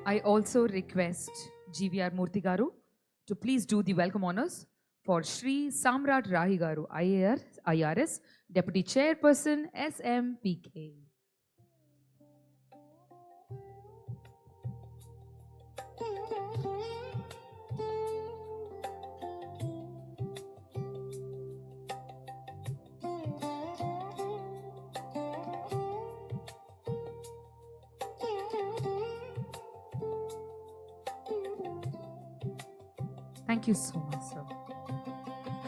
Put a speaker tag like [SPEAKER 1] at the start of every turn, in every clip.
[SPEAKER 1] I also request GVR Murthy Garu to please do the welcome honors for Shri Samrat Rahi Garu, IRS, Deputy Chairperson, SMPK. Thank you so much, sir.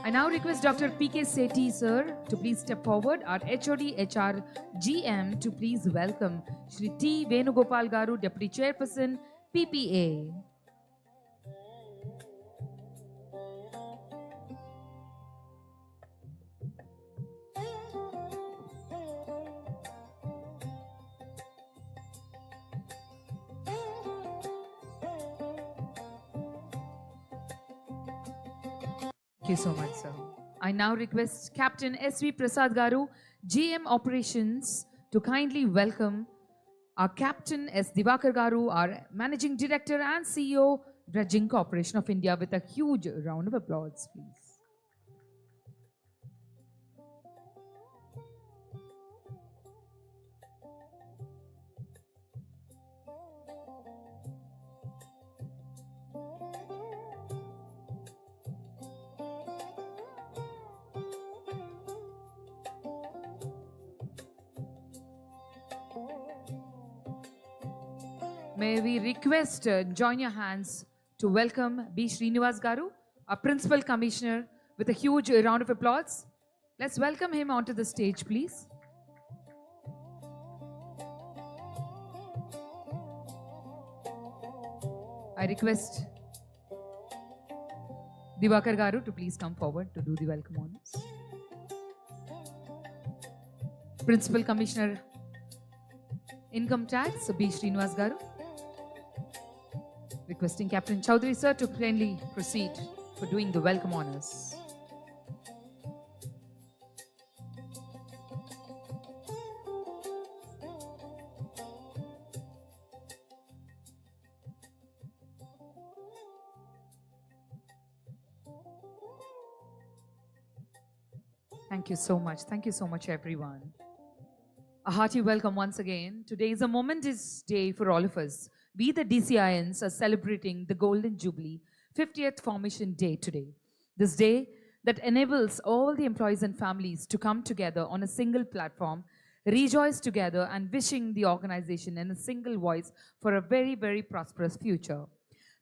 [SPEAKER 1] I now request Dr. P.K. Sethi, sir, to please step forward. Our HOD HR GM to please welcome Shri T. Venugopal Garu, Deputy Chairperson, PPA. Thank you so much, sir. I now request Captain S.V. Prasad Garu, GM Operations, to kindly welcome our Captain S. Divakar Garu, our Managing Director and CEO, Dredging Corporation of India, with a huge round of applause, please. May we request, join your hands to welcome B. Srinivas Garu, our Principal Commissioner, with a huge round of applause. Let's welcome him onto the stage, please. I request Divakar Garu to please come forward to do the welcome honors. Principal Commissioner, Income Tax, B. Srinivas Garu. Requesting Captain Chowdhury sir to kindly proceed for doing the welcome honors. Thank you so much. Thank you so much, everyone. A hearty welcome once again. Today is a momentous day for all of us. We, the DCINs, are celebrating the Golden Jubilee 50th Formation Day today. This day that enables all the employees and families to come together on a single platform, rejoice together and wishing the organization in a single voice for a very, very prosperous future.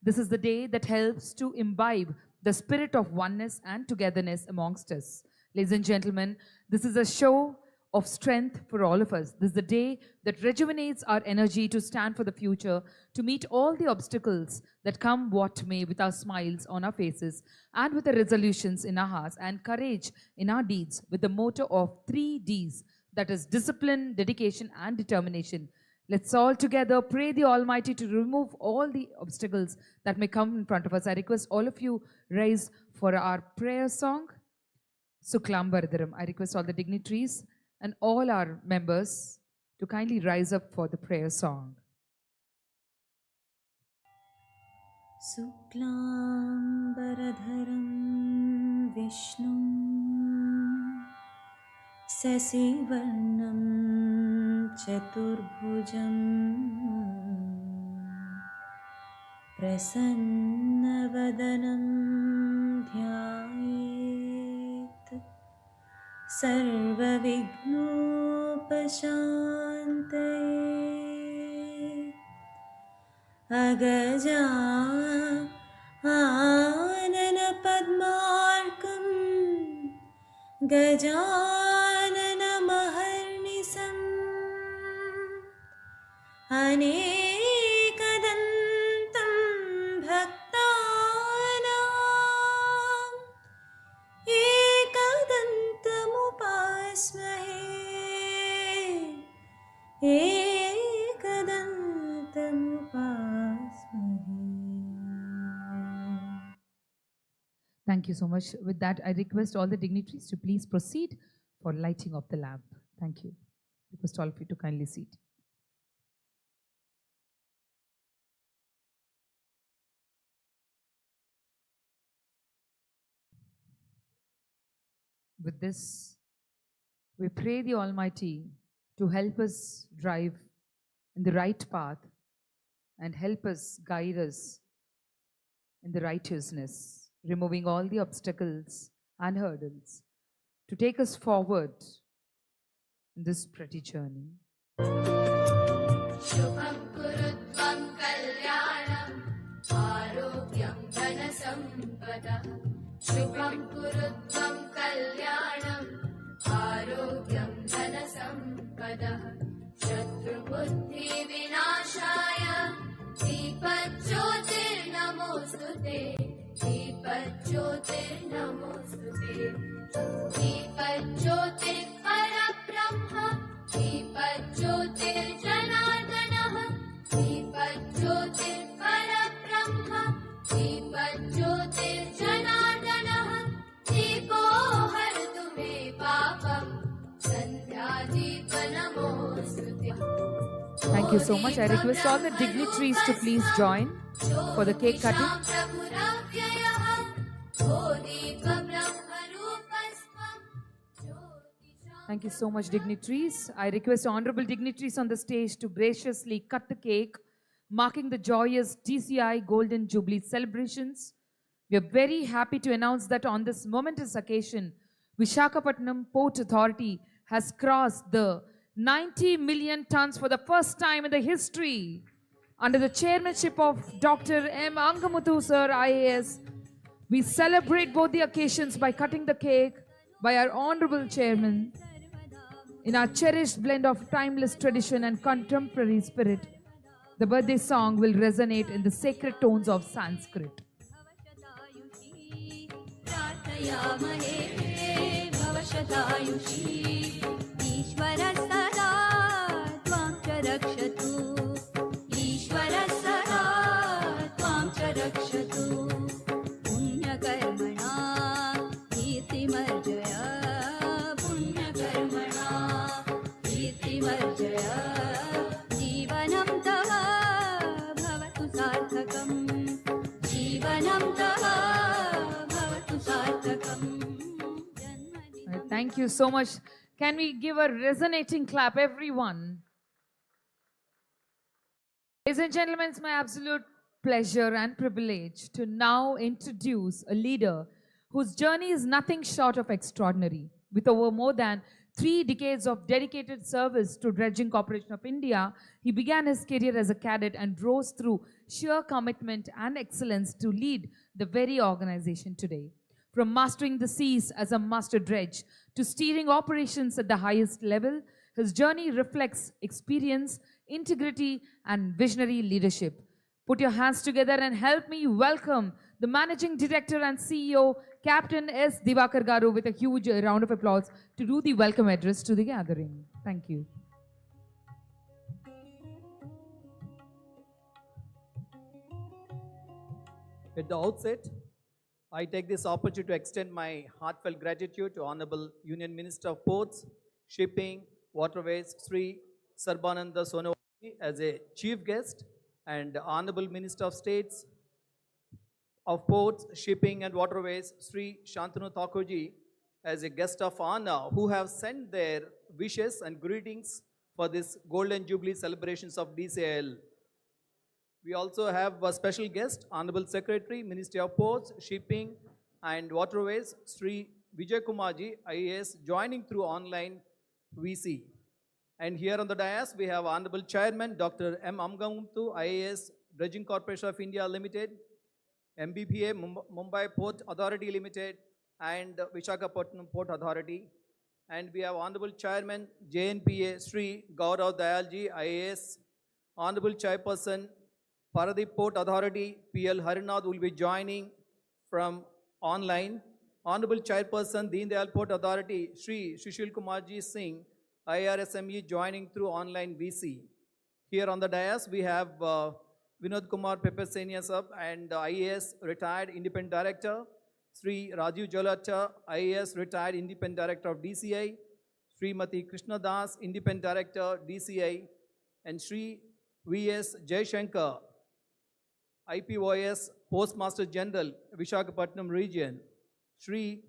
[SPEAKER 1] This is the day that helps to imbibe the spirit of oneness and togetherness amongst us. Ladies and gentlemen, this is a show of strength for all of us. This is the day that rejuvenates our energy to stand for the future, to meet all the obstacles that come what may, with our smiles on our faces and with the resolutions in our hearts and courage in our deeds, with the motto of 3 Ds, that is discipline, dedication and determination. Let's all together pray the Almighty to remove all the obstacles that may come in front of us. I request all of you rise for our prayer song, Suklam Varadaram. I request all the dignitaries and all our members to kindly rise up for the prayer song.
[SPEAKER 2] Suklam Varadharam Vishnum Sasivarnam Chaturbhujam Prasannavadanam Dhyayet Sarvavighnopashantaye Agaja Anana Padmarkam Gajanana Maharnisam Anekadantam Bhaktanam Ekadantamupasmahe
[SPEAKER 1] Thank you so much. With that, I request all the dignitaries to please proceed for lighting of the lamp. Thank you. Request all of you to kindly seat. With this, we pray the Almighty to help us drive in the right path and help us guide us in the righteousness, removing all the obstacles and hurdles to take us forward in this pretty journey.
[SPEAKER 3] शुभं कुरुत्वं कल्याणम् आरोग्यं धनसम्पदः शुभं कुरुत्वं कल्याणम् आरोग्यं धनसम्पदः शत्रुबुद्धिविनाशाय दीपज्योतिर्नमोऽस्तु ते दीपज्योतिर्नमोऽस्तु ते दीपज्योतिर्परब्रह्म दीपज्योतिर्जनार्दनः दीपज्योतिर्परब्रह्म दीपज्योतिर्जनार्दनः दीपो हरतु मे पापम् सन्ध्यादीपनमोऽस्तु ते.
[SPEAKER 1] Thank you so much. I request all the dignitaries to please join for the cake cutting. Thank you so much, dignitaries. I request honorable dignitaries on the stage to graciously cut the cake, marking the joyous DCI Golden Jubilee celebrations. We are very happy to announce that on this momentous occasion, Visakhapatnam Port Authority has crossed the 90 million tons for the first time in the history. Under the chairmanship of Dr. M. Angamuthu Sir, IAS, we celebrate both the occasions by cutting the cake by our honorable chairman in our cherished blend of timeless tradition and contemporary spirit. The birthday song will resonate in the sacred tones of Sanskrit. Thank you so much. Can we give a resonating clap, everyone? Ladies and gentlemen, it's my absolute pleasure and privilege to now introduce a leader whose journey is nothing short of extraordinary. With over more than 3 decades of dedicated service to Dredging Corporation of India, he began his career as a cadet and rose through sheer commitment and excellence to lead the very organization today. From mastering the seas as a master dredge to steering operations at the highest level, his journey reflects experience, integrity, and visionary leadership. Put your hands together and help me welcome the Managing Director and CEO, Captain S. Divakar Garu, with a huge round of applause to do the welcome address to the gathering. Thank you.
[SPEAKER 4] At the outset, I take this opportunity to extend my heartfelt gratitude to Honorable Union Minister of Ports, Shipping, Waterways, Sri Sarbananda Sonowal as a chief guest, and Honorable Minister of States of Ports, Shipping and Waterways, Sri Shantanu Thakurji as a guest of honor, who have sent their wishes and greetings for this Golden Jubilee celebrations of DCIL. We also have a special guest, Honorable Secretary, Ministry of Ports, Shipping and Waterways, Sri Vijay Kumarji, IAS, joining through online VC. And here on the dais, we have Honorable Chairman, Dr. M. Amgamuthu, IAS, Dredging Corporation of India Limited, MBPA, Mumbai Port Authority Limited, and Visakhapatnam Port Authority. And we have Honorable Chairman, JNPA, Sri Gaurav Dayalji, IAS, Honorable Chairperson, Paradip Port Authority, PL Harinath, will be joining from online. Honorable Chairperson, Deen Dayal Port Authority, Sri Sushil Kumarji Singh, IRSME, joining through online VC. Here on the dais, we have Vinod Kumar Pepe Senior Sub and IAS retired independent director, Sri Rajiv Jolacha, IAS retired independent director of DCI, Srimati Krishna Das, independent director, DCI, and Sri V.S. Jaishankar, IPOS Postmaster General, Visakhapatnam region, Sri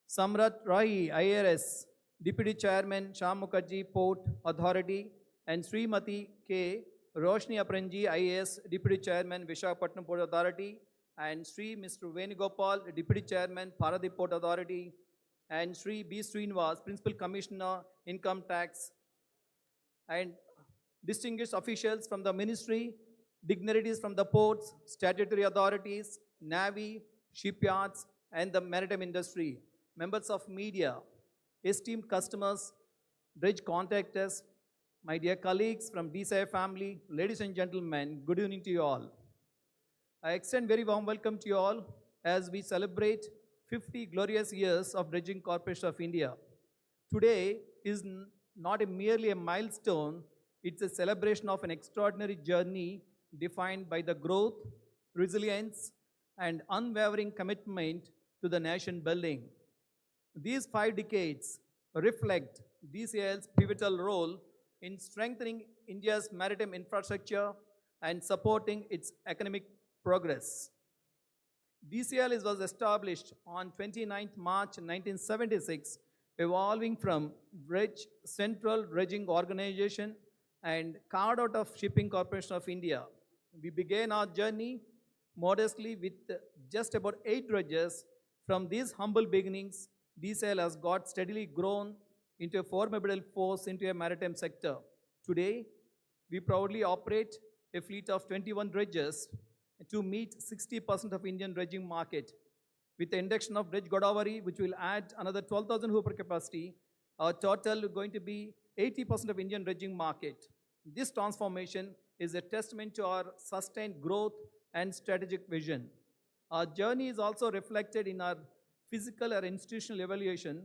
[SPEAKER 4] Samrat Rai, IRS, Deputy Chairman Shyam Mukherjee Port Authority, and Srimati K. Roshni Apranji, IAS, Deputy Chairman Visakhapatnam Port Authority, and Sri Mr. Venugopal, Deputy Chairman Paradip Port Authority, and Sri B. Srinivas, Principal Commissioner, Income Tax, and distinguished officials from the ministry, dignitaries from the ports, statutory authorities, navy, shipyards, and the maritime industry, members of media, esteemed customers, bridge contractors, my dear colleagues from DCI family, ladies and gentlemen, good evening to you all. I extend very warm welcome to you all as we celebrate 50 glorious years of Dredging Corporation of India. Today is not merely a milestone, it's a celebration of an extraordinary journey defined by the growth, resilience, and unwavering commitment to the nation building. These 5 decades reflect DCIL's pivotal role in strengthening India's maritime infrastructure and supporting its economic progress. DCIL was established on 29th March 1976, evolving from Central Dredging Organization and carved out of Shipping Corporation of India. We began our journey modestly with just about 8 dredgers. From these humble beginnings, DCIL has got steadily grown into a formidable force into a maritime sector. Today, we proudly operate a fleet of 21 dredgers to meet 60% of Indian dredging market. With the induction of Dredge Godavari, which will add another 12,000 hooper capacity, our total going to be 80% of Indian dredging market. This transformation is a testament to our sustained growth and strategic vision. Our journey is also reflected in our physical or institutional evaluation.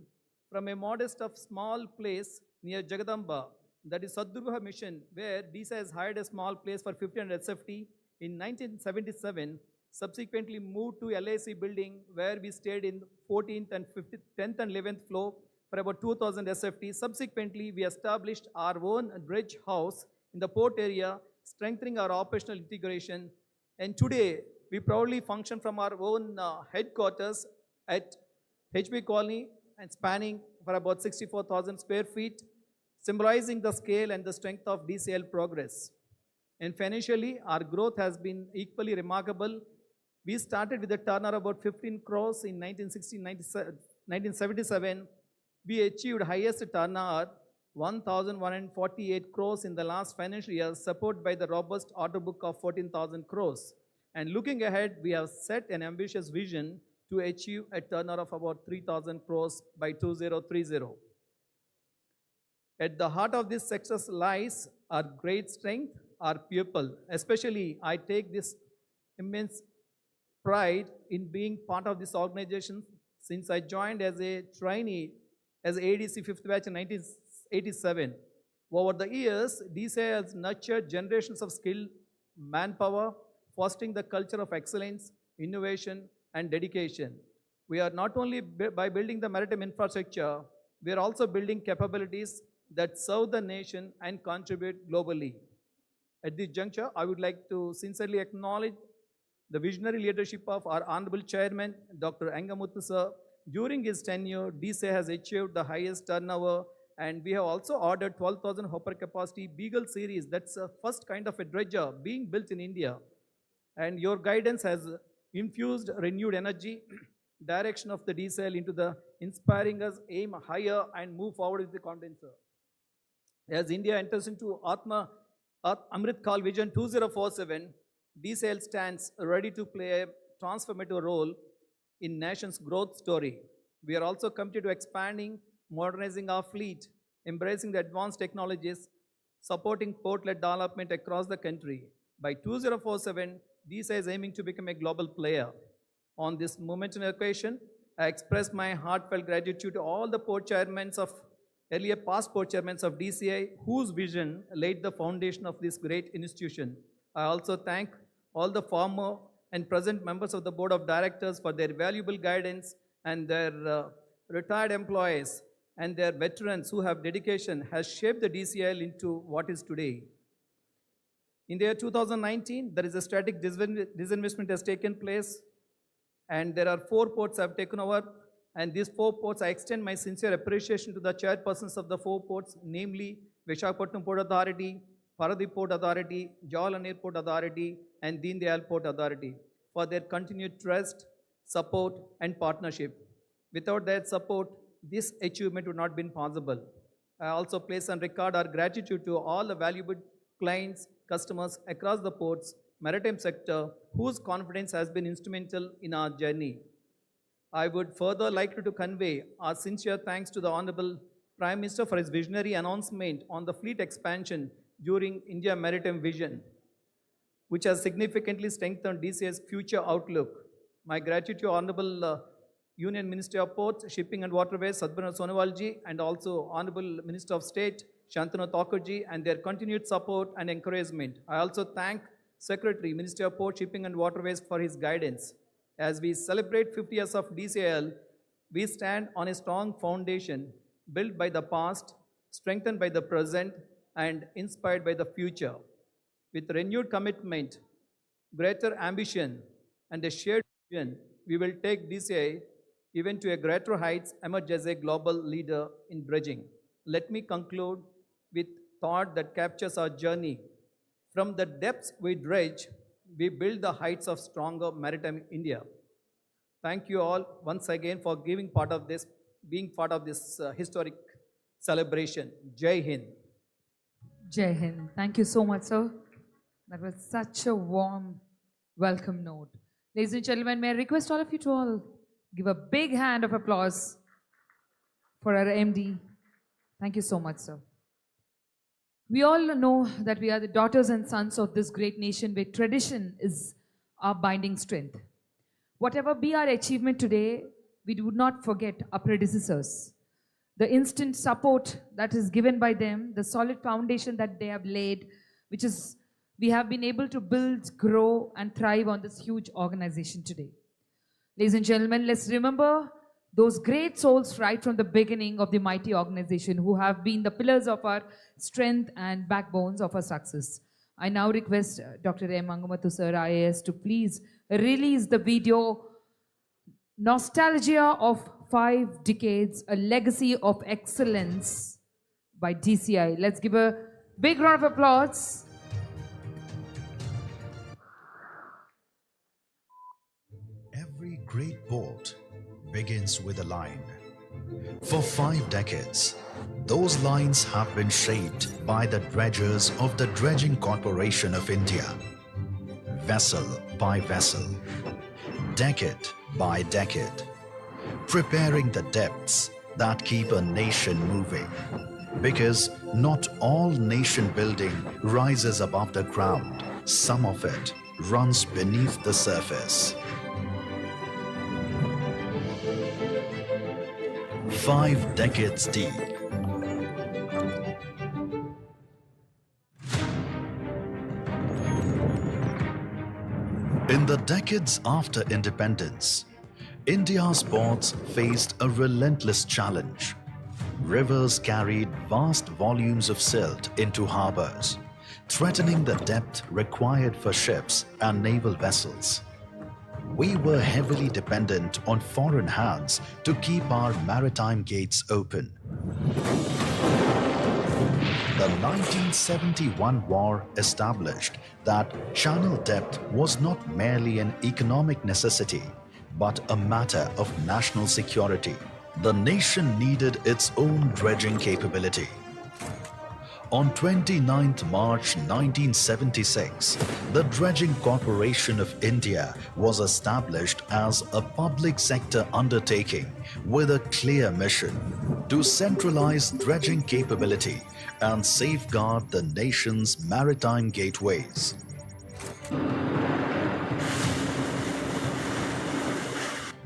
[SPEAKER 4] From a modest of small place near Jagadamba, that is Sadguru Mission, where DCI has hired a small place for 1500 SFT in 1977, subsequently moved to LIC building where we stayed in 14th and 10th and 11th floor for about 2000 SFT. Subsequently, we established our own dredge house in the port area, strengthening our operational integration. And today, we proudly function from our own headquarters at HB Colony and spanning for about 64,000 square feet, symbolizing the scale and the strength of DCIL progress. And financially, our growth has been equally remarkable. We started with a turnover about 15 crores in 1977. We achieved highest turnover 1,148 crores in the last financial year, supported by the robust order book of 14,000 crores. And looking ahead, we have set an ambitious vision to achieve a turnover of about 3,000 crores by 2030. At the heart of this success lies our great strength, our people. Especially, I take this immense pride in being part of this organization since I joined as a trainee as ADC 5th batch in 1987. Over the years, DCI has nurtured generations of skilled manpower, fostering the culture of excellence, innovation, and dedication. We are not only by building the maritime infrastructure, we are also building capabilities that serve the nation and contribute globally. At this juncture, I would like to sincerely acknowledge the visionary leadership of our Honorable Chairman, Dr. Engamuthu sir. During his tenure, DCI has achieved the highest turnover, and we have also ordered 12,000 hopper capacity Beagle series. That's the first kind of a dredger being built in India. And your guidance has infused renewed energy, direction of the DCIL into the inspiring us aim higher and move forward with the confidence, sir. As India enters into Amrit Kal Vision 2047, DCIL stands ready to play a transformative role in nation's growth story. We are also committed to expanding, modernizing our fleet, embracing the advanced technologies, supporting port-led development across the country. By 2047, DCI is aiming to become a global player. On this momentous occasion, I express my heartfelt gratitude to all the port chairmen of earlier past port chairmen of DCI whose vision laid the foundation of this great institution. I also thank all the former and present members of the board of directors for their valuable guidance, and their retired employees and their veterans who have dedication has shaped the DCIL into what is today. In the year 2019, there is a strategic disinvestment has taken place, and there are 4 ports have taken over And these 4 ports, I extend my sincere appreciation to the chairpersons of the 4 ports, namely Visakhapatnam Port Authority, Paradip Port Authority, Jawaharlal Airport Authority, and Deen Dayal Port Authority for their continued trust, support, and partnership. Without their support, this achievement would not have been possible. I also place on record our gratitude to all the valuable clients, customers across the ports, maritime sector, whose confidence has been instrumental in our journey. I would further like to convey our sincere thanks to the Honorable Prime Minister for his visionary announcement on the fleet expansion during India Maritime Vision, which has significantly strengthened DCA's future outlook. My gratitude to Honorable Union Minister of Ports, Shipping and Waterways, Sadhbana Sonowalji, and also Honorable Minister of State, Shantanu Thakurji, and their continued support and encouragement. I also thank Secretary, Minister of Ports, Shipping and Waterways for his guidance. As we celebrate 50 years of DCIL, we stand on a strong foundation built by the past, strengthened by the present, and inspired by the future. With renewed commitment, greater ambition, and a shared vision, we will take DCI even to a greater heights, emerge as a global leader in dredging. Let me conclude with thought that captures our journey. From the depths we dredge, we build the heights of stronger maritime India. Thank you all once again for being part of this historic celebration. Jai Hind.
[SPEAKER 1] Jai Hind. Thank you so much, sir. That was such a warm welcome note. Ladies and gentlemen, may I request all of you to all give a big hand of applause for our MD. Thank you so much, sir. We all know that we are the daughters and sons of this great nation where tradition is our binding strength. Whatever be our achievement today, we do not forget our predecessors. The instant support that is given by them, the solid foundation that they have laid, which is we have been able to build, grow, and thrive on this huge organization today. Ladies and gentlemen, let's remember those great souls right from the beginning of the mighty organization who have been the pillars of our strength and backbones of our success. I now request Dr. M. Angamathu Sir, IAS, to please release the video Nostalgia of 5 Decades, a Legacy of Excellence by DCI. Let's give a big round of applause.
[SPEAKER 5] Every great port begins with a line. For 5 decades, those lines have been shaped by the dredgers of the Dredging Corporation of India. Vessel by vessel, decade by decade, preparing the depths that keep a nation moving. Because not all nation building rises above the ground, some of it runs beneath the surface. 5 decades deep. In the decades after independence, India's ports faced a relentless challenge. Rivers carried vast volumes of silt into harbors, threatening the depth required for ships and naval vessels. We were heavily dependent on foreign hands to keep our maritime gates open. The 1971 war established that channel depth was not merely an economic necessity, but a matter of national security. The nation needed its own dredging capability. On 29th March 1976, the Dredging Corporation of India was established as a public sector undertaking with a clear mission to centralize dredging capability and safeguard the nation's maritime gateways.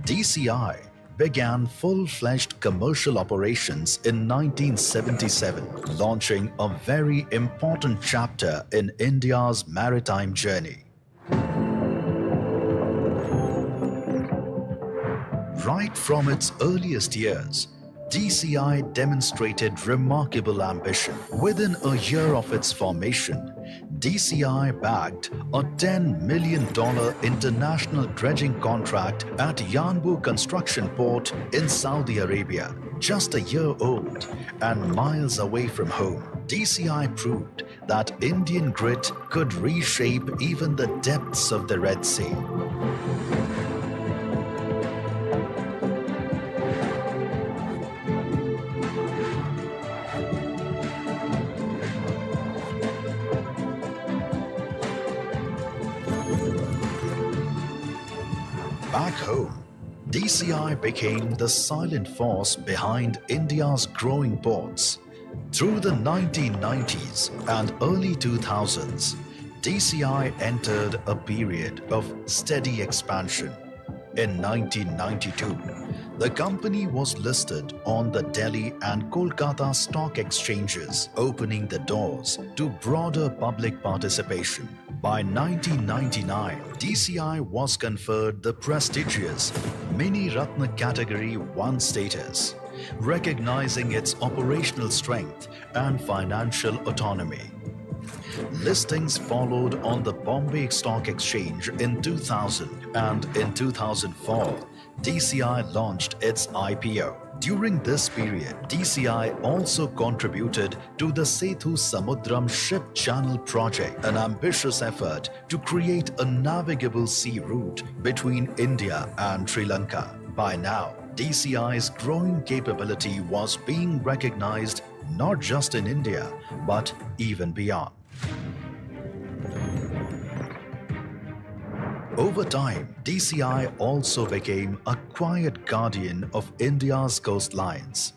[SPEAKER 5] DCI began full-fledged commercial operations in 1977, launching a very important chapter in India's maritime journey. Right from its earliest years, DCI demonstrated remarkable ambition. Within a year of its formation, DCI bagged a $10 million international dredging contract at Yanbu Construction Port in Saudi Arabia. Just a year old and miles away from home, DCI proved that Indian grit could reshape even the depths of the Red Sea. Back home, DCI became the silent force behind India's growing ports. Through the 1990s and early 2000s, DCI entered a period of steady expansion. In 1992, the company was listed on the Delhi and Kolkata stock exchanges, opening the doors to broader public participation. By 1999, DCI was conferred the prestigious Mini Ratna Category 1 status, recognizing its operational strength and financial autonomy. Listings followed on the Bombay Stock Exchange in 2000, and in 2004, DCI launched its IPO. During this period, DCI also contributed to the Sethu Samudram Ship Channel project, an ambitious effort to create a navigable sea route between India and Sri Lanka. By now, DCI's growing capability was being recognized not just in India, but even beyond. Over time, DCI also became a quiet guardian of India's coastlines.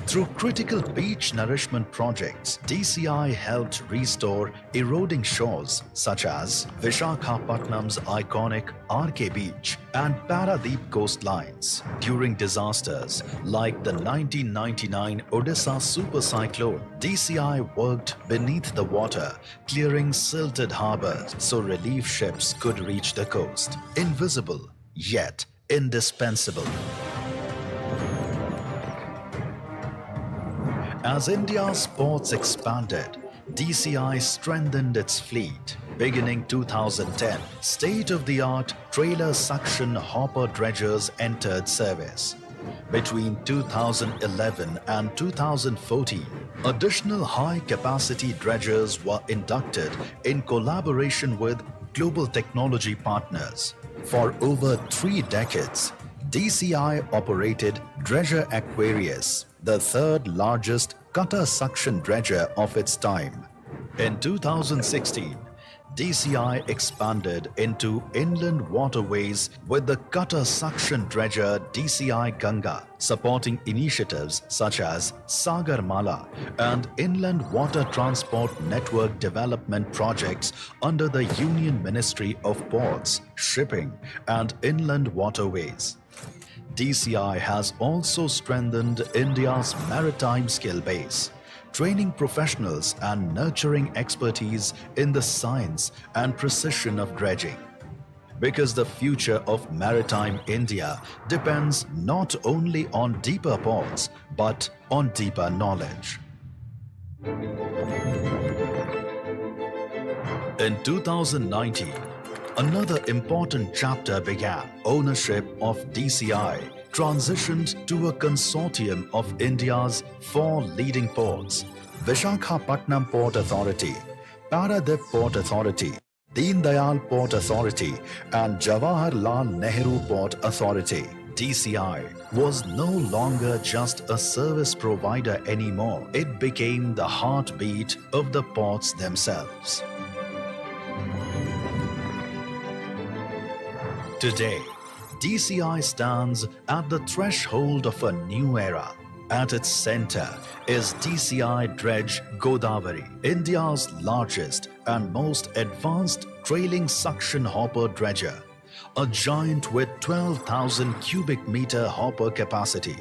[SPEAKER 5] Through critical beach nourishment projects, DCI helped restore eroding shores such as Visakhapatnam's iconic RK Beach and Paradeep coastlines. During disasters like the 1999 Odisha super cyclone, DCI worked beneath the water, clearing silted harbors so relief ships could reach the coast. Invisible, yet indispensable. As India's ports expanded, DCI strengthened its fleet. Beginning 2010, state-of-the-art trailer suction hopper dredgers entered service. Between 2011 and 2014, additional high-capacity dredgers were inducted in collaboration with global technology partners. For over 3 decades, DCI operated Dredger Aquarius, the third largest cutter suction dredger of its time. In 2016, DCI expanded into inland waterways with the cutter suction dredger DCI Ganga, supporting initiatives such as Sagarmala and inland water transport network development projects under the Union Ministry of Ports, Shipping and Inland Waterways. DCI has also strengthened India's maritime skill base, training professionals and nurturing expertise in the science and precision of dredging. Because the future of maritime India depends not only on deeper ports, but on deeper knowledge. In 2019, another important chapter began. Ownership of DCI transitioned to a consortium of India's 4 leading ports: Visakhapatnam Port Authority, Paradeep Port Authority, Deen Dayal Port Authority and Jawaharlal Nehru Port Authority. DCI was no longer just a service provider anymore. It became the heartbeat of the ports themselves. Today, DCI stands at the threshold of a new era. At its center is DCI Dredge Godavari, India's largest and most advanced trailing suction hopper dredger, a giant with 12,000 cubic meter hopper capacity,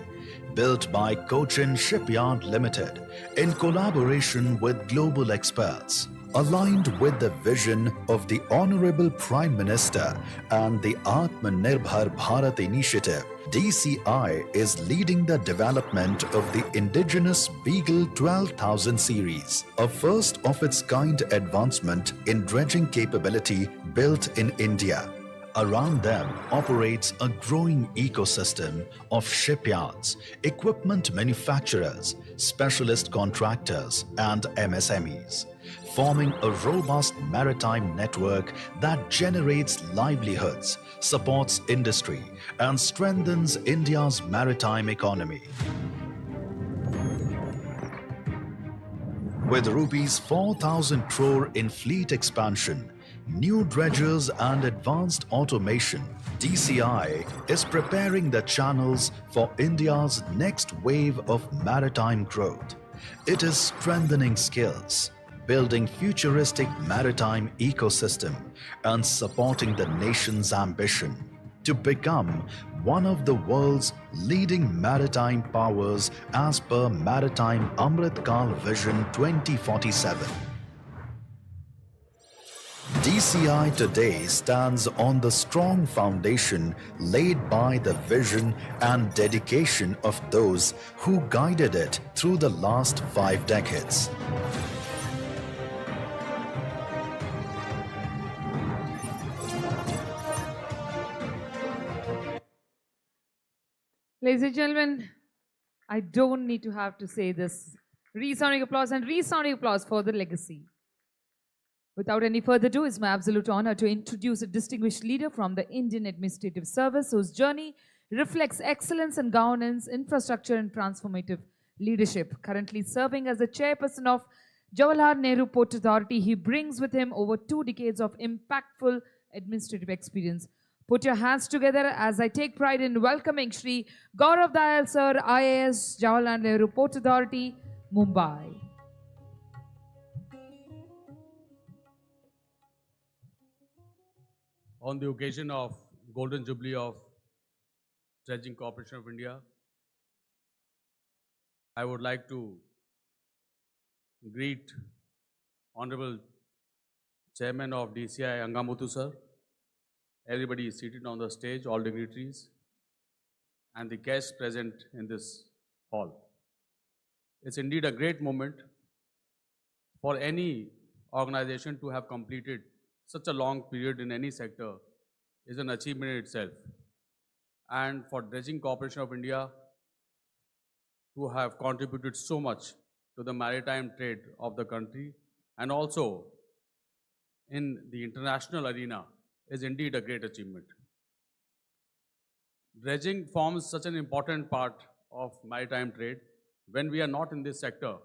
[SPEAKER 5] built by Cochin Shipyard Limited in collaboration with global experts. Aligned with the vision of the Honorable Prime Minister and the Atmanirbhar Bharat initiative, DCI is leading the development of the indigenous Beagle 12,000 series, a first of its kind advancement in dredging capability built in India. Around them operates a growing ecosystem of shipyards, equipment manufacturers, specialist contractors, and MSMEs, forming a robust maritime network that generates livelihoods, supports industry, and strengthens India's maritime economy. With rupees 4,000 crore in fleet expansion, new dredgers and advanced automation, DCI is preparing the channels for India's next wave of maritime growth. It is strengthening skills, building futuristic maritime ecosystem, and supporting the nation's ambition to become one of the world's leading maritime powers as per Maritime Amrit Kal Vision 2047. DCI today stands on the strong foundation laid by the vision and dedication of those who guided it through the last 5 decades.
[SPEAKER 1] Ladies and gentlemen, I don't need to have to say this. Resounding applause and resounding applause for the legacy. Without any further ado, it's my absolute honor to introduce a distinguished leader from the Indian Administrative Service whose journey reflects excellence in governance, infrastructure, and transformative leadership. Currently serving as the chairperson of Jawaharlal Nehru Port Authority, he brings with him over 2 decades of impactful administrative experience. Put your hands together as I take pride in welcoming Shri Gaurav Dayal Sir, IAS, Jawaharlal Nehru Port Authority, Mumbai.
[SPEAKER 6] On the occasion of Golden Jubilee of Dredging Corporation of India, I would like to greet Honorable Chairman of DCI, Angamuthu sir. Everybody is seated on the stage, all dignitaries, and the guests present in this hall. It's indeed a great moment for any organization to have completed such a long period in any sector is an achievement in itself. And for Dredging Corporation of India to have contributed so much to the maritime trade of the country and also in the international arena is indeed a great achievement. Dredging forms such an important part of maritime trade. When we are not in this sector,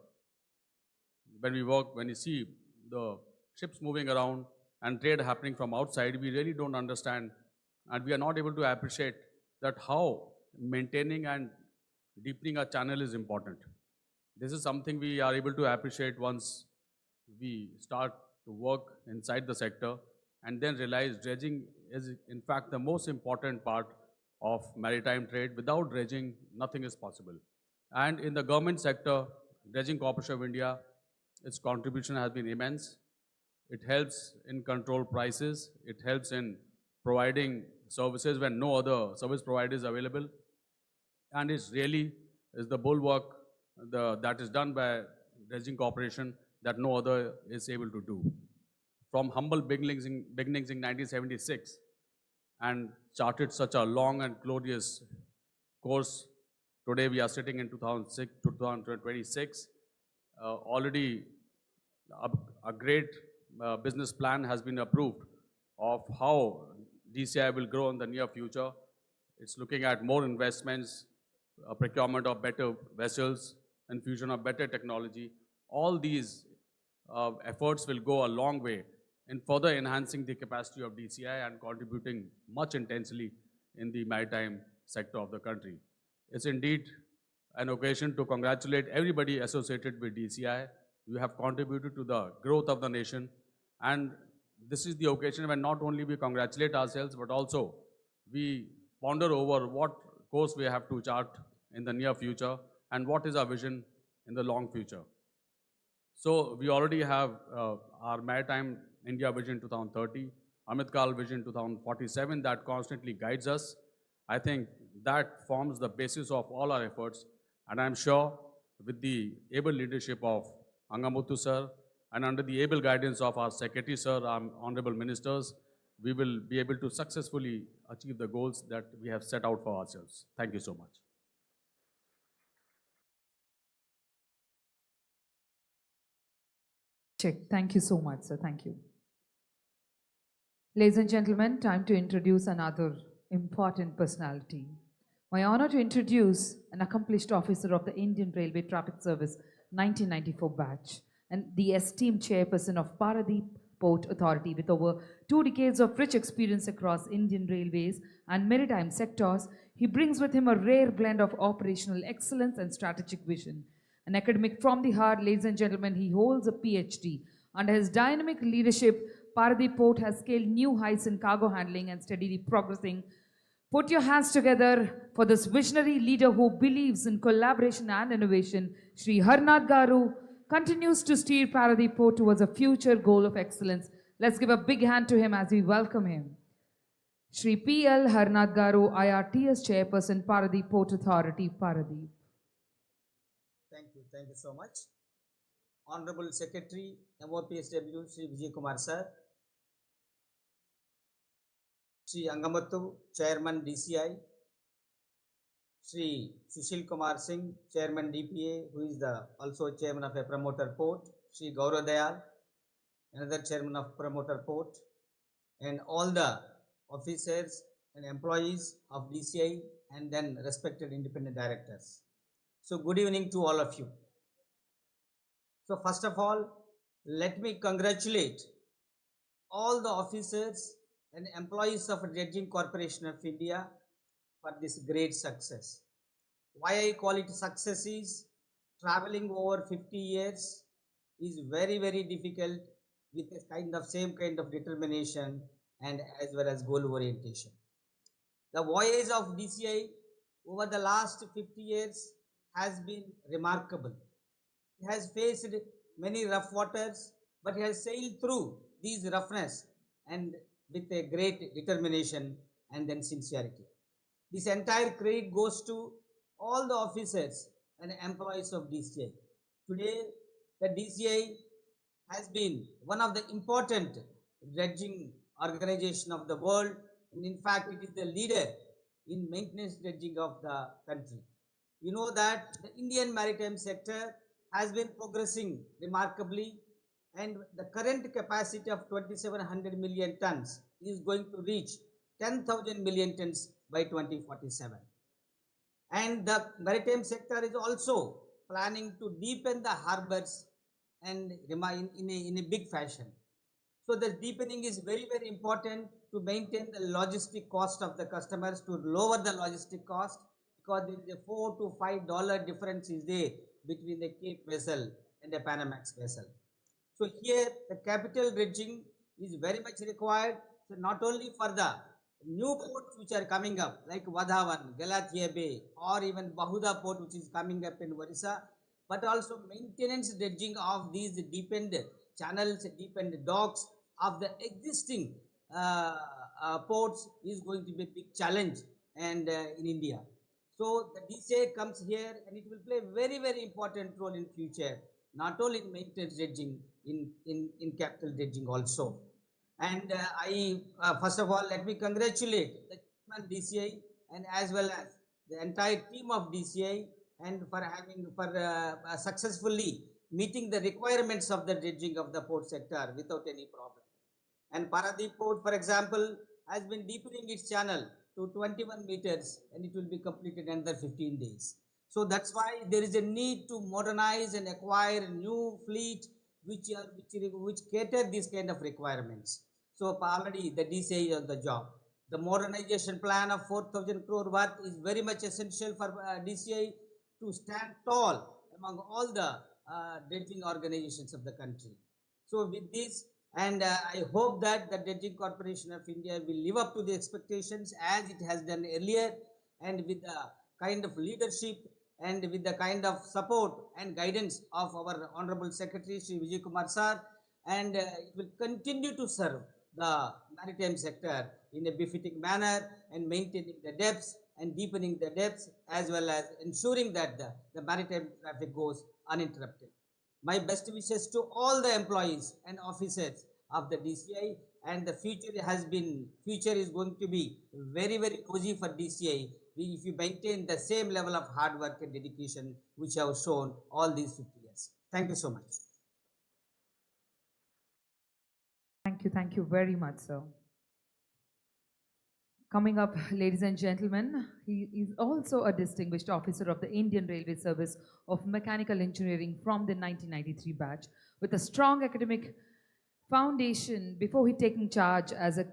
[SPEAKER 6] when we work, when you see the ships moving around and trade happening from outside, we really don't understand and we are not able to appreciate that how maintaining and deepening a channel is important. This is something we are able to appreciate once we start to work inside the sector and then realize dredging is in fact the most important part of maritime trade. Without dredging, nothing is possible. And in the government sector, Dredging Corporation of India, its contribution has been immense. It helps in control prices. It helps in providing services when no other service provider is available. And it really is the bulwark that is done by Dredging Corporation that no other is able to do. From humble beginnings in 1976 and charted such a long and glorious course, today we are sitting in 2026. Already a great business plan has been approved of how DCI will grow in the near future. It's looking at more investments, procurement of better vessels, infusion of better technology. All these efforts will go a long way in further enhancing the capacity of DCI and contributing much intensely in the maritime sector of the country. It's indeed an occasion to congratulate everybody associated with DCI. You have contributed to the growth of the nation, and this is the occasion when not only we congratulate ourselves, but also we ponder over what course we have to chart in the near future and what is our vision in the long future. So we already have our Maritime India Vision 2030, Amit Kal Vision 2047 that constantly guides us. I think that forms the basis of all our efforts, and I'm sure with the able leadership of Angamuthu sir and under the able guidance of our Secretary sir, our honorable ministers, we will be able to successfully achieve the goals that we have set out for ourselves. Thank you so much.
[SPEAKER 1] Check. Thank you so much, sir. Thank you. Ladies and gentlemen, time to introduce another important personality. My honor to introduce an accomplished officer of the Indian Railway Traffic Service 1994 batch and the esteemed chairperson of Paradeep Port Authority with over 2 decades of rich experience across Indian railways and maritime sectors. He brings with him a rare blend of operational excellence and strategic vision. An academic from the heart, ladies and gentlemen, he holds a PhD. Under his dynamic leadership, Paradeep Port has scaled new heights in cargo handling and steadily progressing. Put your hands together for this visionary leader who believes in collaboration and innovation. Shri Harnath Garu continues to steer Paradeep Port towards a future goal of excellence. Let's give a big hand to him as we welcome him. Shri P.L. Harnath Garu, IRTS Chairperson, Paradeep Port Authority, Paradeep.
[SPEAKER 7] Thank you so much. Honorable Secretary, MOPSW, Shri Vijay Kumar Sir, Shri Angamattu, Chairman DCI, Shri Sushil Kumar Singh, Chairman DPA, who is also Chairman of a promoter port, Shri Gaurav Dayal, another Chairman of promoter port, and all the officers and employees of DCI and then respected independent directors. So good evening to all of you. So first of all, let me congratulate all the officers and employees of Dredging Corporation of India for this great success. Why I call it success is traveling over 50 years is very, very difficult with a same kind of determination and as well as goal orientation. The voyage of DCI over the last 50 years has been remarkable. It has faced many rough waters, but it has sailed through these roughness and with a great determination and then sincerity. This entire credit goes to all the officers and employees of DCI. Today, the DCI has been one of the important dredging organization of the world, and in fact, it is the leader in maintenance dredging of the country. You know that the Indian maritime sector has been progressing remarkably, and the current capacity of 2700 million tons is going to reach 10,000 million tons by 2047. And the maritime sector is also planning to deepen the harbors and in a big fashion. So the deepening is very, very important to maintain the logistic cost of the customers, to lower the logistic cost, because there is a $4 to $5 difference is there between the Cape vessel and the Panamax vessel. So here the capital dredging is very much required. So not only for the new ports which are coming up like Vadhavan, Galathia Bay, or even Bahuda port which is coming up in Orissa, but also maintenance dredging of these deepened channels, deepened docks of the existing ports is going to be a big challenge and in India. So the DCA comes here and it will play a very, very important role in future, not only in maintenance dredging, in capital dredging also. And first of all, let me congratulate the chairman DCI and as well as the entire team of DCI and for successfully meeting the requirements of the dredging of the port sector without any problem. And Paradeep Port, for example, has been deepening its channel to 21 meters and it will be completed in another 15 days. So that's why there is a need to modernize and acquire new fleet which cater these kind of requirements. So already the DCI is on the job. The modernization plan of 4,000 crore worth is very much essential for DCI to stand tall among all the dredging organizations of the country. So with this, and I hope that the Dredging Corporation of India will live up to the expectations as it has done earlier, and with the kind of leadership and with the kind of support and guidance of our Honorable Secretary Sri Vijay Kumar Sir, and it will continue to serve the maritime sector in a befitting manner and maintaining the depths and deepening the depths, as well as ensuring that the maritime traffic goes uninterrupted. My best wishes to all the employees and officers of the DCI, and the future is going to be very, very cozy for DCI if you maintain the same level of hard work and dedication which you have shown all these 50 years. Thank you so much.
[SPEAKER 1] Thank you very much, sir. Coming up, ladies and gentlemen, he is also a distinguished officer of the Indian Railway Service of Mechanical Engineering from the 1993 batch, with a strong academic foundation. Before he taking charge as a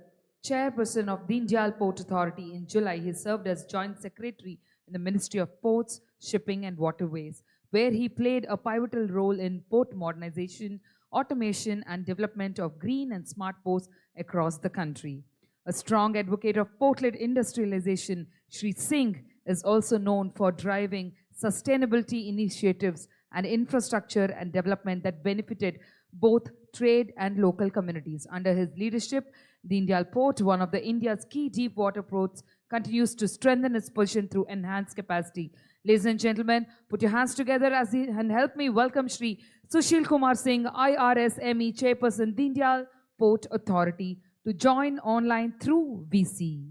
[SPEAKER 1] chairperson of Dindiyal Port Authority in July, he served as joint secretary in the Ministry of Ports, Shipping and Waterways, where he played a pivotal role in port modernization, automation and development of green and smart ports across the country. A strong advocate of port-led industrialization, Shri Singh is also known for driving sustainability initiatives and infrastructure and development that benefited both trade and local communities. Under his leadership, the Dindiyal Port, one of the India's key deep water ports, continues to strengthen its position through enhanced capacity. Ladies and gentlemen, put your hands together and help me welcome Shri Sushil Kumar Singh, IRSME Chairperson, Dindiyal Port Authority, to join online through VC.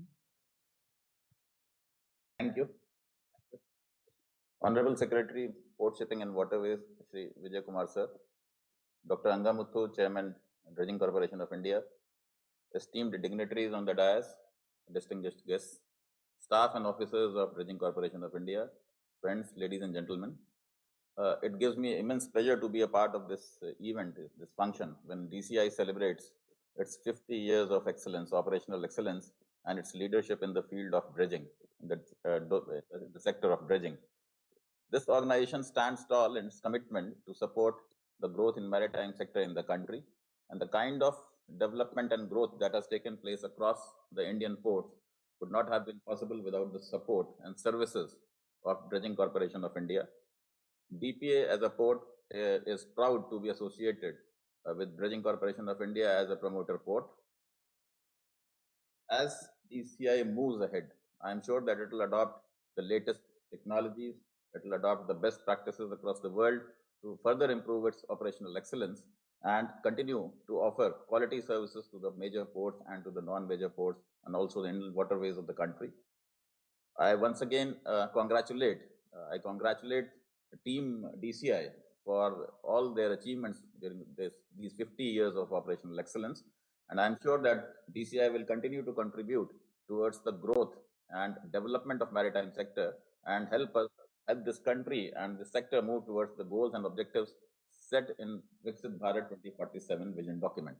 [SPEAKER 8] Thank you. Honorable Secretary, Port Shipping and Waterways, Shri Vijay Kumar Sir, Dr. Angamuthu, Chairman, Dredging Corporation of India, esteemed dignitaries on the dais, distinguished guests, staff and officers of Dredging Corporation of India, friends, ladies and gentlemen. It gives me immense pleasure to be a part of this event, this function, when DCI celebrates its 50 years of excellence, operational excellence, and its leadership in the field of dredging, in the sector of dredging. This organization stands tall in its commitment to support the growth in maritime sector in the country, and the kind of development and growth that has taken place across the Indian ports would not have been possible without the support and services of Dredging Corporation of India. DPA as a port is proud to be associated with Dredging Corporation of India as a promoter port. As DCI moves ahead, I am sure that it will adopt the latest technologies, it will adopt the best practices across the world to further improve its operational excellence and continue to offer quality services to the major ports and to the non-major ports and also the inland waterways of the country. I once again congratulate Team DCI for all their achievements during these 50 years of operational excellence. And I'm sure that DCI will continue to contribute towards the growth and development of maritime sector and help this country and the sector move towards the goals and objectives set in Viksit Bharat 2047 vision document.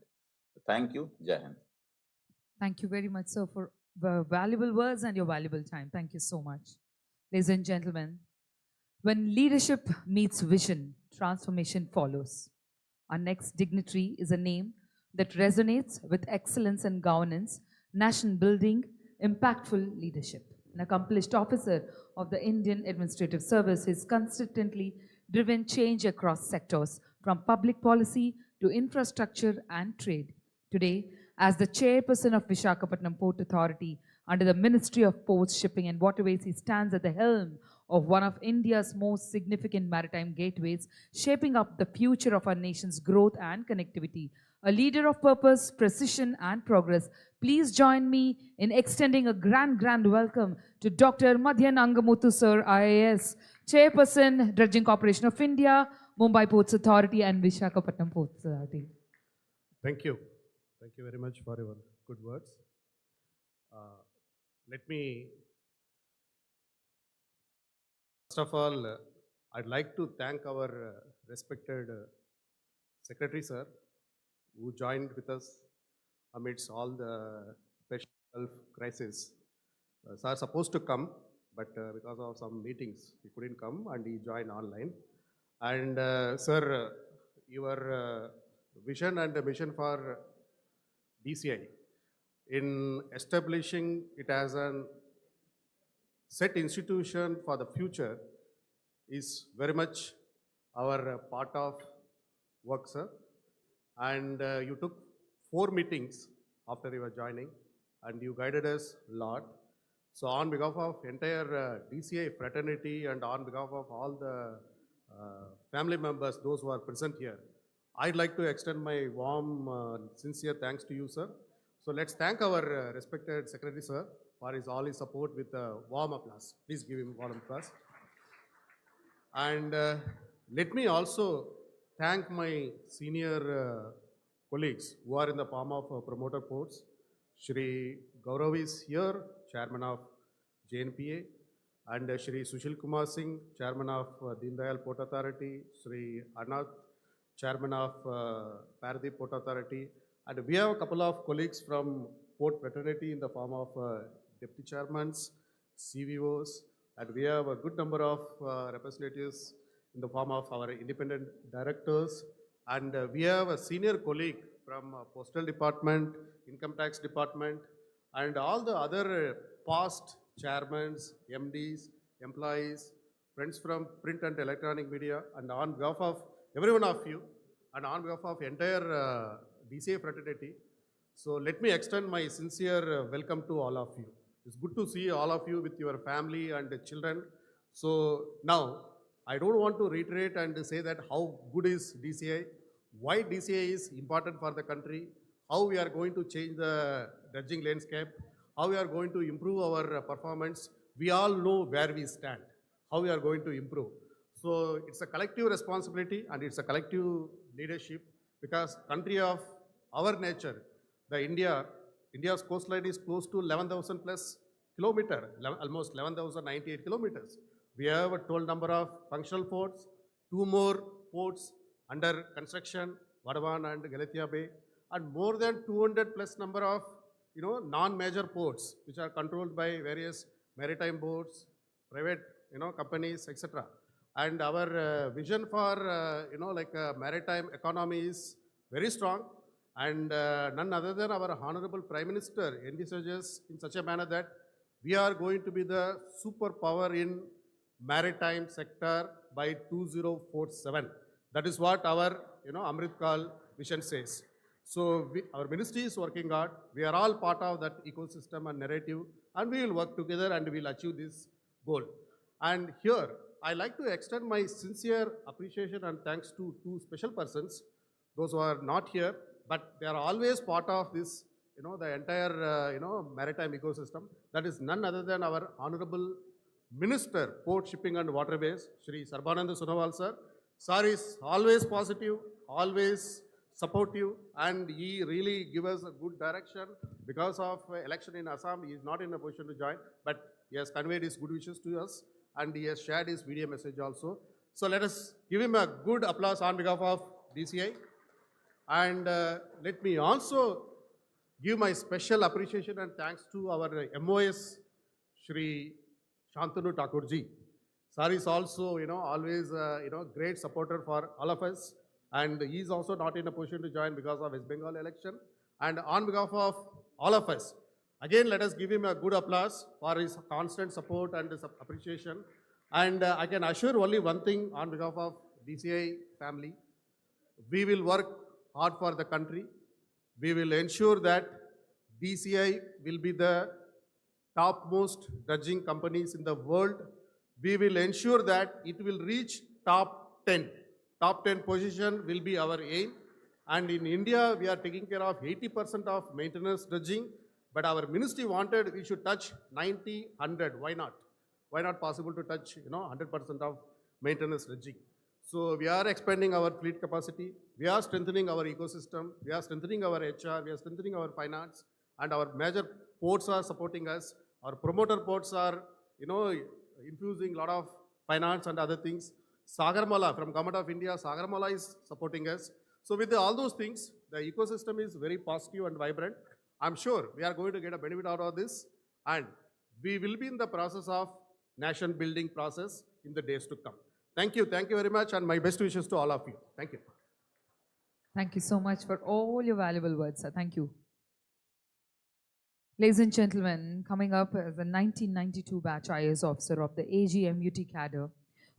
[SPEAKER 8] Thank you. Jai Hind.
[SPEAKER 1] Thank you very much, sir, for the valuable words and your valuable time. Thank you so much. Ladies and gentlemen, when leadership meets vision, transformation follows. Our next dignitary is a name that resonates with excellence in governance, nation building, impactful leadership. An accomplished officer of the Indian Administrative Service, has consistently driven change across sectors, from public policy to infrastructure and trade. Today, as the chairperson of Visakhapatnam Port Authority under the Ministry of Ports, Shipping and Waterways, he stands at the helm of one of India's most significant maritime gateways, shaping up the future of our nation's growth and connectivity. A leader of purpose, precision and progress. Please join me in extending a grand welcome to Dr. Madhyan Angamuthu Sir, IAS, Chairperson, Dredging Corporation of India, Mumbai Ports Authority and Visakhapatnam Ports Authority.
[SPEAKER 9] Thank you. Thank you very much for your good words. Let me, first of all, I'd like to thank our respected Secretary Sir, who joined with us amidst all the special crisis. Sir supposed to come, but because of some meetings, he couldn't come and he joined online. And sir, your vision and mission for DCI in establishing it as a set institution for the future is very much our part of work, sir. And you took 4 meetings after you were joining, and you guided us a lot. So on behalf of entire DCI fraternity and on behalf of all the family members, those who are present here, I'd like to extend my warm, sincere thanks to you, sir. So let's thank our respected Secretary, sir, for all his support with a warm applause. Please give him warm applause. And let me also thank my senior colleagues who are in the form of promoter ports. Shri Gaurav is here, Chairman of JNPA, and Shri Sushil Kumar Singh, Chairman of Deen Dayal Port Authority, Shri Arnath, Chairman of Paradip Port Authority, and we have a couple of colleagues from Port Fraternity in the form of Deputy Chairmans, CVOs, and we have a good number of representatives in the form of our independent directors, and we have a senior colleague from Postal Department, Income Tax Department, and all the other past chairmans, MDs, employees, friends from print and electronic media, and on behalf of every one of you, and on behalf of entire DCA fraternity, so let me extend my sincere welcome to all of you. It's good to see all of you with your family and children. So now, I don't want to reiterate and say that how good is DCI, why DCI is important for the country, how we are going to change the dredging landscape, how we are going to improve our performance. We all know where we stand, how we are going to improve. So it's a collective responsibility and it's a collective leadership, because country of our nature, India's coastline is close to 11,000 plus kilometer, almost 11,098 kilometers. We have a total number of functional ports, 2 more ports under construction, Vadavan and Galathia Bay, and more than 200 plus number of non-major ports which are controlled by various maritime boards, private companies, etc. And our vision for maritime economy is very strong, and none other than our Honorable Prime Minister envisages in such a manner that we are going to be the superpower in maritime sector by 2047. That is what our Amrit Kal vision says. So our ministry is working hard. We are all part of that ecosystem and narrative, and we will work together and we will achieve this goal. And here, I like to extend my sincere appreciation and thanks to 2 special persons, those who are not here, but they are always part of this, the entire, maritime ecosystem. That is none other than our Honorable Minister, Port, Shipping and Waterways, Shri Sarbananda Sonowal sir. Sir is always positive, always supportive, and he really gives us a good direction. Because of election in Assam, he is not in a position to join, but he has conveyed his good wishes to us, and he has shared his video message also. So let us give him a good applause on behalf of DCI. And let me also give my special appreciation and thanks to our MOS, Shri Shantanu Thakurji. Sir is also, always, great supporter for all of us. And he is also not in a position to join because of West Bengal election. And on behalf of all of us, again, let us give him a good applause for his constant support and his appreciation. And I can assure only one thing on behalf of DCI family. We will work hard for the country. We will ensure that DCI will be the topmost dredging companies in the world. We will ensure that it will reach top 10. Top 10 position will be our aim. And in India, we are taking care of 80% of maintenance dredging. But our ministry wanted we should touch 90, 100. Why not? Why not possible to touch 100% of maintenance dredging? So we are expanding our fleet capacity. We are strengthening our ecosystem. We are strengthening our HR. We are strengthening our finance. And our major ports are supporting us. Our promoter ports are, infusing a lot of finance and other things. Sagarmala from Government of India, Sagarmala is supporting us. So with all those things, the ecosystem is very positive and vibrant. I'm sure we are going to get a benefit out of this, and we will be in the process of nation building process in the days to come. Thank you very much, and my best wishes to all of you. Thank you.
[SPEAKER 1] Thank you so much for all your valuable words, sir. Thank you. Ladies and gentlemen, coming up as the 1992 batch IAS officer of the AGMUT cadre,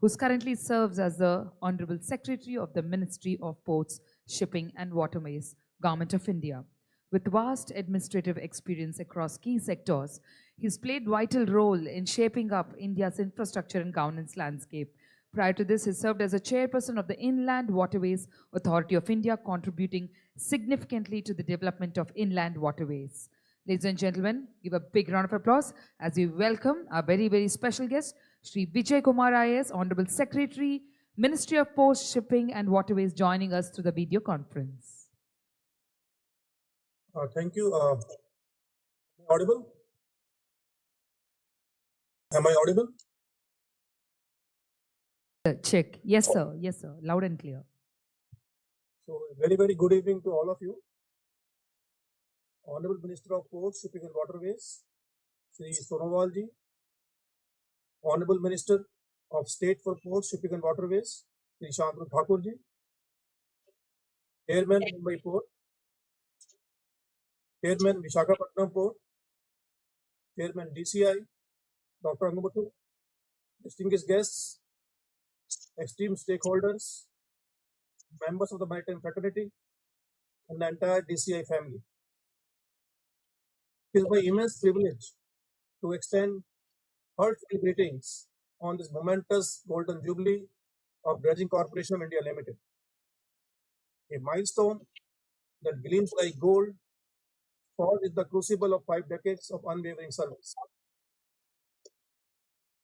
[SPEAKER 1] who currently serves as the Honorable Secretary of the Ministry of Ports, Shipping and Waterways, Government of India. With vast administrative experience across key sectors, he's played vital role in shaping up India's infrastructure and governance landscape. Prior to this, he served as a chairperson of the Inland Waterways Authority of India, contributing significantly to the development of inland waterways. Ladies and gentlemen, give a big round of applause as we welcome our very, very special guest, Shri Vijay Kumar IAS, Honorable Secretary, Ministry of Ports, Shipping and Waterways, joining us through the video conference.
[SPEAKER 10] Thank you. Am I audible? Am I audible?
[SPEAKER 1] Check. Yes, sir. Yes, sir. Loud and clear.
[SPEAKER 10] So, very, very good evening to all of you. Honorable Minister of Ports, Shipping and Waterways, Shri Sonowal ji, Honorable Minister of State for Ports, Shipping and Waterways, Shri Shantanu Thakur ji, Chairman Mumbai Port, Chairman Visakhapatnam Port, Chairman DCI, Dr. Angamuthu, distinguished guests, esteemed stakeholders, members of the Maritime fraternity, and the entire DCI family. It is my immense privilege to extend heartfelt greetings on this momentous Golden Jubilee of Dredging Corporation of India Limited, a milestone that gleams like gold, forged in the crucible of 5 decades of unwavering service.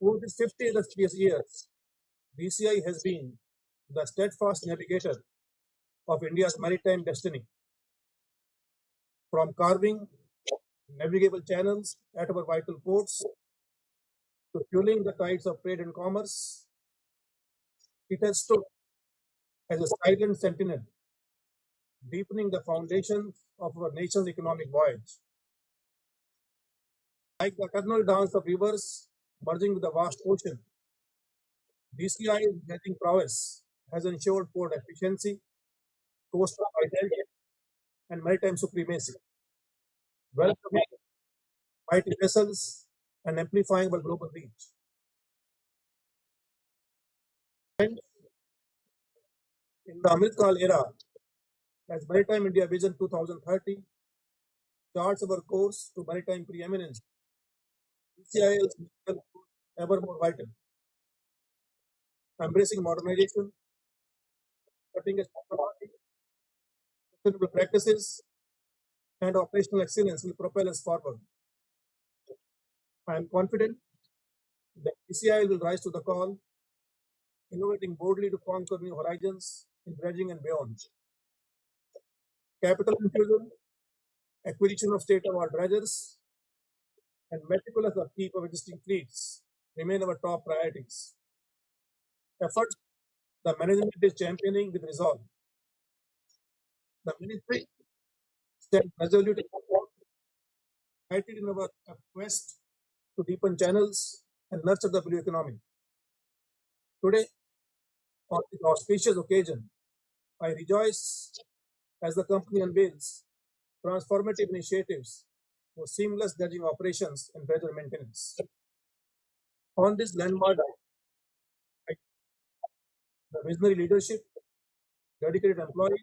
[SPEAKER 10] Over these 50 illustrious years, DCI has been the steadfast navigator of India's maritime destiny. From carving navigable channels at our vital ports to fueling the tides of trade and commerce, it has stood as a silent sentinel, deepening the foundations of our nation's economic voyage. Like the eternal dance of rivers merging with the vast ocean, DCI's dredging prowess has ensured port efficiency, coastal vitality, and maritime supremacy, welcoming mighty vessels and amplifying our global reach. And in the Amritkal era, as Maritime India Vision 2030 charts our course to maritime preeminence, DCIL's mission is ever more vital. Embracing modernization, cutting-edge technology, sustainable practices, and operational excellence will propel us forward. I am confident that DCI will rise to the call, innovating boldly to conquer new horizons in dredging and beyond. Capital infusion, acquisition of state-of-the-art dredgers, and meticulous upkeep of existing fleets remain our top priorities. Efforts the management is championing with resolve. The ministry stands resolute to support, united in our quest to deepen channels and nurture the blue economy. Today, on this auspicious occasion, I rejoice as the company unveils transformative initiatives for seamless dredging operations and dredger maintenance. On this landmark, the visionary leadership, dedicated employees,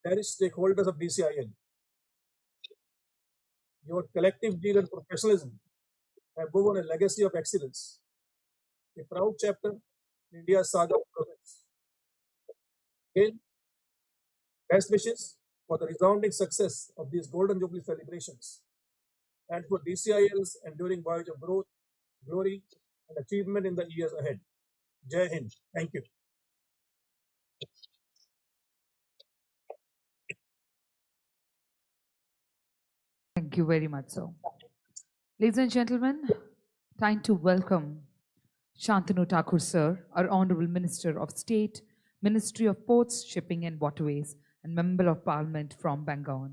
[SPEAKER 10] cherished stakeholders of DCIL. Your collective zeal and professionalism have woven a legacy of excellence, a proud chapter in India's saga of progress. Again, best wishes for the resounding success of these Golden Jubilee celebrations and for DCIL's enduring voyage of growth, glory, and achievement in the years ahead. Jai Hind. Thank you.
[SPEAKER 1] Thank you very much, sir. Ladies and gentlemen, time to welcome Shantanu Thakur, sir, our Honorable Minister of State, Ministry of Ports, Shipping and Waterways, and Member of Parliament from Bengal.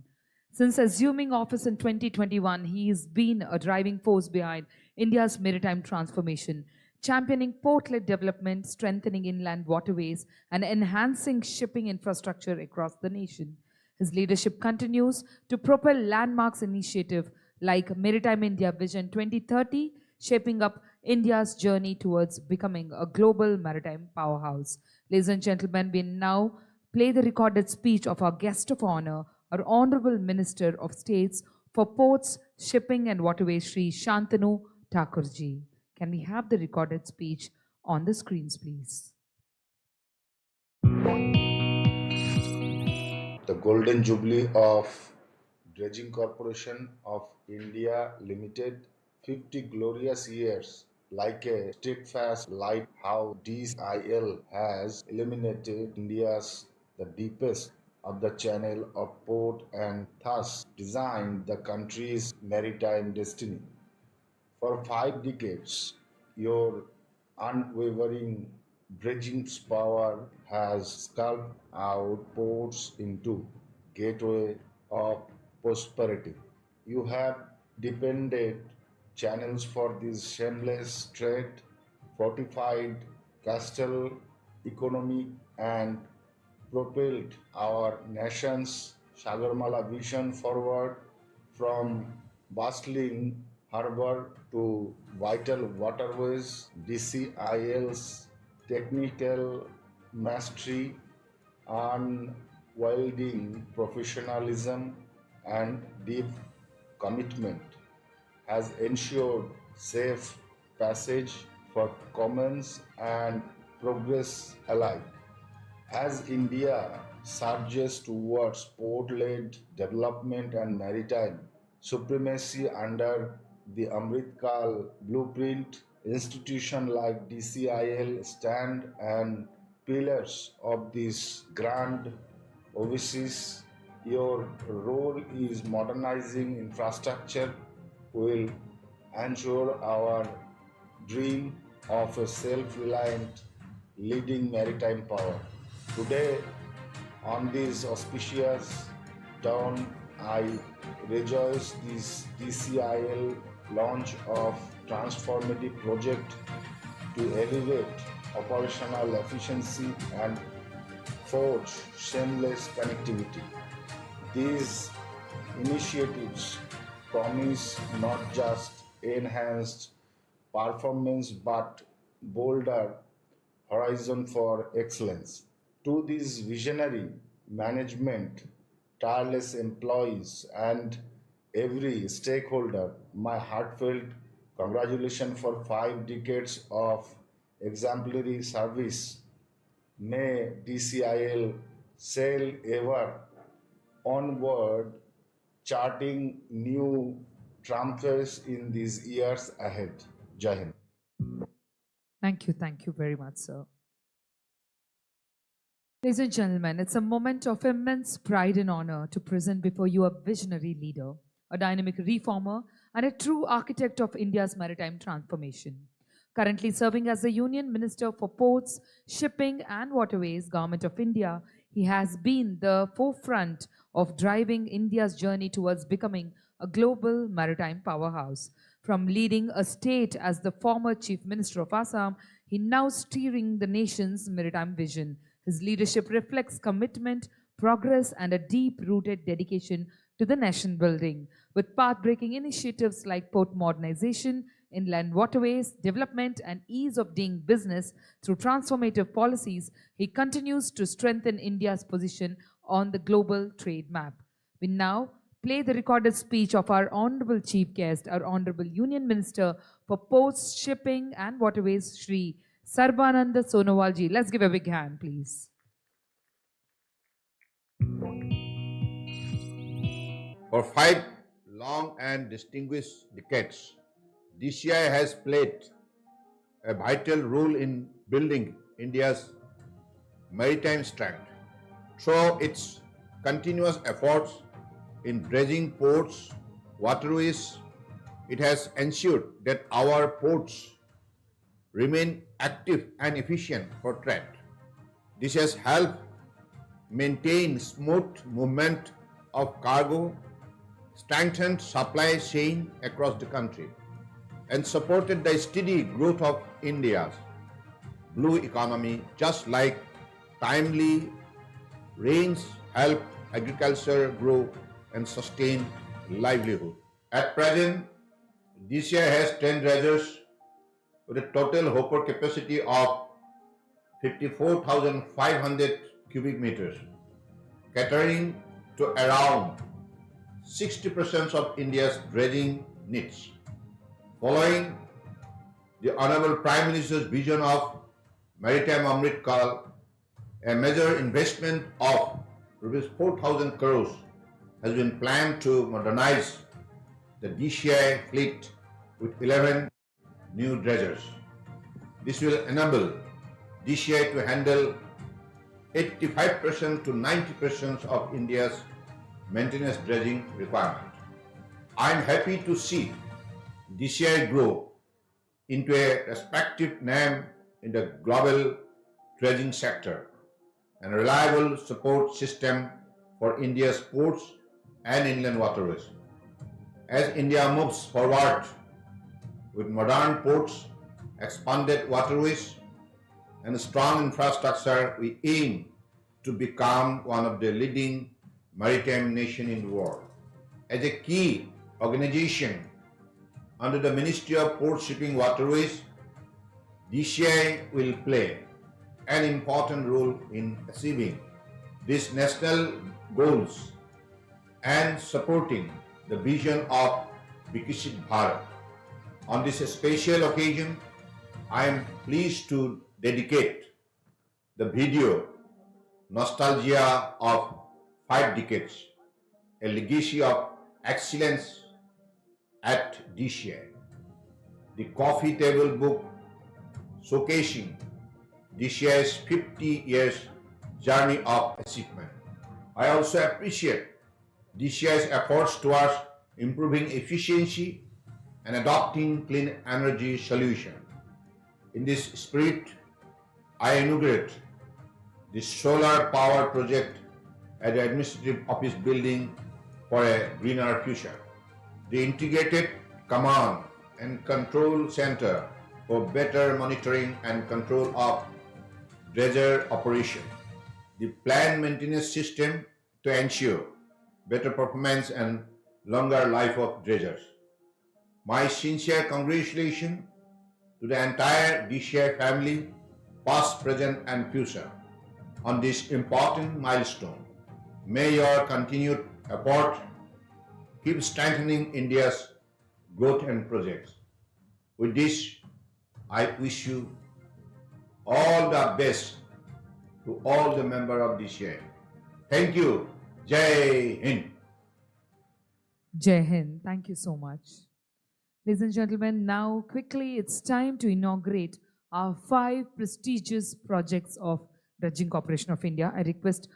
[SPEAKER 1] Since assuming office in 2021, he has been a driving force behind India's maritime transformation, championing port-led development, strengthening inland waterways, and enhancing shipping infrastructure across the nation. His leadership continues to propel landmarks initiative like Maritime India Vision 2030, shaping up India's journey towards becoming a global maritime powerhouse. Ladies and gentlemen, we now play the recorded speech of our guest of honor, our Honorable Minister of States for Ports, Shipping and Waterways, Sri Shantanu Thakurji. Can we have the recorded speech on the screens, please?
[SPEAKER 11] The Golden Jubilee of Dredging Corporation of India Limited, 50 glorious years. Like a steadfast light, how DIL has illuminated India's the deepest of the channel of port and thus designed the country's maritime destiny. For 5 decades, your unwavering dredging power has sculpted out ports into gateway of prosperity. You have depended channels for this shameless trade, fortified coastal economy, and propelled our nation's Sagarmala vision forward from bustling harbor to vital waterways. DCIL's technical mastery, unwielding professionalism, and deep commitment has ensured safe passage for commerce and progress alike. As India surges towards port-led development and maritime supremacy under the Amritkal blueprint, institutions like DCIL stand and pillars of this grand overseas. Your role is modernizing infrastructure will ensure our dream of a self-reliant leading maritime power. Today, on this auspicious dawn, I rejoice this DCIL launch of transformative project to elevate operational efficiency and forge seamless connectivity. These initiatives promise not just enhanced performance but bolder horizon for excellence. To this visionary management, tireless employees, and every stakeholder, my heartfelt congratulations for 5 decades of exemplary service. May DCIL sail ever onward, charting new triumphs in these years ahead. Jai Hind.
[SPEAKER 1] Thank you very much, sir. Ladies and gentlemen, it's a moment of immense pride and honor to present before you a visionary leader, a dynamic reformer, and a true architect of India's maritime transformation. Currently serving as the Union Minister for Ports, Shipping and Waterways, Government of India, he has been the forefront of driving India's journey towards becoming a global maritime powerhouse. From leading a state as the former Chief Minister of Assam, he now steering the nation's maritime vision. His leadership reflects commitment, progress, and a deep-rooted dedication to the nation building. With path-breaking initiatives like port modernization, inland waterways, development, and ease of doing business through transformative policies, he continues to strengthen India's position on the global trade map. We now play the recorded speech of our Honorable Chief Guest, our Honorable Union Minister for Ports, Shipping and Waterways, Sri Sarbananda Sonowalji. Let's give a big hand, please.
[SPEAKER 12] For 5 long and distinguished decades, DCI has played a vital role in building India's maritime strength. Through its continuous efforts in dredging ports, waterways, it has ensured that our ports remain active and efficient for trade. This has helped maintain smooth movement of cargo, strengthened supply chain across the country, and supported the steady growth of India's blue economy, just like timely rains help agriculture grow and sustain livelihood. At present, DCI has 10 dredgers with a total hopper capacity of 54,500 cubic meters, catering to around 60% of India's dredging needs. Following the Honorable Prime Minister's vision of Maritime Amrit Kal, a major investment of Rs 4,000 crores has been planned to modernize the DCI fleet with 11 new dredgers. This will enable DCI to handle 85% to 90% of India's maintenance dredging requirement. I am happy to see DCI grow into a respected name in the global dredging sector and a reliable support system for India's ports and inland waterways. As India moves forward with modern ports, expanded waterways, and a strong infrastructure, we aim to become one of the leading maritime nations in the world. As a key organization under the Ministry of Port Shipping Waterways, DCI will play an important role in achieving these national goals and supporting the vision of Viksit Bharat. On this special occasion, I am pleased to dedicate the video Nostalgia of 5 Decades, a legacy of excellence at DCI, the coffee table book showcasing DCI's 50 years journey of achievement. I also appreciate DCI's efforts towards improving efficiency and adopting clean energy solutions. In this spirit, I inaugurate the solar power project at the Administrative Office building for a greener future. The Integrated Command and Control Center for better monitoring and control of dredger operation. The planned maintenance system to ensure better performance and longer life of dredgers. My sincere congratulations to the entire DCI family, past, present and future, on this important milestone. May your continued effort keep strengthening India's growth and projects. With this, I wish you all the best to all the members of DCI. Thank you. Jai Hind.
[SPEAKER 1] Jai Hind. Thank you so much. Ladies and gentlemen, now quickly it's time to inaugurate our 5 prestigious projects of Dredging Corporation of India. I request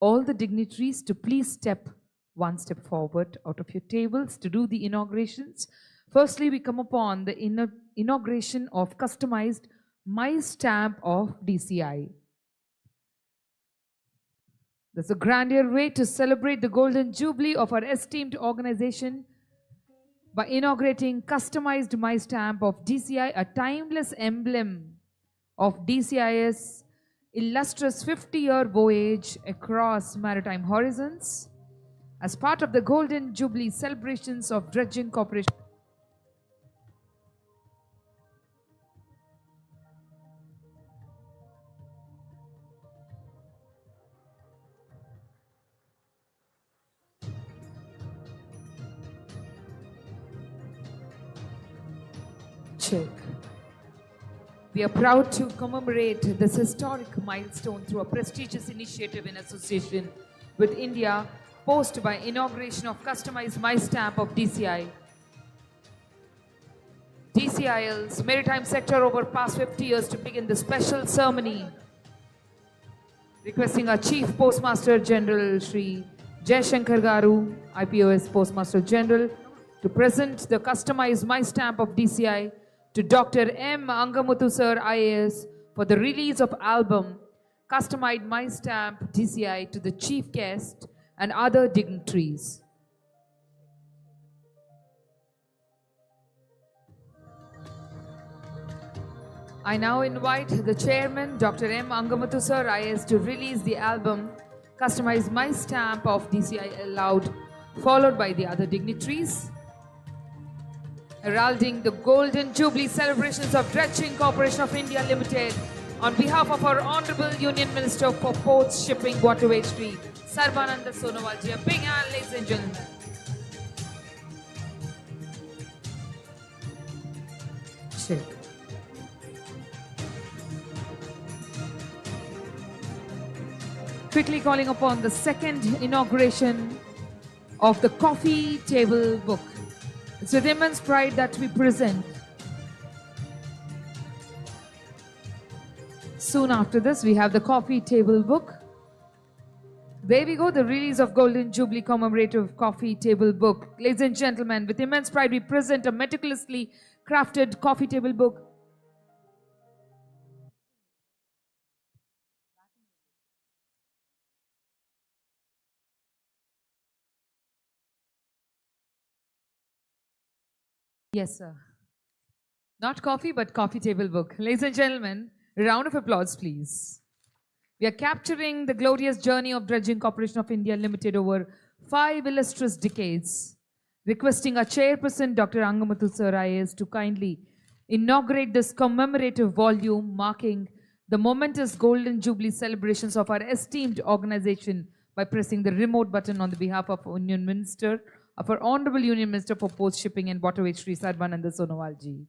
[SPEAKER 1] all the dignitaries to please step one step forward out of your tables to do the inaugurations. Firstly, we come upon the inauguration of customized My Stamp of DCI. There's a grandeur way to celebrate the Golden Jubilee of our esteemed organization by inaugurating customized My Stamp of DCI, a timeless emblem of DCI's illustrious 50-year voyage across maritime horizons as part of the Golden Jubilee celebrations of Dredging Corporation. Check. We are proud to commemorate this historic milestone through a prestigious initiative in association with India Post by inauguration of customized My Stamp of DCI. DCIL's maritime sector over past 50 years to begin the special ceremony. Requesting our Chief Postmaster General Shri Jai Shankar Garu, IPOS Postmaster General, to present the customized My Stamp of DCI to Dr. M. Angamuthu Sir IAS for the release of album Customized My Stamp DCI to the chief guest and other dignitaries. I now invite the chairman, Dr. M. Angamuthu Sir IAS, to release the album Customized My Stamp of DCI aloud, followed by the other dignitaries. heralding the Golden Jubilee celebrations of Dredging Corporation of India Limited, on behalf of our Honorable Union Minister for Ports, Shipping, Waterways, Trade, Sarbananda Sonowalji. A big hand, ladies and gentlemen. Check. Quickly calling upon the second inauguration of the Coffee Table Book. It's with immense pride that we present. Soon after this, we have the Coffee Table Book. There we go, the release of Golden Jubilee commemorative Coffee Table Book. Ladies and gentlemen, with immense pride, we present a meticulously crafted Coffee Table Book. Yes, sir. Not coffee, but Coffee Table Book. Ladies and gentlemen, a round of applause, please. We are capturing the glorious journey of Dredging Corporation of India Limited over 5 illustrious decades. Requesting our chairperson, Dr. Angamuthu Sir IAS, to kindly inaugurate this commemorative volume marking the momentous Golden Jubilee celebrations of our esteemed organization by pressing the remote button on the behalf of Union Minister, of our Honorable Union Minister for Ports, Shipping and Waterways, Sri Sarbananda Sonowalji.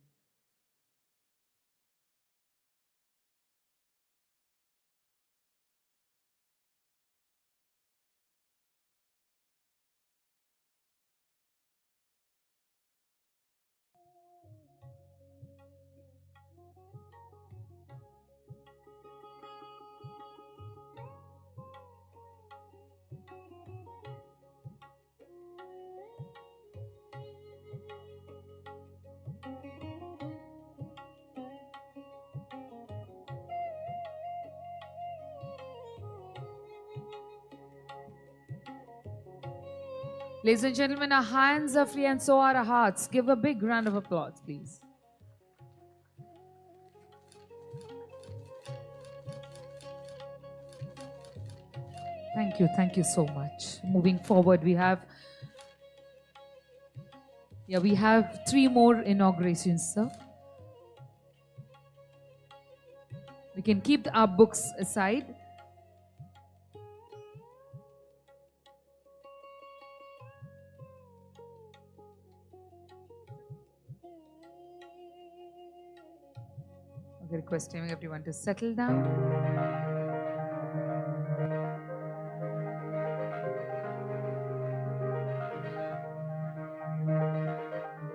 [SPEAKER 1] Ladies and gentlemen, our hands are free and so are our hearts. Give a big round of applause, please. Thank you so much. Moving forward, we have 3 more inaugurations, sir. We can keep our books aside. Requesting everyone to settle down.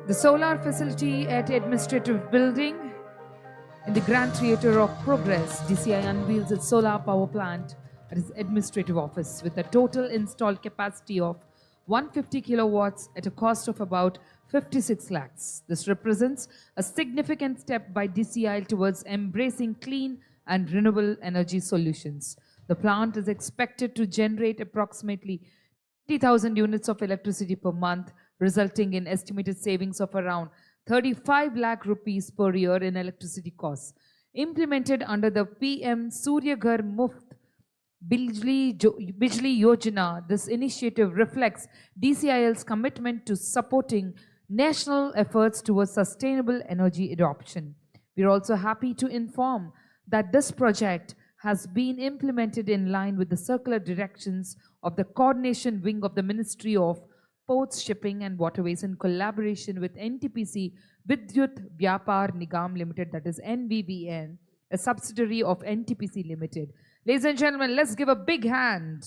[SPEAKER 1] The solar facility at Administrative Building in the Grand Theatre of Progress, DCI unveils its solar power plant at its administrative office with a total installed capacity of 150 kilowatts at a cost of about 56 lakhs. This represents a significant step by DCI towards embracing clean and renewable energy solutions. The plant is expected to generate approximately 20,000 units of electricity per month, resulting in estimated savings of around 35 lakh rupees per year in electricity costs. Implemented under the PM Surya Ghar Muft Bijli Yojana, this initiative reflects DCIL's commitment to supporting national efforts towards sustainable energy adoption. We are also happy to inform that this project has been implemented in line with the circular directions of the coordination wing of the Ministry of Ports, Shipping and Waterways in collaboration with NTPC Vidyut Vyapar Nigam Limited, that is NVVN, a subsidiary of NTPC Limited. Ladies and gentlemen, let's give a big hand.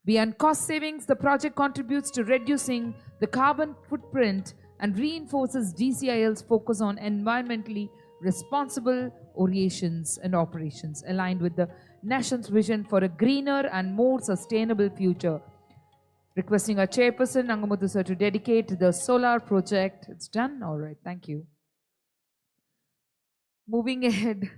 [SPEAKER 1] Beyond cost savings, the project contributes to reducing the carbon footprint and reinforces DCIL's focus on environmentally responsible operations and operations aligned with the nation's vision for a greener and more sustainable future. Requesting our chairperson, Angamuthu sir, to dedicate the solar project. It's done? All right, thank you. Moving ahead.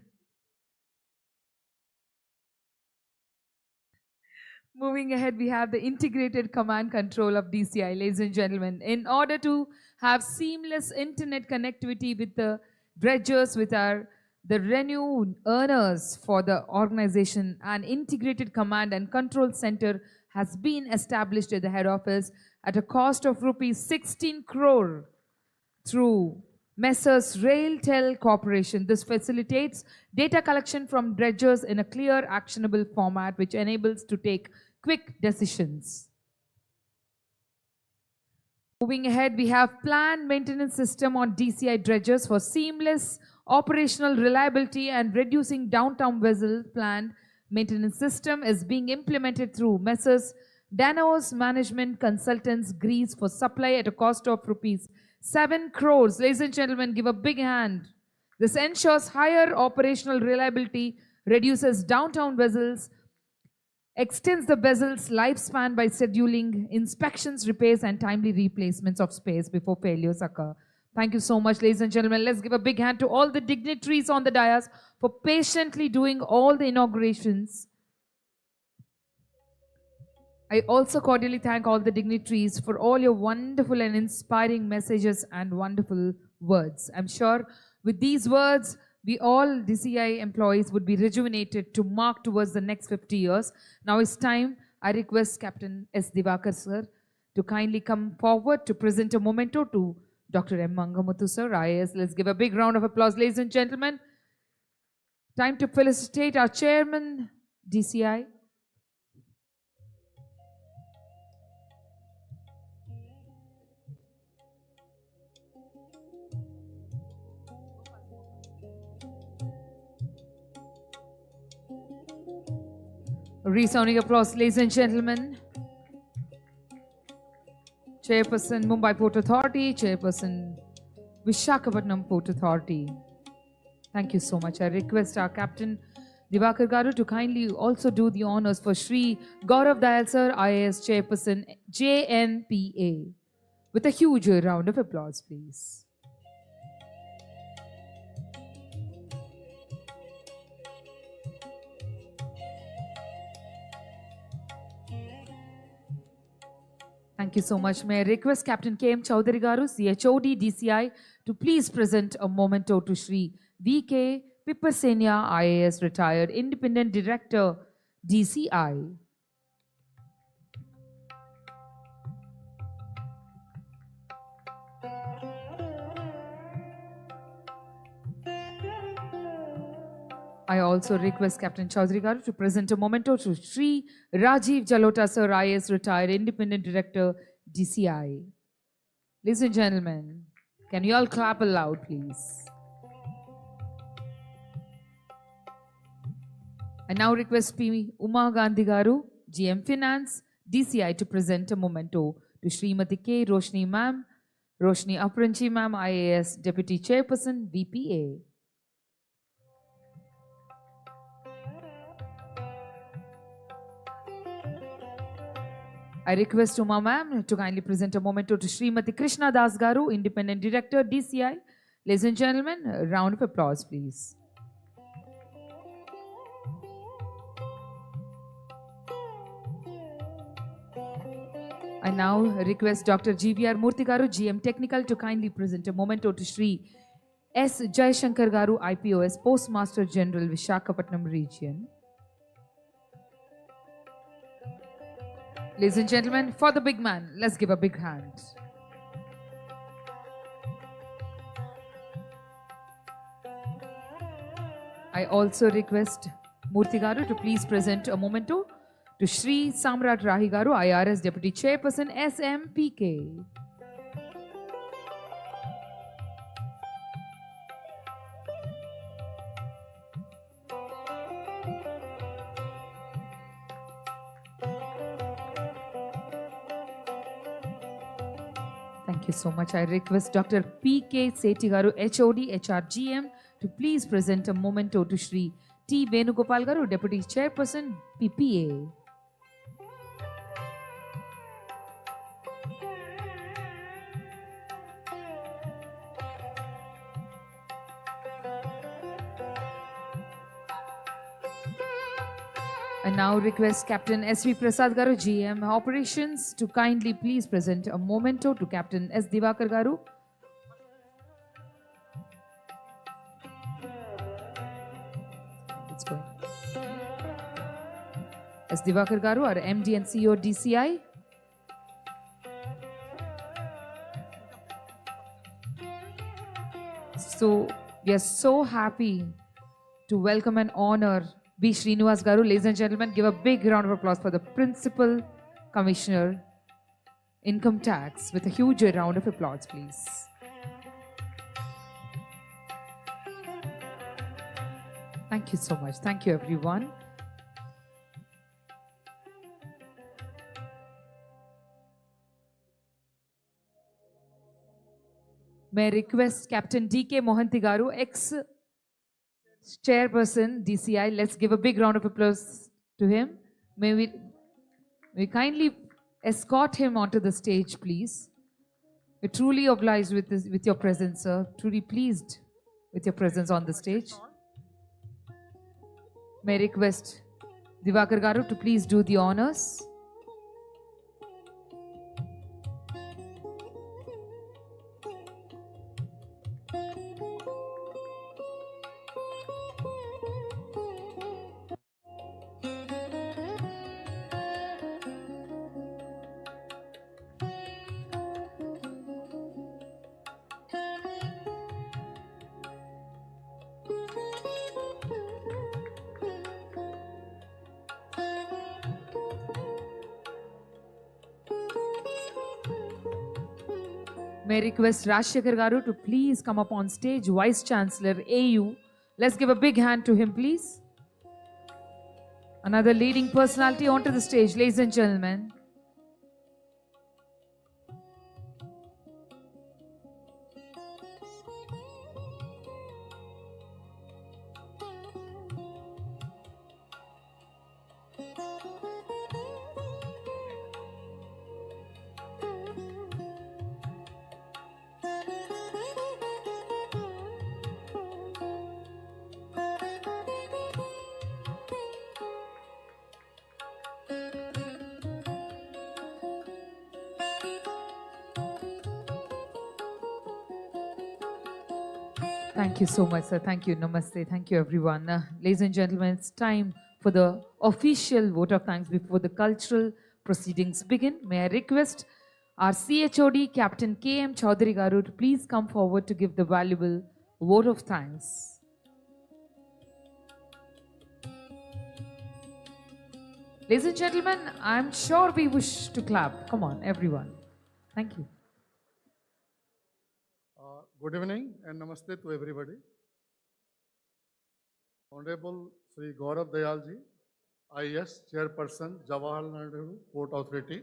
[SPEAKER 1] Moving ahead, we have the integrated command control of DCI, ladies and gentlemen. In order to have seamless internet connectivity with the dredgers, with the revenue earners for the organization, an integrated command and control center has been established at the head office at a cost of rupees 16 crore through Messrs. Railtel Corporation. This facilitates data collection from dredgers in a clear, actionable format which enables to take quick decisions. Moving ahead, we have planned maintenance system on DCI dredgers for seamless operational reliability and reducing downtown vessel. Planned maintenance system is being implemented through Messrs. Danaos Management Consultants Greece for supply at a cost of rupees 7 crores. Ladies and gentlemen, give a big hand. This ensures higher operational reliability, reduces downtown vessels, extends the vessel's lifespan by scheduling inspections, repairs, and timely replacements of spares before failures occur. Thank you so much, ladies and gentlemen. Let's give a big hand to all the dignitaries on the dais for patiently doing all the inaugurations. I also cordially thank all the dignitaries for all your wonderful and inspiring messages and wonderful words. I'm sure with these words, we all DCI employees would be rejuvenated to mark towards the next 50 years. Now it's time. I request Captain S. Divakar sir to kindly come forward to present a memento to Dr. M. Angamuthu sir, IAS. Let's give a big round of applause, ladies and gentlemen. Time to felicitate our chairman, DCI. Resounding applause, ladies and gentlemen. Chairperson, Mumbai Port Authority, Chairperson, Visakhapatnam Port Authority. Thank you so much. I request our Captain Divakar Garu to kindly also do the honors for Shri Gaurav Dayal Sir, IAS Chairperson, JNPA. With a huge round of applause, please. Thank you so much. May I request Captain K.M. Chowdhury Garu, CHOD DCI, to please present a memento to Shri V.K. Pipasenia, IAS retired Independent Director, DCI. I also request Captain Chowdhury Garu to present a memento to Shri Rajiv Jalota Sir, IAS retired Independent Director, DCI. Ladies and gentlemen, can you all clap aloud, please? I now request P. Uma Gandhi Garu, GM Finance, DCI, to present a memento to Srimati K. Roshni Ma'am, Roshni Apranchi Ma'am, IAS Deputy Chairperson, BPA. I request Uma Ma'am to kindly present a memento to Srimati Krishna Das Garu, Independent Director, DCI. Ladies and gentlemen, a round of applause, please. I now request Dr. GVR Murthy Garu, GM Technical, to kindly present a memento to Shri S. Jayashankar Garu, IPOS, Postmaster General, Visakhapatnam Region. Ladies and gentlemen, for the big man, let's give a big hand. I also request Murthy Garu to please present a memento to Shri Samrat Rahi Garu, IRS Deputy Chairperson, SMPK. Thank you so much. I request Dr. P.K. Sethi Garu, HOD, HRGM, to please present a memento to Shri T. Venugopal Garu, Deputy Chairperson, PPA. I now request Captain S.V. Prasad Garu, GM Operations, to kindly please present a memento to Captain S. Divakar Garu. It's going. S. Divakar Garu, our MD and CEO DCI. So we are so happy to welcome and honor B. Srinivas Garu. Ladies and gentlemen, give a big round of applause for the Principal Commissioner, Income Tax, with a huge round of applause, please. Thank you so much. Thank you, everyone. May I request Captain D.K. Mohanty Garu, ex-chairperson DCI. Let's give a big round of applause to him. May we kindly escort him onto the stage, please. We're truly obliged with your presence, sir. Truly pleased with your presence on the stage. May I request Divakar Garu to please do the honors. May I request Rajshekhar Garu to please come up on stage, Vice Chancellor AU. Let's give a big hand to him, please. Another leading personality onto the stage, ladies and gentlemen. Thank you so much, sir. Thank you. Namaste. Thank you, everyone. Ladies and gentlemen, it's time for the official vote of thanks before the cultural proceedings begin. May I request our CHOD, Captain K.M. Chaudhary Garu, to please come forward to give the valuable vote of thanks. Ladies and gentlemen, I'm sure we wish to clap. Come on, everyone. Thank you.
[SPEAKER 13] Good evening and namaste to everybody. Honorable Sri Gaurav Dayalji, IAS Chairperson, Jawaharlal Nehru Port Authority,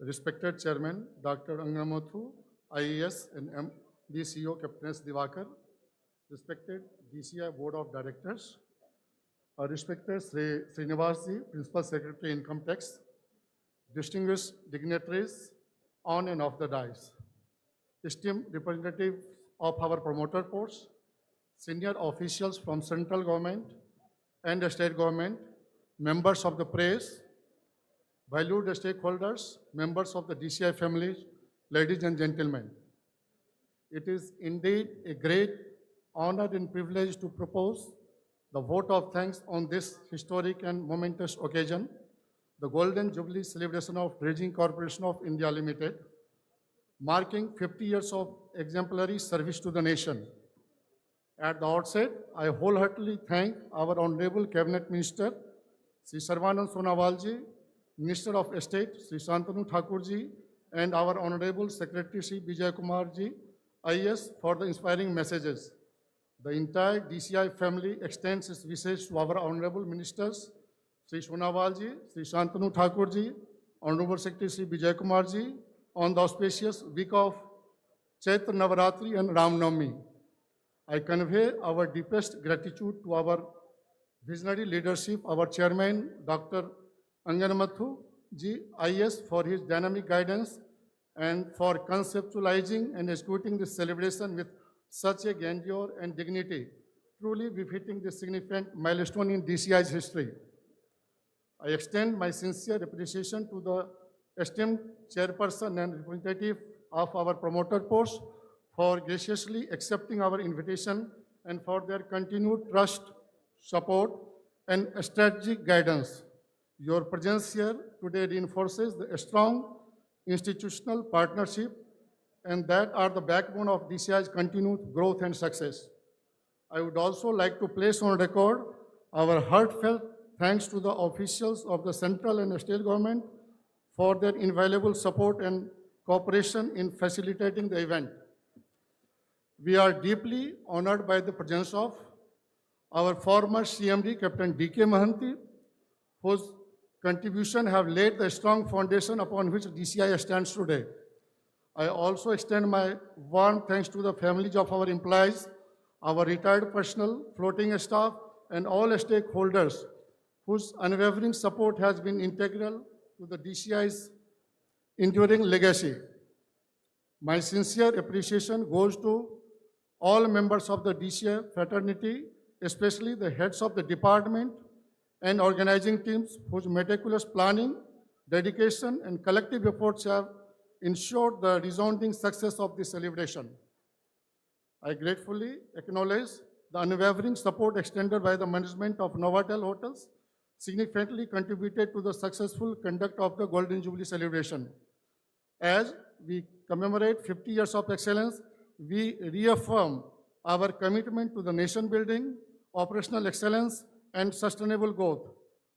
[SPEAKER 13] respected Chairman Dr. Angamothu, IAS and MD CEO Captain S. Divakar, respected DCI Board of Directors, respected Sri Srinivasji, Principal Secretary Income Tax, distinguished dignitaries on and off the dais, esteemed representatives of our promoter ports, senior officials from central government and the state government, members of the press, valued stakeholders, members of the DCI family, ladies and gentlemen. It is indeed a great honor and privilege to propose the vote of thanks on this historic and momentous occasion, the Golden Jubilee celebration of Dredging Corporation of India Limited, marking 50 years of exemplary service to the nation. At the outset, I wholeheartedly thank our Honorable Cabinet Minister, Sri Sarvanand Sonawalji, Minister of State, Sri Shantanu Thakurji, and our Honorable Secretary, Sri Vijay Kumarji, IAS, for the inspiring messages. The entire DCI family extends its wishes to our Honorable Ministers, Sri Sonawalji, Sri Shantanu Thakurji, Honorable Secretary, Sri Vijay Kumarji, on the auspicious week of Chaitra Navaratri and Ram Navami. I convey our deepest gratitude to our visionary leadership, our chairman, Dr. Anganmathu Ji, IAS, for his dynamic guidance and for conceptualizing and executing this celebration with such a grandeur and dignity, truly befitting this significant milestone in DCI's history. I extend my sincere appreciation to the esteemed chairperson and representative of our promoter post for graciously accepting our invitation and for their continued trust, support, and strategic guidance. Your presence here today reinforces the strong institutional partnership and that are the backbone of DCI's continued growth and success. I would also like to place on record our heartfelt thanks to the officials of the central and state government for their invaluable support and cooperation in facilitating the event. We are deeply honored by the presence of our former CMD, Captain D.K. Mahanti, whose contribution have laid the strong foundation upon which DCI stands today. I also extend my warm thanks to the families of our employees, our retired personnel, floating staff, and all stakeholders whose unwavering support has been integral to the DCI's enduring legacy. My sincere appreciation goes to all members of the DCI fraternity, especially the heads of the department and organizing teams whose meticulous planning, dedication, and collective efforts have ensured the resounding success of this celebration. I gratefully acknowledge the unwavering support extended by the management of Novotel Hotels, significantly contributed to the successful conduct of the Golden Jubilee celebration. As we commemorate 50 years of excellence, we reaffirm our commitment to the nation building, operational excellence, and sustainable growth.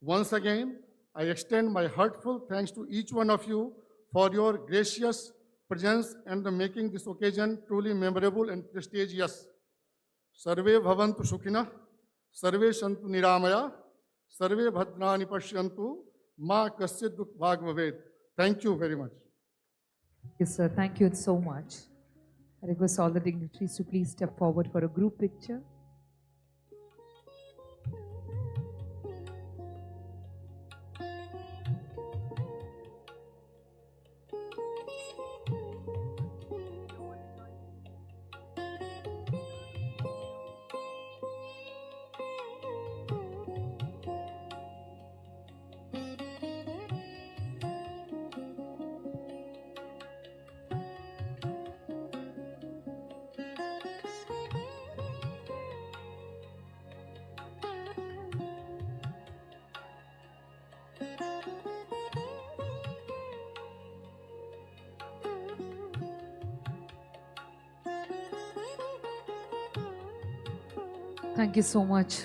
[SPEAKER 13] Once again, I extend my heartfelt thanks to each one of you for your gracious presence and making this occasion truly memorable and prestigious. Sarve bhavantu sukhina, sarve santu niramaya, sarve bhadrani pashyantu, ma kasyid dukh bhag bhavet. Thank you very much.
[SPEAKER 1] Yes, sir. Thank you so much. I request all the dignitaries to please step forward for a group picture. Thank you so much.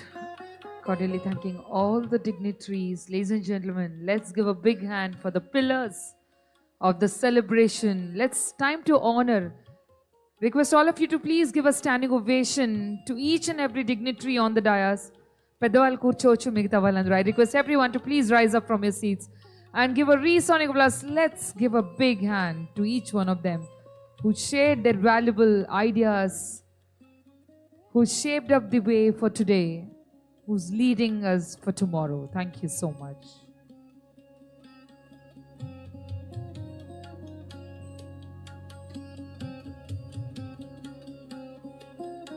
[SPEAKER 1] Cordially thanking all the dignitaries. Ladies and gentlemen, let's give a big hand for the pillars of the celebration. Let's time to honor. Request all of you to please give a standing ovation to each and every dignitary on the dais. Peddavallu kurchochu migita vallandaru. I request everyone to please rise up from your seats and give a resounding applause. Let's give a big hand to each one of them who shared their valuable ideas, who shaped up the way for today, who's leading us for tomorrow. Thank you so much.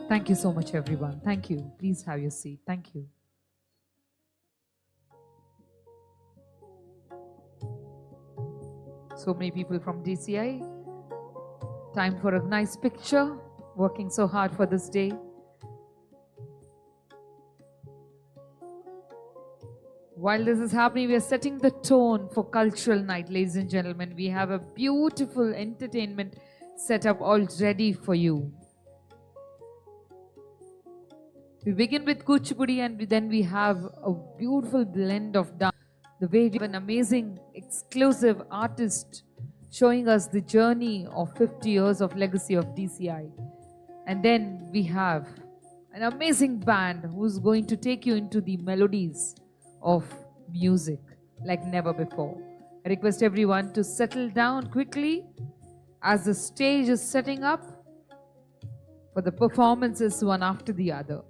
[SPEAKER 1] Thank you so much, everyone. Thank you. Please have your seat. Thank you. So many people from DCI. Time for a nice picture. Working so hard for this day. While this is happening, we are setting the tone for cultural night, ladies and gentlemen. We have a beautiful entertainment set up all ready for you. We begin with Kuchipudi and then we have a beautiful blend of dance. The way we have an amazing, exclusive artist showing us the journey of 50 years of legacy of DCI. And then we have an amazing band who's going to take you into the melodies of music like never before. I request everyone to settle down quickly as the stage is setting up for the performances one after the other.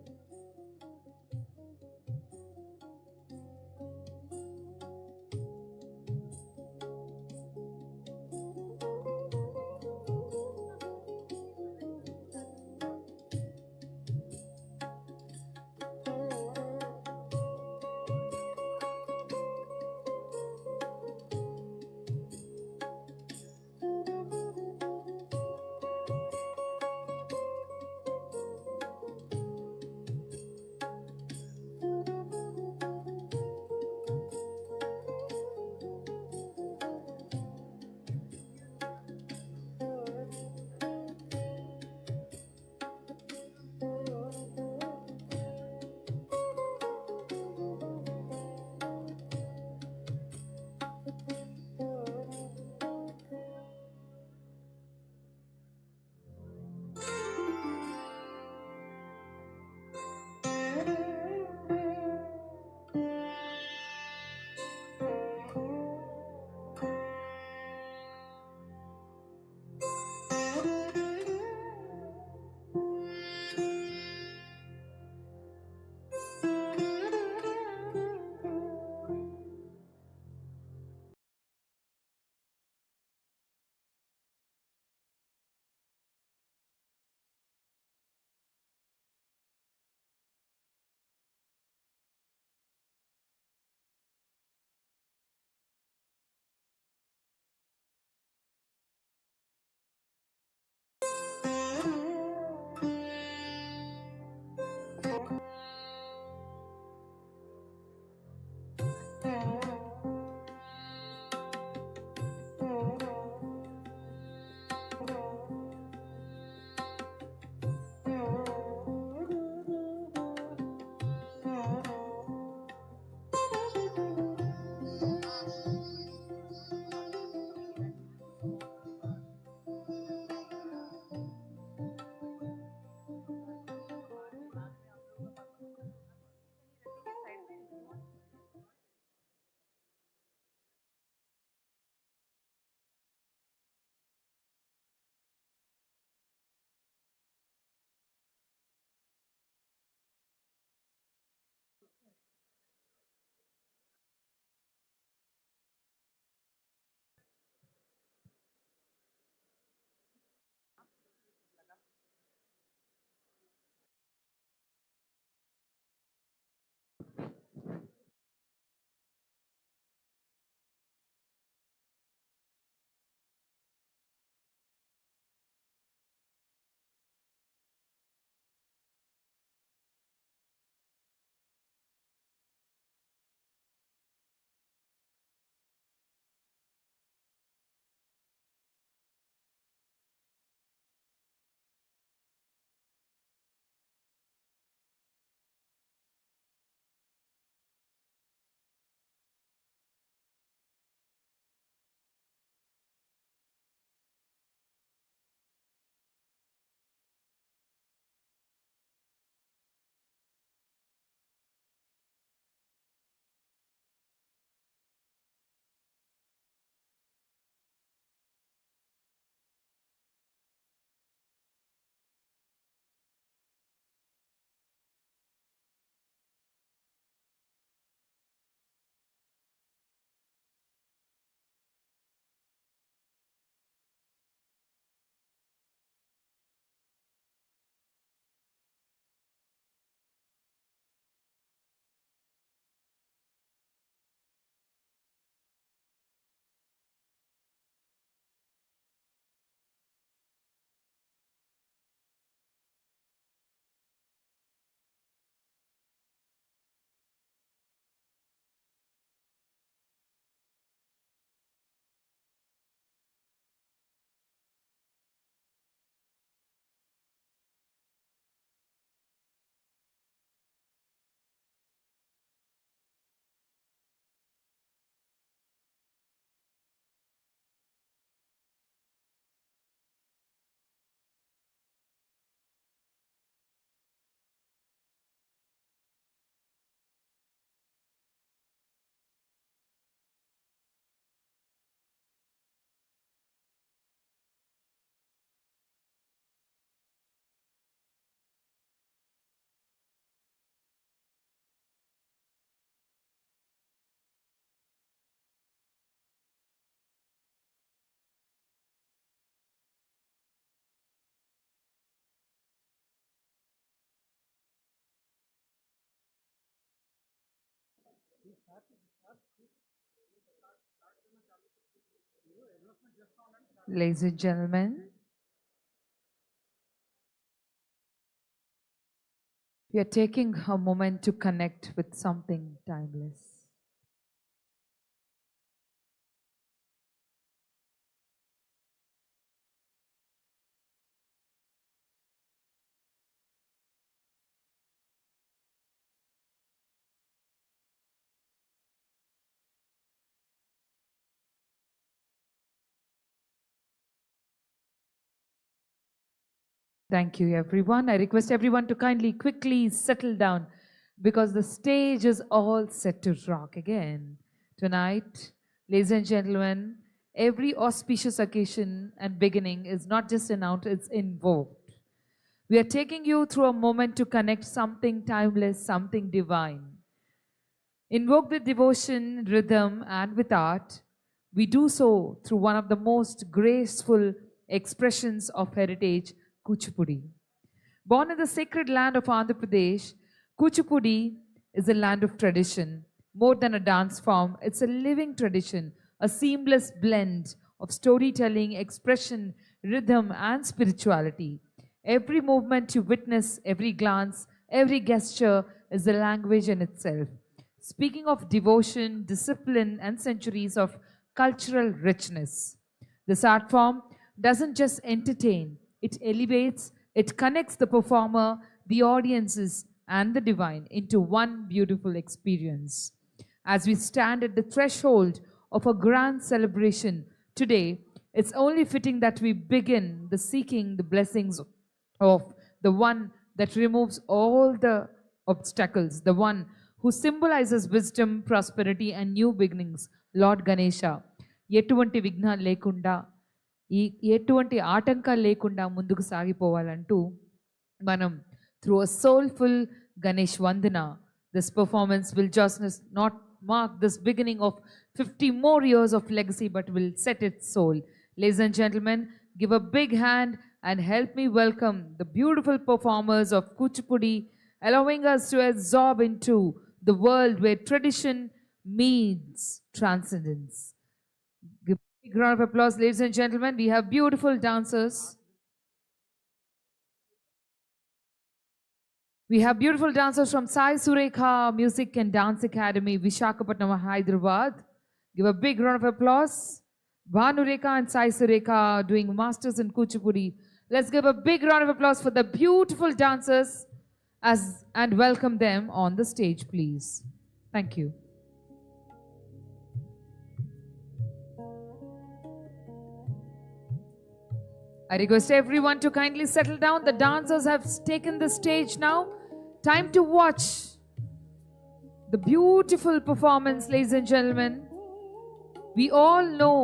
[SPEAKER 1] Ladies and gentlemen, we are taking a moment to connect with something timeless. Thank you, everyone. I request everyone to kindly, quickly settle down because the stage is all set to rock again. Tonight, ladies and gentlemen, every auspicious occasion and beginning is not just announced, it's invoked. We are taking you through a moment to connect something timeless, something divine. Invoked with devotion, rhythm, and with art, we do so through one of the most graceful expressions of heritage, Kuchipudi. Born in the sacred land of Andhra Pradesh, Kuchipudi is a land of tradition. More than a dance form, it's a living tradition, a seamless blend of storytelling, expression, rhythm, and spirituality. Every movement you witness, every glance, every gesture is a language in itself. Speaking of devotion, discipline, and centuries of cultural richness, this art form doesn't just entertain, it elevates, it connects the performer, the audiences, and the divine into one beautiful experience. As we stand at the threshold of a grand celebration today, it's only fitting that we begin the seeking the blessings of the one that removes all the obstacles, the one who symbolizes wisdom, prosperity, and new beginnings, Lord Ganesha. ఎటువంటి విఘ్నాలు లేకుండా ఎటువంటి ఆటంకాలు లేకుండా ముందుకు సాగిపోవాలంటూ మనం through a soulful Ganesh Vandana, this performance will just not mark this beginning of 50 more years of legacy but will set its soul. Ladies and gentlemen, give a big hand and help me welcome the beautiful performers of Kuchipudi, allowing us to absorb into the world where tradition means transcendence. Give a big round of applause, ladies and gentlemen. We have beautiful dancers. We have beautiful dancers from Sai Surekha Music and Dance Academy, Visakhapatnam, Hyderabad. Give a big round of applause. Bhanureka and Sai Surekha doing masters in Kuchipudi. Let's give a big round of applause for the beautiful dancers and welcome them on the stage, please. Thank you. I request everyone to kindly settle down. The dancers have taken the stage now. Time to watch the beautiful performance, ladies and gentlemen. We all know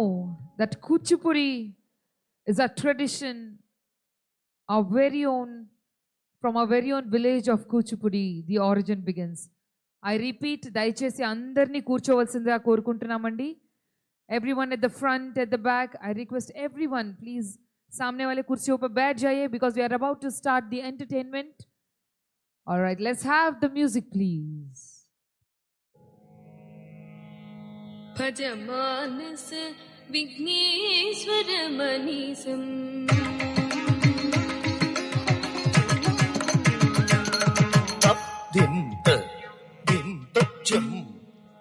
[SPEAKER 1] that Kuchipudi is a tradition, our very own, from our very own village of Kuchipudi, the origin begins. I repeat, దయచేసి అందరినీ కూర్చోవలసిందిగా కోరుకుంటున్నామండి. Everyone at the front, at the back, I request everyone, please, सामने वाले कुर्सियों पर बैठ जाइए because we are about to start the entertainment. All right, let's have the music, please.
[SPEAKER 2] भजमानस Vighneshwar मनीषम्
[SPEAKER 14] dim ta jam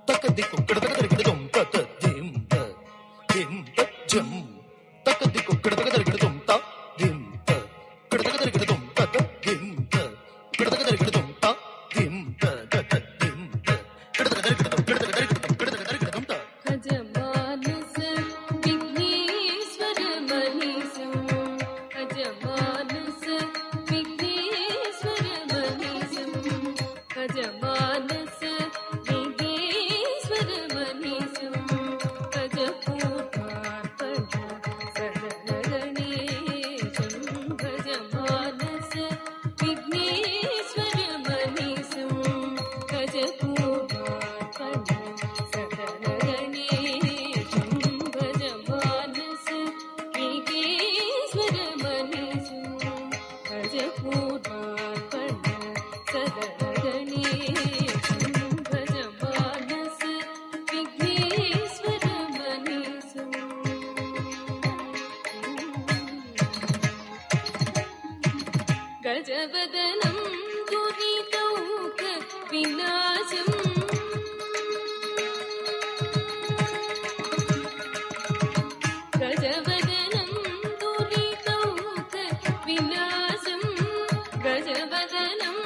[SPEAKER 14] tak di ko kada kada kada dum ta ta dim ta jam tak di ko kada kada kada dum ta dim ta kada kada kada dum ta ta dim ta kada kada kada dum ta dim ta ta ta dim ta kada kada kada dum kada kada kada dum ta
[SPEAKER 2] भजमानस Vighneshwar मनीषम् भजमानस Vighneshwar मनीषम् भजमानस Vighneshwar मनीषम् भजपूर्वार्पण सदगणेशम् भजमानस Vighneshwar मनीषम् भजपूर्वार्पण सदगणेशम् भजमानस Vighneshwar मनीषम् भजपूर्वार्पण सदगणेशम् भजमानस गजवदनं दुरितौक विनाशम् गजवदनं दुरितौक विनाशं गजवदनं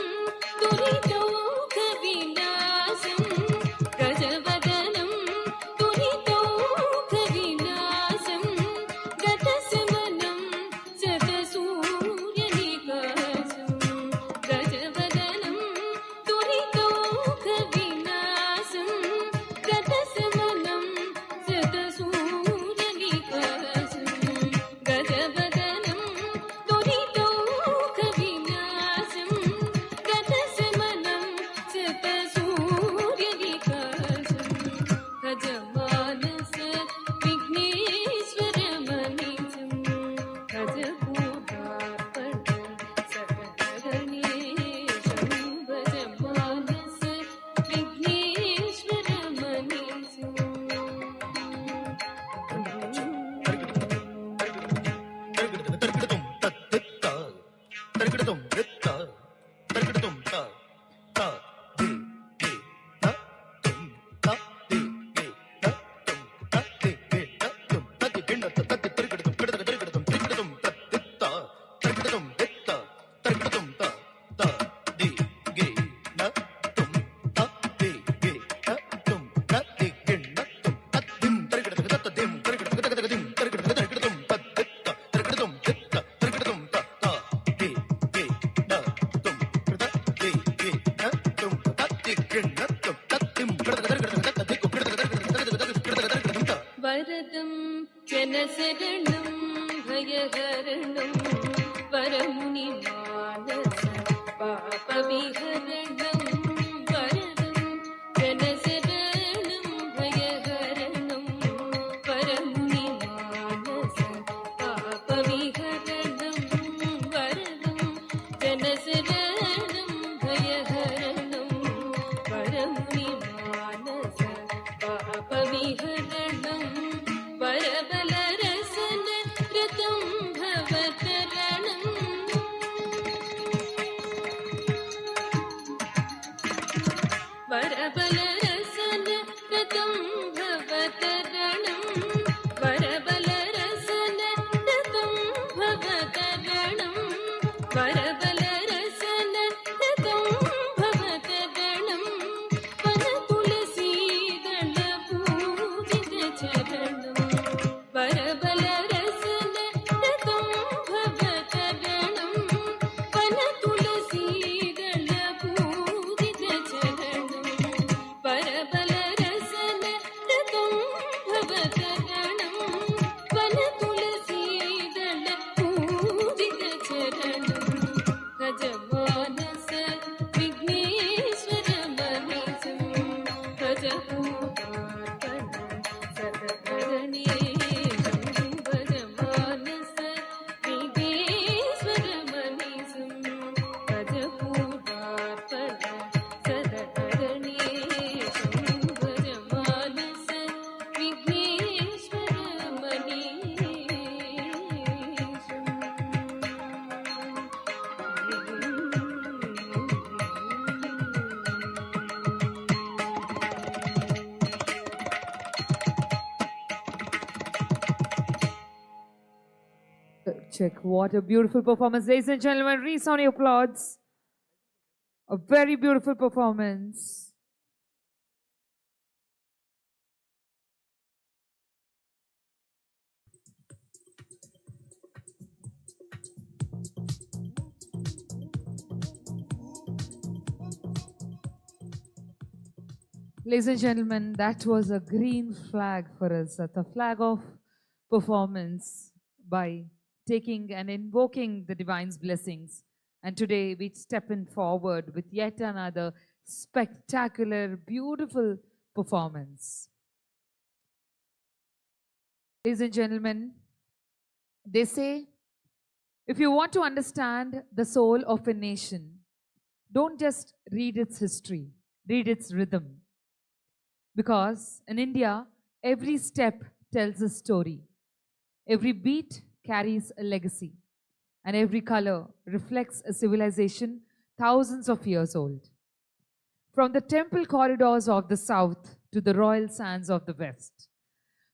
[SPEAKER 2] दुरितौक विनाशं गजवदनं दुरितौक विनाशं गतसमनं शतसूर्यनिकाशं गजवदनं दुरितौक विनाशं गतसमनं शतसूर्यनिकाशं गजवदनं दुरितौक विनाशं गतसमनं शतसूर्यनिकाशं गजमानस विघ्नेश्वरमनिजं गजपूजार्पणं सकलगणेशं भजमानस वरदं जनशरणं भयहरणं वरमुनिमानस पापविहरणं वरदं जनशरणं भयहरणं वरमुनिमानस पापविहरणं वरदं जनशरणं भयहरणं वरमुनिमानस पापविहरणं वरबलरसन कृतं भवतरणं वरबलरसन कृतं भवतरणं वरबलरसन कृतं भवतरणं वरबलरसन कृतं भवतरणं वनतुलसीदल पूजित चरणं वरबलरसन कृतं भवतरणं वनतुलसीदल पूजित चरणं वरबलरसन कृतं भवतरणं वनतुलसीदल पूजित चरणं गजमानस विघ्नेश्वरमनिजं गजपूजार्पणं सकलगणेशं भजमानस विघ्नेश्वरमनिजं गजपूजार्पणं सकलगणेशं भजमानस
[SPEAKER 1] Check. What a beautiful performance. Ladies and gentlemen, resound your applause. A very beautiful performance. Ladies and gentlemen, that was a green flag for us, the flag of performance by taking and invoking the divine's blessings. And today we step in forward with yet another spectacular, beautiful performance. Ladies and gentlemen, they say, if you want to understand the soul of a nation, don't just read its history, read its rhythm. Because in India, every step tells a story. Every beat carries a legacy. and every color reflects a civilization thousands of years old. From the temple corridors of the south to the royal sands of the west,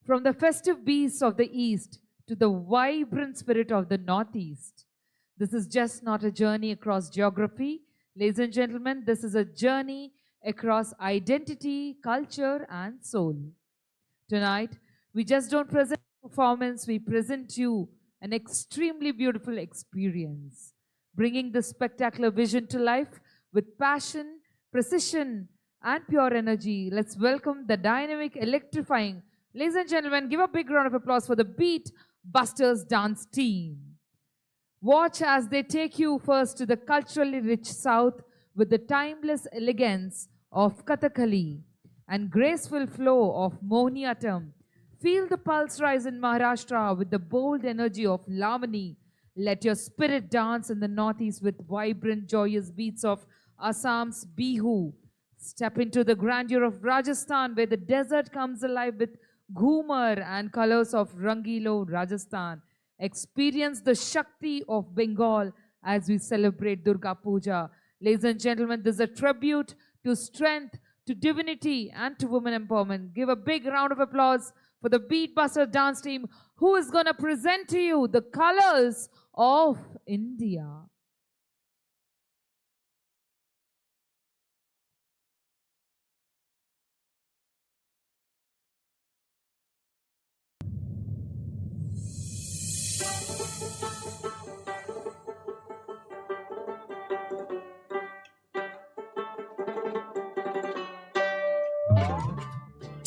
[SPEAKER 1] from the festive beasts of the east to the vibrant spirit of the northeast, this is just not a journey across geography. Ladies and gentlemen, this is a journey across identity, culture, and soul. Tonight, we just don't present a performance, we present you an extremely beautiful experience, bringing the spectacular vision to life with passion, precision, and pure energy. Let's welcome the dynamic, electrifying. Ladies and gentlemen, give a big round of applause for the Beat Busters dance team. Watch as they take you first to the culturally rich south with the timeless elegance of Kathakali and graceful flow of Mohiniyattam. Feel the pulse rise in Maharashtra with the bold energy of Lamani. Let your spirit dance in the northeast with vibrant, joyous beats of Assam's Bihu. Step into the grandeur of Rajasthan where the desert comes alive with Ghumar and colors of Rangilo, Rajasthan. Experience the Shakti of Bengal as we celebrate Durga Puja. Ladies and gentlemen, this is a tribute to strength, to divinity, and to women empowerment. Give a big round of applause for the Beatbuster dance team who is going to present to you the colors of India.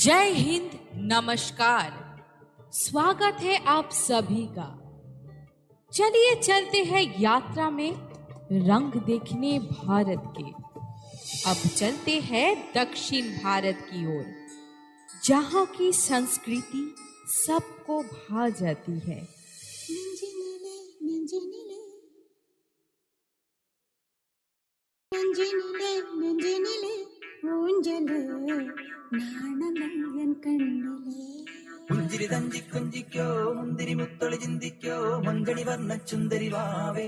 [SPEAKER 15] जय हिंद, नमस्कार। स्वागत है आप सभी का। चलिए चलते हैं यात्रा में रंग देखने भारत के। अब चलते हैं दक्षिण भारत की ओर, जहां की संस्कृति सबको भा जाती है।
[SPEAKER 16] പുഞ്ചിരി തഞ്ചി കുഞ്ചിക്കോ മുന്തിരി മുത്തൊളി ചിന്തിക്കോ മഞ്ചണി വർണ്ണ ചുന്ദരി വാവേ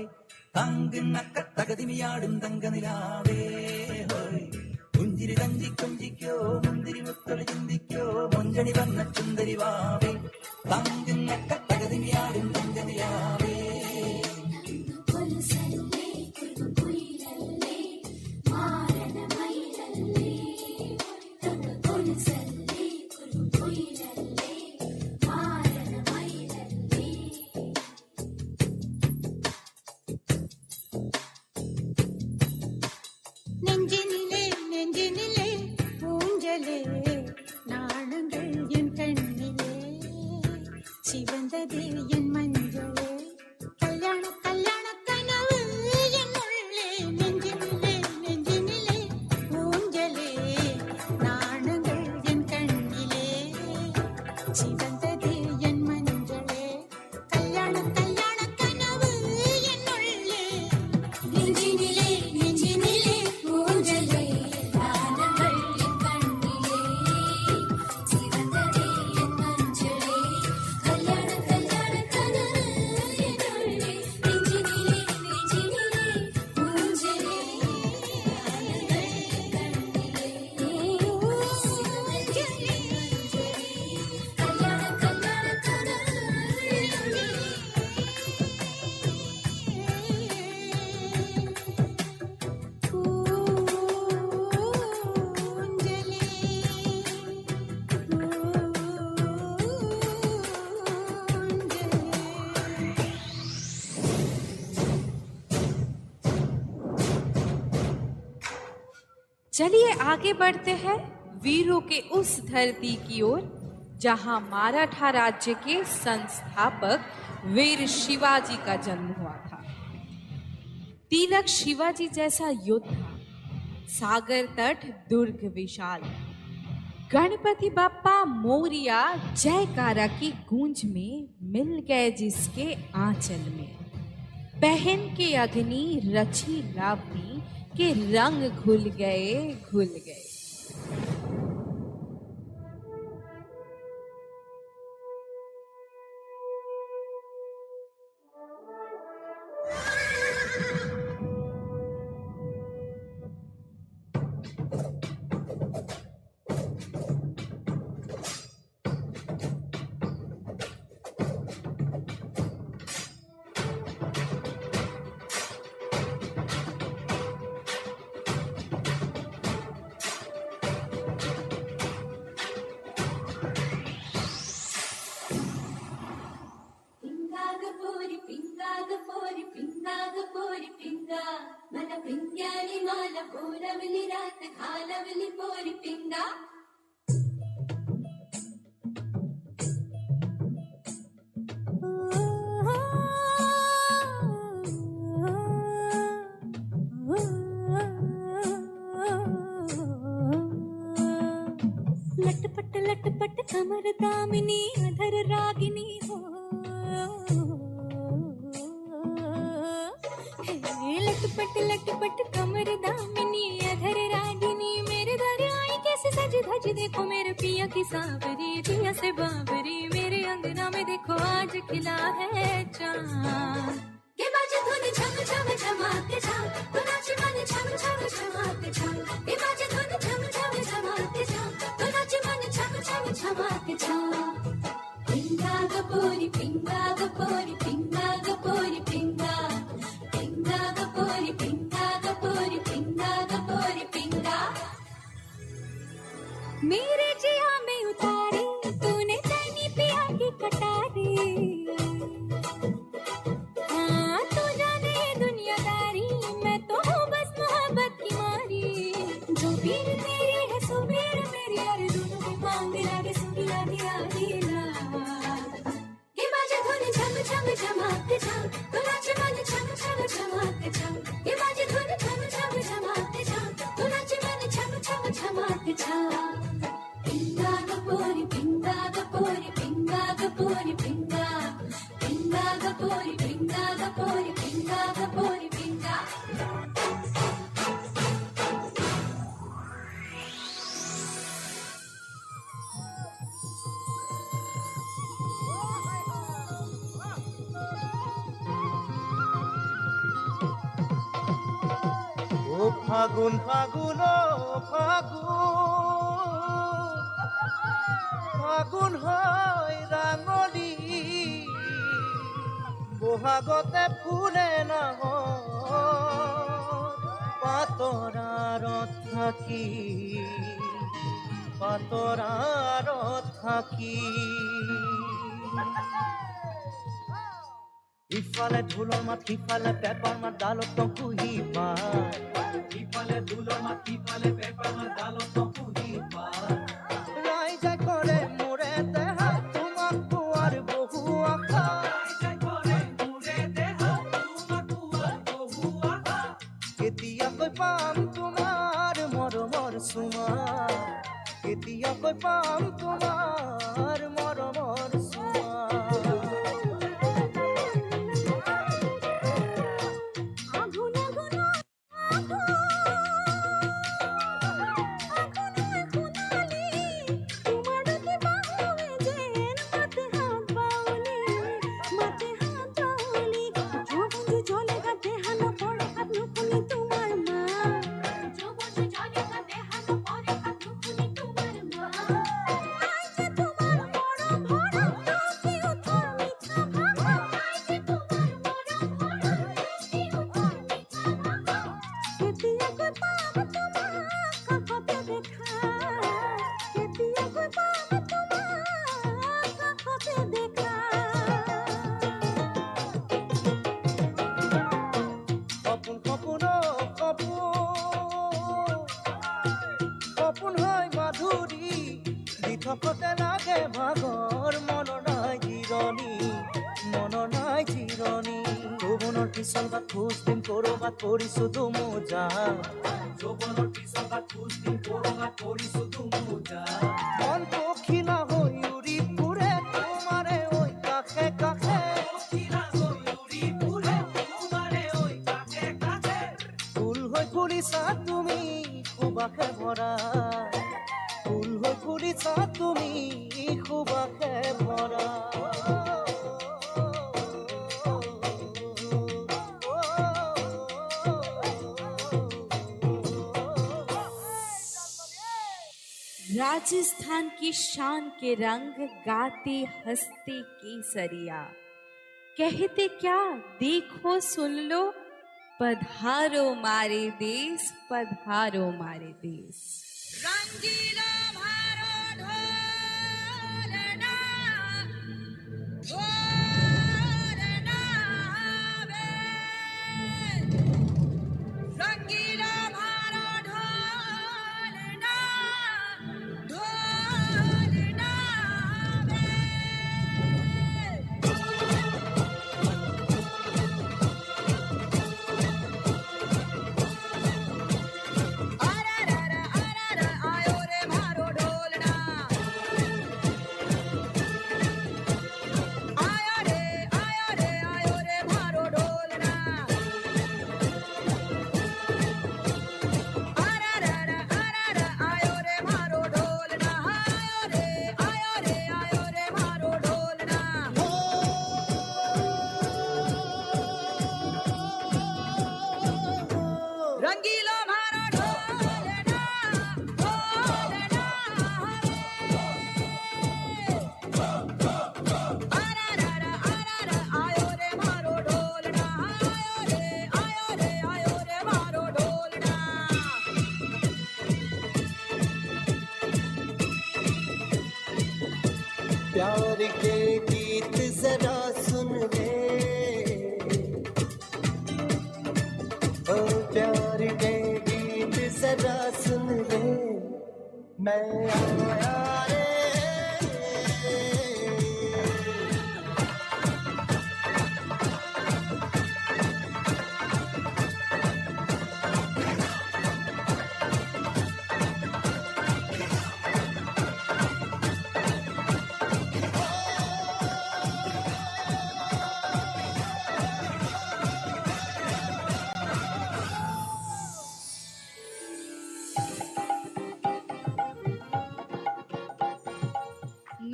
[SPEAKER 16] തങ്കുന്നക്ക തകതിമിയാടും തങ്കനിലാവേ ഹോയ് പുഞ്ചിരി തഞ്ചി കുഞ്ചിക്കോ മുന്തിരി മുത്തൊളി ചിന്തിക്കോ മഞ്ചണി വർണ്ണ ചുന്ദരി വാവേ തങ്കുന്നക്ക തകതിമിയാടും തങ്കനിലാവേ
[SPEAKER 15] चलिए आगे बढ़ते हैं वीरों के उस धरती की ओर, जहां मराठा राज्य के संस्थापक वीर शिवाजी का जन्म हुआ था। तिलक शिवाजी जैसा योद्धा, सागर तट दुर्ग विशाल, गणपति बप्पा मोरिया जयकारा की गूंज में मिल गए जिसके आंचल में। पहन के अग्नि रची लावनी के रंग घुल गए घुल गए।
[SPEAKER 3] గపోరి పింగా గపోరి పింగా మన పింగాలి మాల పూలవలి రాత కాలవలి పోరి పింగా
[SPEAKER 17] लटपट कमर दामिनी अधर रागिनी हो लटपट कमर दामिनी अधर रागिनी मेरे दर आई कैसे सज धज देखो मेरे पिया की सांवरी जिया से बाबरी मेरे अंगना में देखो आज खिला है चांद
[SPEAKER 3] के बाजे धुन झम झम झमाते झम तो नाचे मन झम झम झमाते झम के बाजे धुन झम झम झमाते झम तो नाचे मन झम झम झमाते झम पिंगा गपोरी पिंगा गपोरी पिंगा गपोरी पिंगा पिंगा गपोरी पिंगा गपोरी पिंगा गपोरी पिंगा
[SPEAKER 17] मेरे जिया में उतारी तूने तैनी पिया की कटारी तू जाने दुनियादारी मैं तो हूँ बस मोहब्बत की मारी जो पीर तेरी है सो पीर मेरी अरे दोनों की मांग लागे सुनी लागे आदीला
[SPEAKER 3] के बाजे धुन झम झम झमाते झम तो नाचे मन झम झम झमाते झम के बाजे धुन झम झम झमाते झम तो नाचे मन झम झम झमाते झम पिंगा गपोरी पिंगा गपोरी पिंगा गपोरी पिंगा पिंगा गपोरी पिंगा गपोरी पिंगा गपोरी पिंगा
[SPEAKER 14] ও ফাগুন ফাগুন ও ফাগুন হয় রাঙলি বহাগতে ফুলে না পাতরার থাকি ইফালে ঢোলৰ মাত সিফালে পেপাৰ মাত ডালত কুহি পায় ইফালে ঢোলৰ মাত সিফালে পেপাৰ মাত ডালত কুহি পায় ৰাইজে কৰে মোৰে দেহা তোমাক পোৱাৰ বহু আশা ৰাইজে কৰে মোৰে দেহা তোমাক পোৱাৰ বহু আশা কেতিয়াকৈ পাম তোমাৰ মৰমৰ চুমা কেতিয়াকৈ পাম তোমাৰ মৰমৰ চুমা থকতে লাগে ভাগৰ মন নাই জিৰণি যৌৱনৰ পিছল বা খোজ দিম কৰবাত পৰিছো দুমোজা যৌৱনৰ পিছল বা খোজ দিম কৰবাত পৰিছো দুমোজা মন পখিলা হৈ উৰি ফুৰে তোমাৰে ঐ কাষে কাষে পখিলা হৈ উৰি ফুৰে তোমাৰে ঐ কাষে কাষে ফুল হৈ ফুলিছা তুমি সুবাসে ভৰা ফুল হৈ ফুলিছা তুমি সুবাসে ভৰা
[SPEAKER 15] राजस्थान की शान के रंग गाते हंसते केसरिया कहते क्या देखो सुन लो पधारो मारे देश पधारो मारे देश
[SPEAKER 3] रंगीला भारो ढोलना ढोलना
[SPEAKER 16] प्यार के गीत जरा सुन ले, ओ प्यार के गीत जरा सुन ले, मैं आया रे।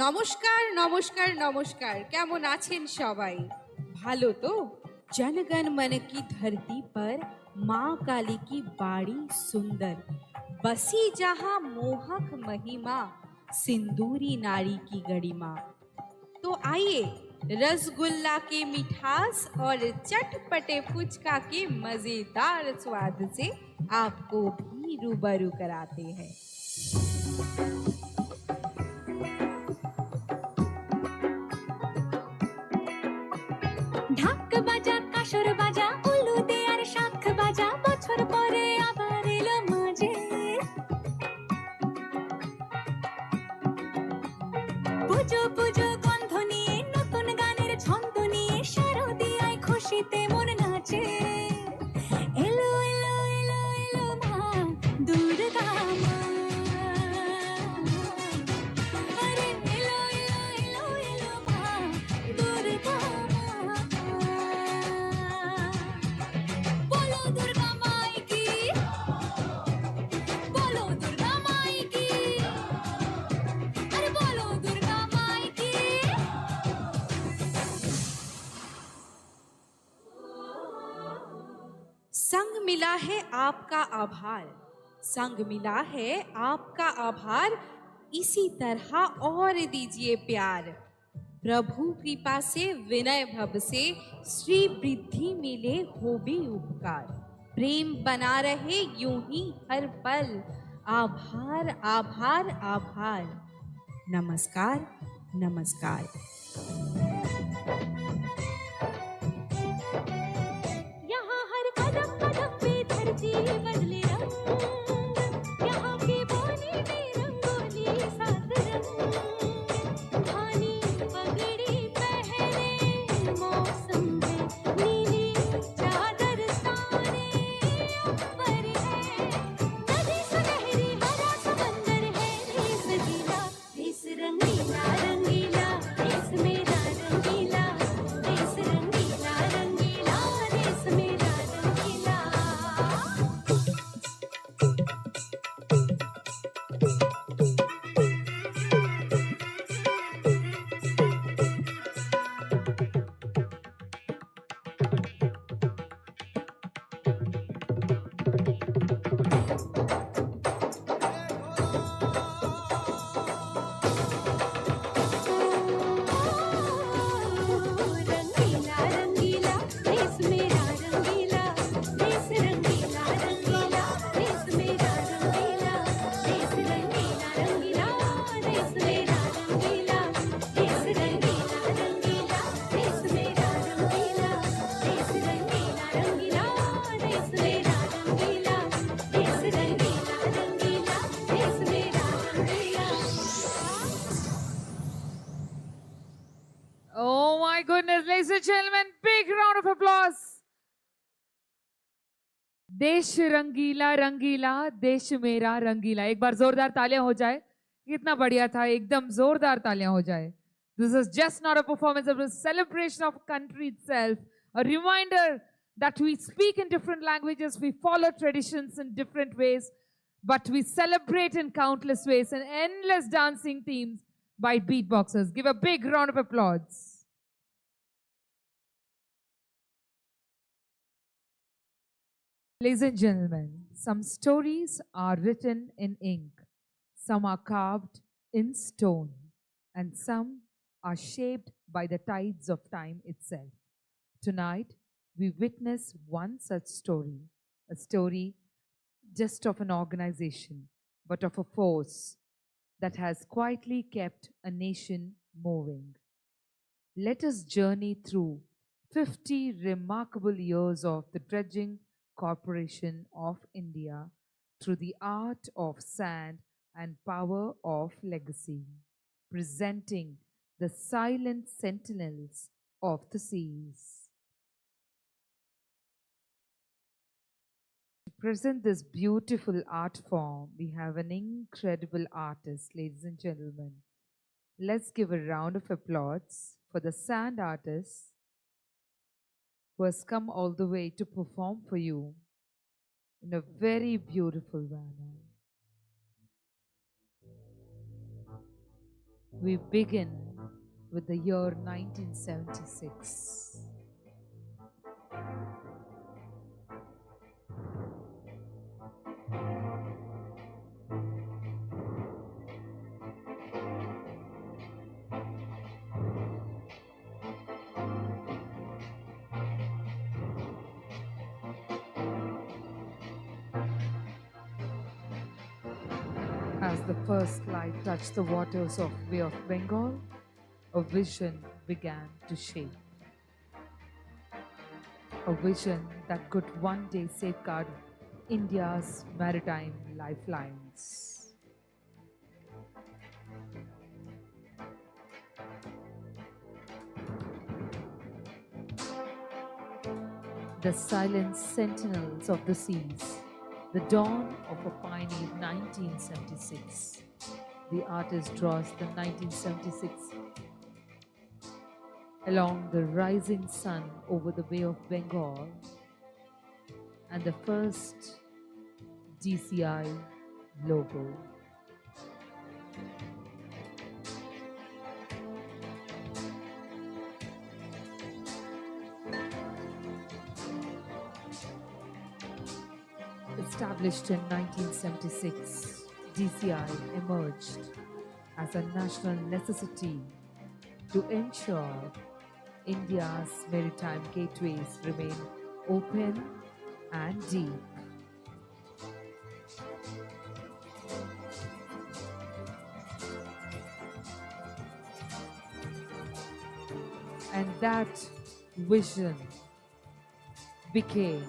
[SPEAKER 15] নমস্কার নমস্কার নমস্কার, কেমন আছেন সবাই? ভালো তো? जनगण मन की धरती पर माँ काली की बाड़ी सुंदर, बसी जहाँ मोहक महिमा, सिंदूरी नारी की गरिमा। तो आइए रसगुल्ला के मिठास और चटपटे फुचका के मजेदार स्वाद से आपको भी रूबरू कराते हैं।
[SPEAKER 17] ঢাক বাজা কাসর বাজা উলু দে আর শাঁখ বাজা, বছর পরে আবার এলো মাঝে। পুজো পুজো গন্ধ নিয়ে নতুন গানের ছন্দ নিয়ে শারদিয়ায় খুশিতে মন নাচে। এলো এলো এলো এলো মা দুর্গা মা, আরে এলো এলো এলো এলো মা দুর্গা মা। बोलो दुर्गा माई की, बोलो दुर्गा माई की, अरे बोलो दुर्गा माई की।
[SPEAKER 15] संग मिला है आपका आभार, संग मिला है आपका आभार, इसी तरह और दीजिए प्यार। प्रभु कृपा से विनय भव से श्री वृद्धि मिले हो भी उपकार, प्रेम बना रहे यूं ही हर पल, आभार आभार आभार। नमस्कार नमस्कार।
[SPEAKER 17] यहाँ हर कदम कदम पे धरती बदले रंग, यहाँ के बोने में रंगोली सात रंग, धानी पगड़ी पहने मौसम है, नीली चादर ताने अंबर है, नदी सुनहरी हरा समंदर है, देश गीला देश रंगीला रंगीला, देश मेरा रंगीला, देश रंगीला रंगीला, देश मेरा रंगीला। रंगीला रंगीला, देश मेरा रंगीला, देश रंगीला रंगीला, देश मेरा रंगीला, देश रंगीला रंगीला, देश मेरा रंगीला, देश रंगीला रंगीला, देश मेरा रंगीला, देश रंगीला रंगीला, देश मेरा रंगीला, देश रंगीला रंगीला, देश मेरा रंगीला।
[SPEAKER 1] Oh my goodness, ladies and gentlemen, big round of applause. देश रंगीला रंगीला, देश मेरा रंगीला। एक बार जोरदार तालियां हो जाए। कितना बढ़िया था, एकदम जोरदार तालियां हो जाए। This is just not a performance, it was a celebration of country itself. A reminder that we speak in different languages, we follow traditions in different ways, but we celebrate in countless ways and endless dancing themes by beatboxers. Give a big round of applause. Ladies and gentlemen, some stories are written in ink, some are carved in stone, and some are shaped by the tides of time itself. Tonight, we witness one such story, a story just of an organization, but of a force that has quietly kept a nation moving. Let us journey through 50 remarkable years of the Dredging Corporation of India through the art of sand and power of legacy, presenting the silent sentinels of the seas. To present this beautiful art form, we have an incredible artist, ladies and gentlemen. Let's give a round of applause for the sand artist who has come all the way to perform for you in a very beautiful manner. We begin with the year 1976. As the first light touched the waters of Bay of Bengal, a vision began to shape. A vision that could one day safeguard India's maritime lifelines. The silent sentinels of the seas, the dawn of a pioneer 1976. The artist draws the 1976 along the rising sun over the Bay of Bengal and the first DCI logo. Established in 1976, DCI emerged as a national necessity to ensure India's maritime gateways remain open and deep. And that vision became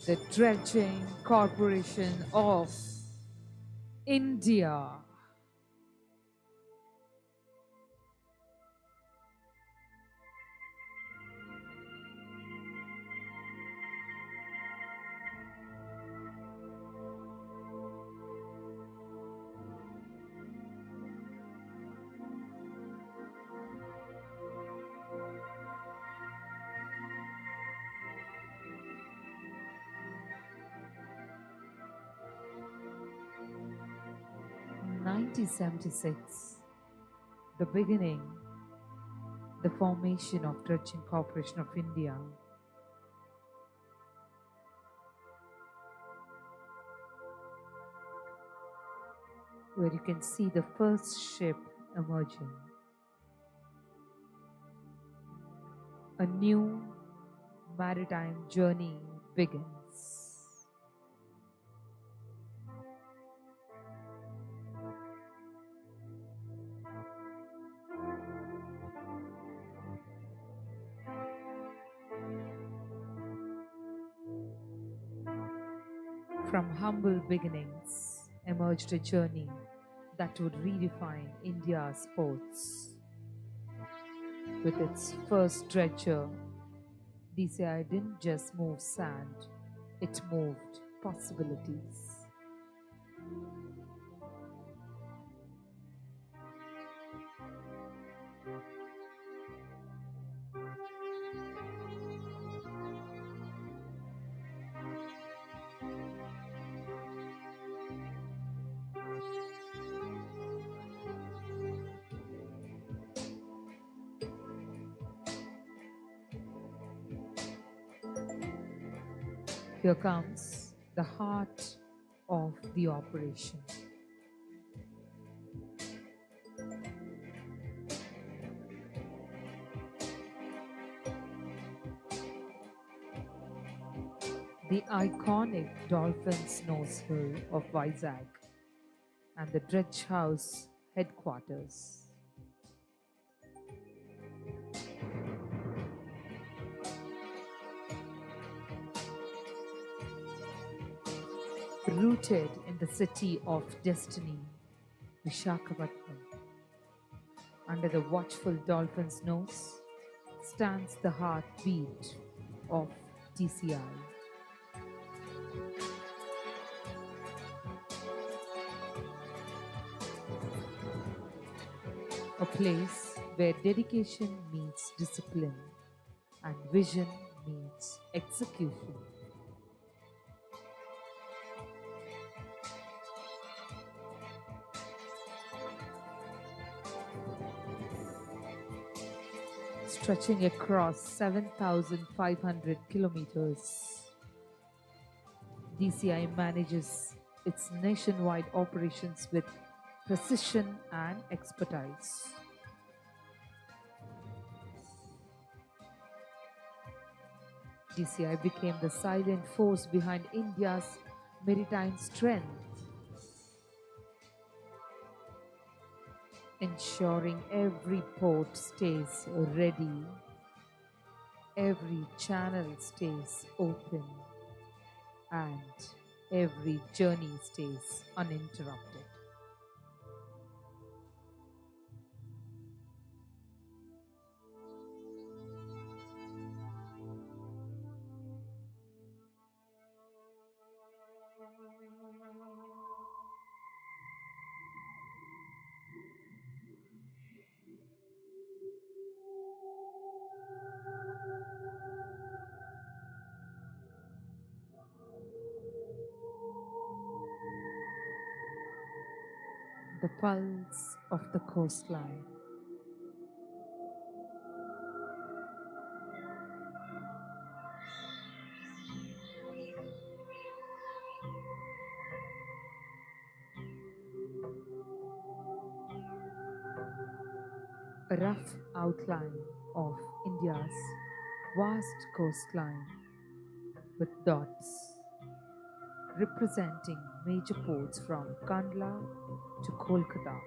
[SPEAKER 1] the Dredging Corporation of India. In 1976, the beginning, the formation of Dredging Corporation of India. Where you can see the first ship emerging. A new maritime journey begins. From humble beginnings emerged a journey that would redefine India's ports. With its first dredger, DCI didn't just move sand, it moved possibilities. Here comes the heart of the operation. The iconic Dolphin's Nose Hill of Vizag and the Dredge House headquarters. Rooted in the city of destiny, Vishakhapatnam. Under the watchful dolphin's nose stands the heartbeat of DCI. A place where dedication meets discipline and vision meets execution. Stretching across 7,500 kilometers, DCI manages its nationwide operations with precision and expertise. DCI became the silent force behind India's maritime strength, ensuring every port stays ready, every channel stays open, and every journey stays uninterrupted. The pulse of the coastline. A rough outline of India's vast coastline with dots representing major ports from Kandla to Kolkata.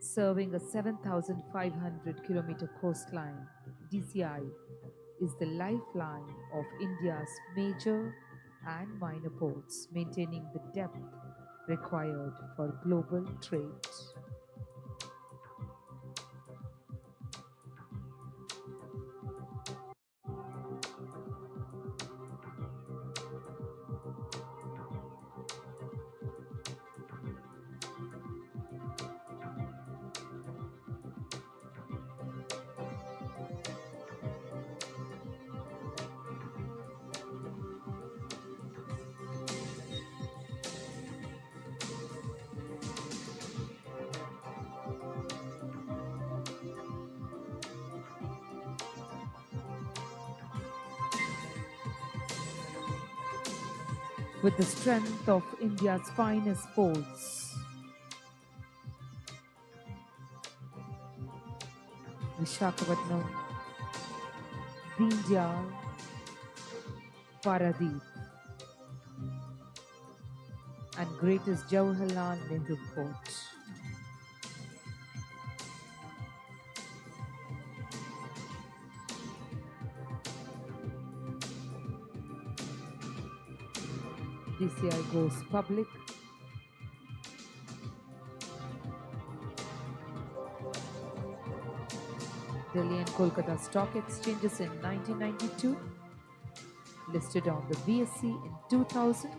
[SPEAKER 1] Serving a 7,500 kilometer coastline, DCI is the lifeline of India's major and minor ports, maintaining the depth required for global trade. With the strength of India's finest ports, Vishakhapatnam, Dindyal, Paradeep, and greatest Jawaharlal Nehru Port. DCI goes public Delhi and Kolkata Stock Exchanges in 1992, listed on the BSE in 2000,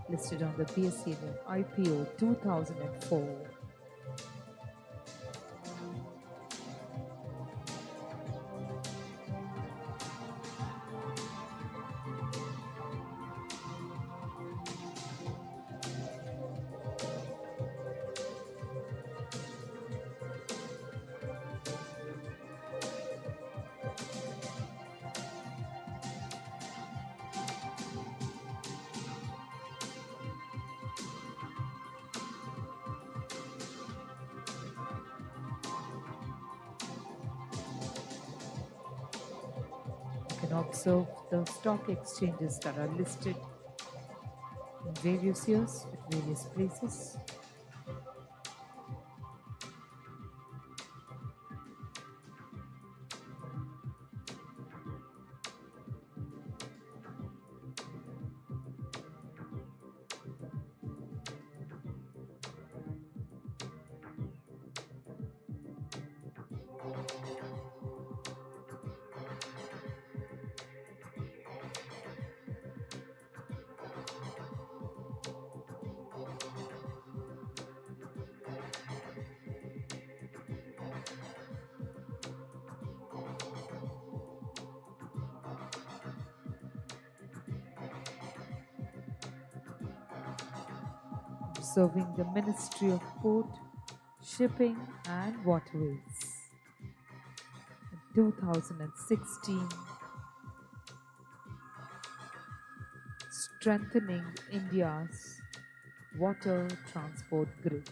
[SPEAKER 1] listed on the BSE in an IPO 2004. You can observe the stock exchanges that are listed in various years at various places. serving the Ministry of Port, Shipping and Waterways. In 2016, strengthening India's water transport grid.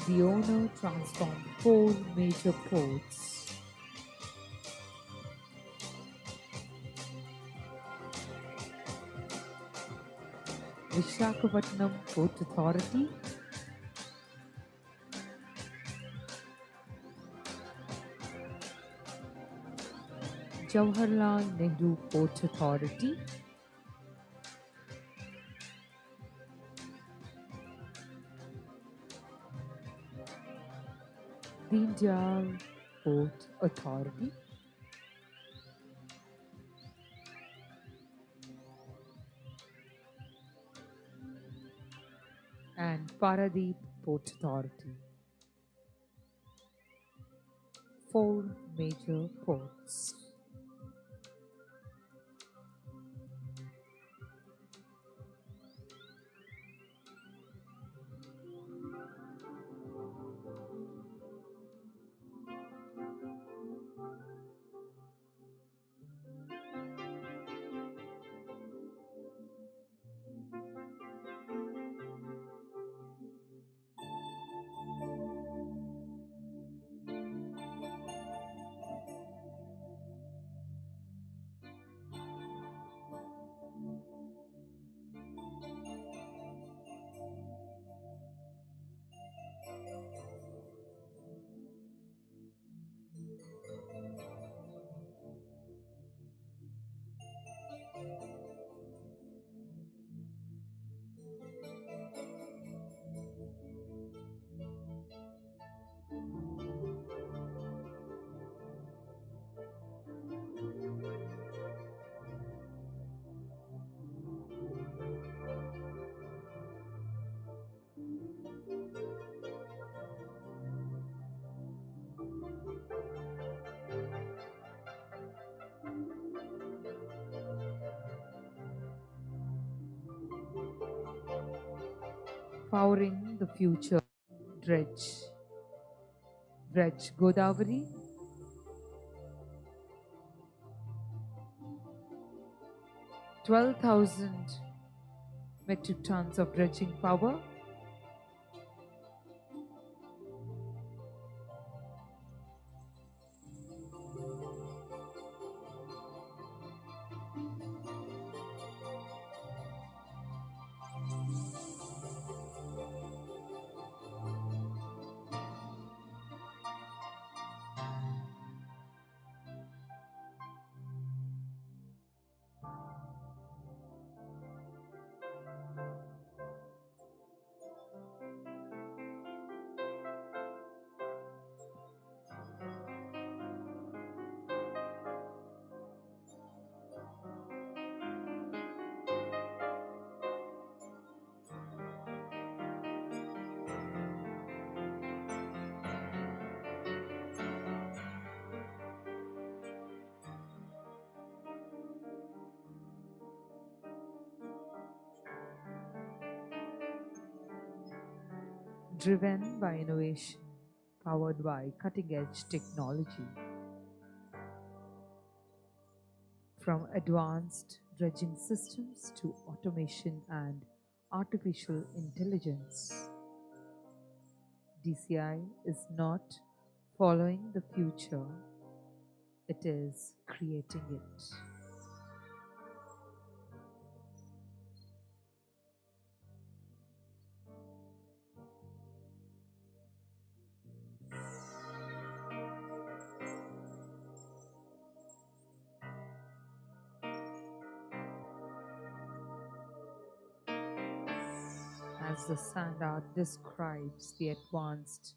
[SPEAKER 1] The owner transformed 4 major ports. Visakhapatnam Port Authority, Jawaharlal Nehru Port Authority, Dindal Port Authority, and Paradeep Port Authority. 4 major ports. Powering the future. Dredge. Dredge Godavari. $12,000 metric tons of dredging power. Driven by innovation, powered by cutting-edge technology. From advanced dredging systems to automation and artificial intelligence, DCI is not following the future, it is creating it. As the sand art describes the advanced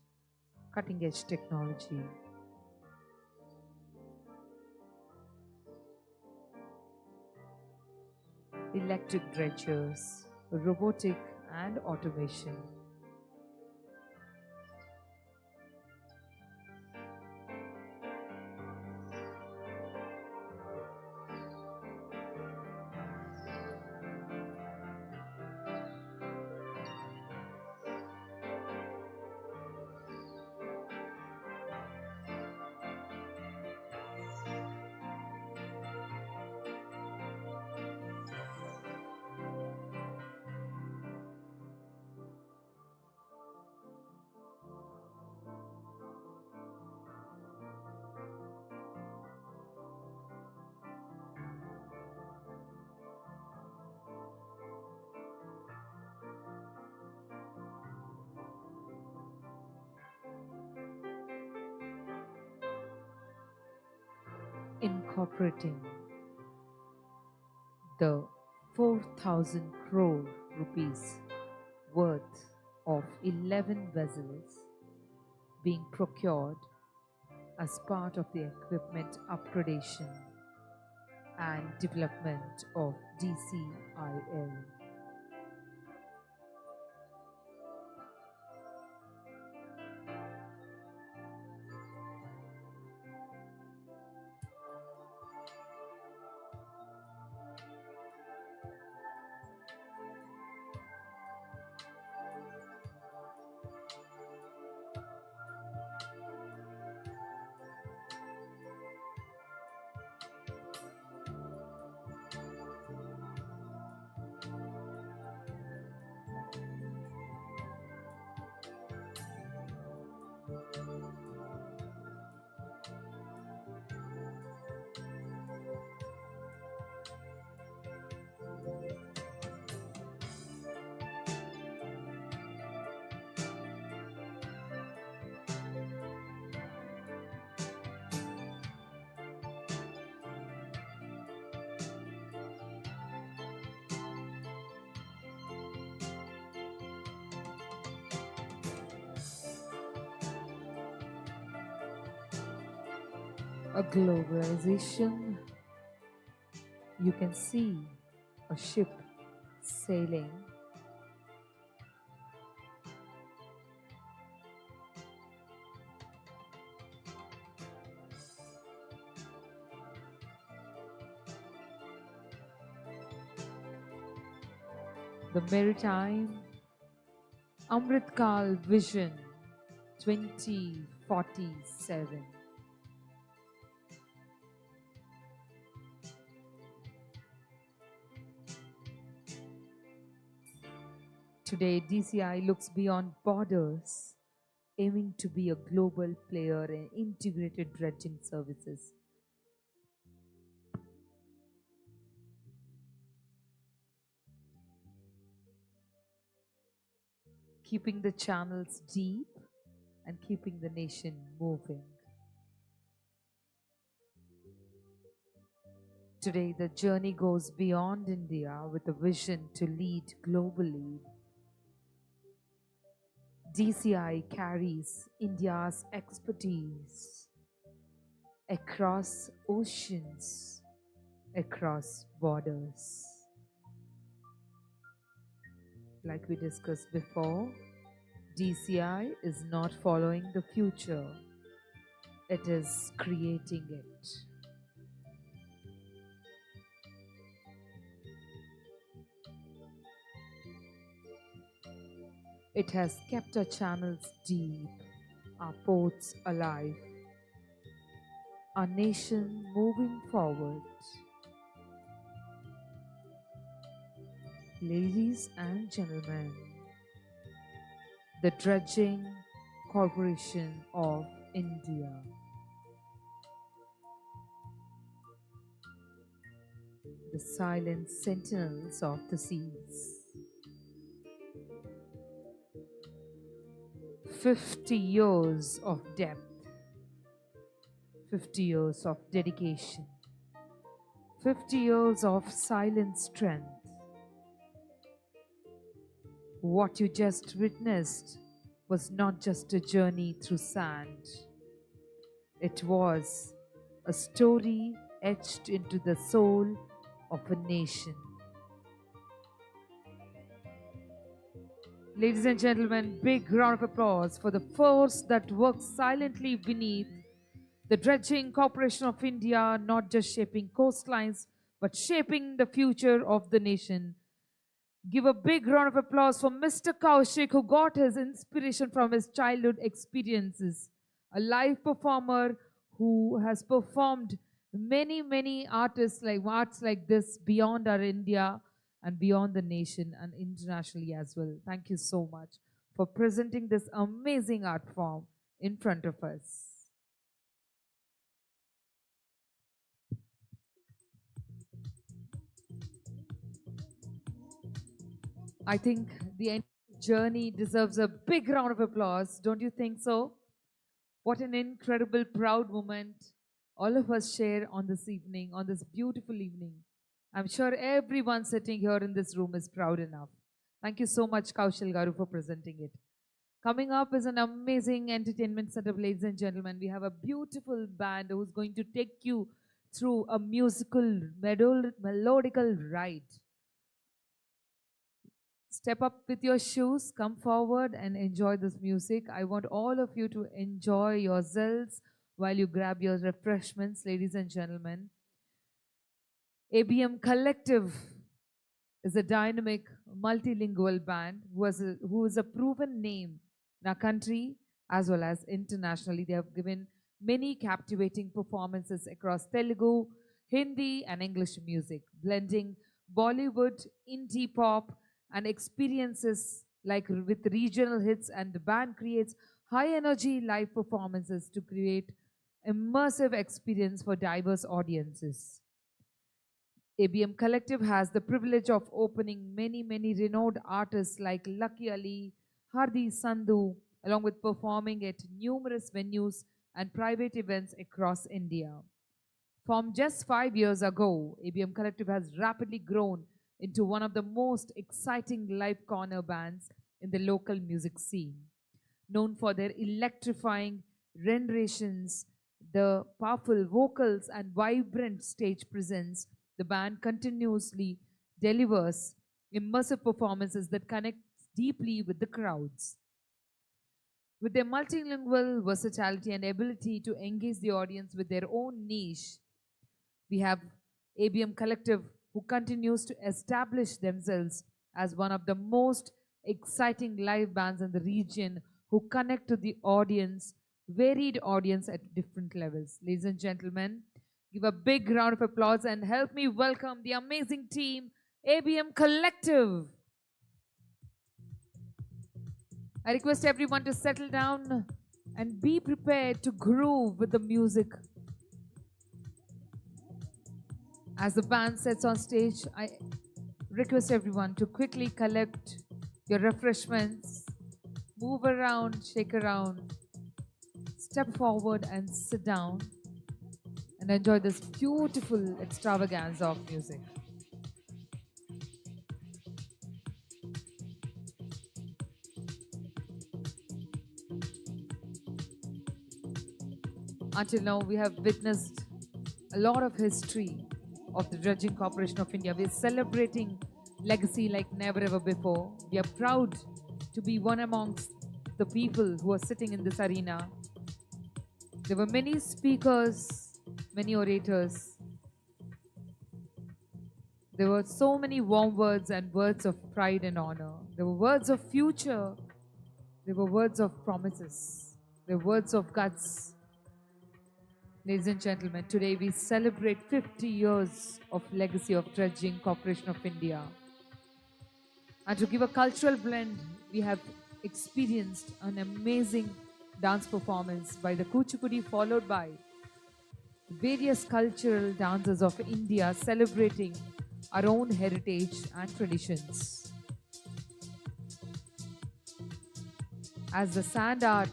[SPEAKER 1] cutting-edge technology, electric dredgers, robotic and automation, incorporating the 4,000 crore rupees worth of 11 vessels being procured as part of the equipment upgradation and development of DCIL. A globalization, you can see a ship sailing the Maritime Amritkal Vision 2047. Today, DCI looks beyond borders, aiming to be a global player in integrated dredging services. Keeping the channels deep and keeping the nation moving. Today, the journey goes beyond India with a vision to lead globally. DCI carries India's expertise across oceans, across borders. Like we discussed before, DCI is not following the future, it is creating it. It has kept our channels deep, our ports alive, our nation moving forward. Ladies and gentlemen, the Dredging Corporation of India. The silent sentinels of the seas. 50 years of depth, 50 years of dedication, 50 years of silent strength. What you just witnessed was not just a journey through sand. It was a story etched into the soul of a nation. Ladies and gentlemen, big round of applause for the force that works silently beneath the Dredging Corporation of India, not just shaping coastlines, but shaping the future of the nation. Give a big round of applause for Mr. Kaushik, who got his inspiration from his childhood experiences. A live performer who has performed many arts like this beyond our India and beyond the nation and internationally as well. Thank you so much for presenting this amazing art form in front of us. I think the entire journey deserves a big round of applause. Don't you think so? What an incredible, proud moment all of us share on this evening, on this beautiful evening. I'm sure everyone sitting here in this room is proud enough. Thank you so much, Kaushal Garu, for presenting it. Coming up is an amazing entertainment setup, ladies and gentlemen. We have a beautiful band who's going to take you through a musical, melodical ride. Step up with your shoes, come forward and enjoy this music. I want all of you to enjoy yourselves while you grab your refreshments, ladies and gentlemen. ABM Collective is a dynamic, multilingual band who is a proven name in our country as well as internationally. They have given many captivating performances across Telugu, Hindi and English music, blending Bollywood, indie pop and experiences like with regional hits, and the band creates high energy live performances to create immersive experience for diverse audiences. ABM Collective has the privilege of opening many renowned artists like Lucky Ali, Hardi Sandhu, along with performing at numerous venues and private events across India. From just 5 years ago, ABM Collective has rapidly grown into one of the most exciting live corner bands in the local music scene. Known for their electrifying renditions, the powerful vocals and vibrant stage presence, the band continuously delivers immersive performances that connect deeply with the crowds. With their multilingual versatility and ability to engage the audience with their own niche, we have ABM Collective, who continues to establish themselves as one of the most exciting live bands in the region who connect to the audience, varied audience at different levels. Ladies and gentlemen, give a big round of applause and help me welcome the amazing team, ABM Collective. I request everyone to settle down and be prepared to groove with the music. As the band sets on stage, I request everyone to quickly collect your refreshments, move around, shake around, step forward and sit down and enjoy this beautiful extravaganza of music. Until now, we have witnessed a lot of history of the Dredging Corporation of India. We are celebrating legacy like never ever before. We are proud to be one amongst the people who are sitting in this arena. There were many speakers, many orators. There were so many warm words and words of pride and honor. There were words of future. There were words of promises. There were words of guts. Ladies and gentlemen, today we celebrate 50 years of legacy of Dredging Corporation of India. And to give a cultural blend, we have experienced an amazing dance performance by the Kuchipudi, followed by various cultural dances of India celebrating our own heritage and traditions. As the sand art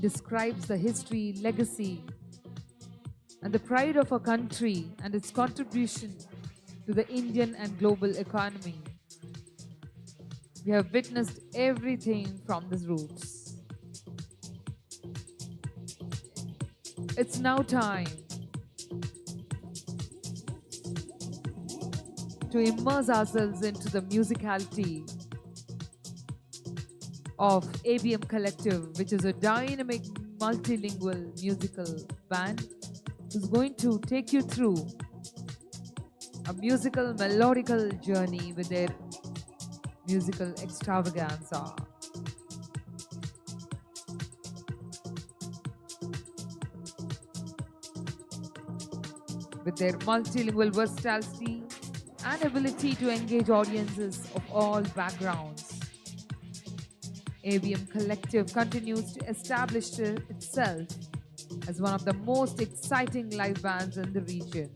[SPEAKER 1] describes the history, legacy, and the pride of a country and its contribution to the Indian and global economy. We have witnessed everything from these roots. It's now time to immerse ourselves into the musicality of ABM Collective, which is a dynamic multilingual musical band who's going to take you through a musical melodical journey with their musical extravaganza. With their multilingual versatility and ability to engage audiences of all backgrounds, ABM Collective continues to establish itself as one of the most exciting live bands in the region.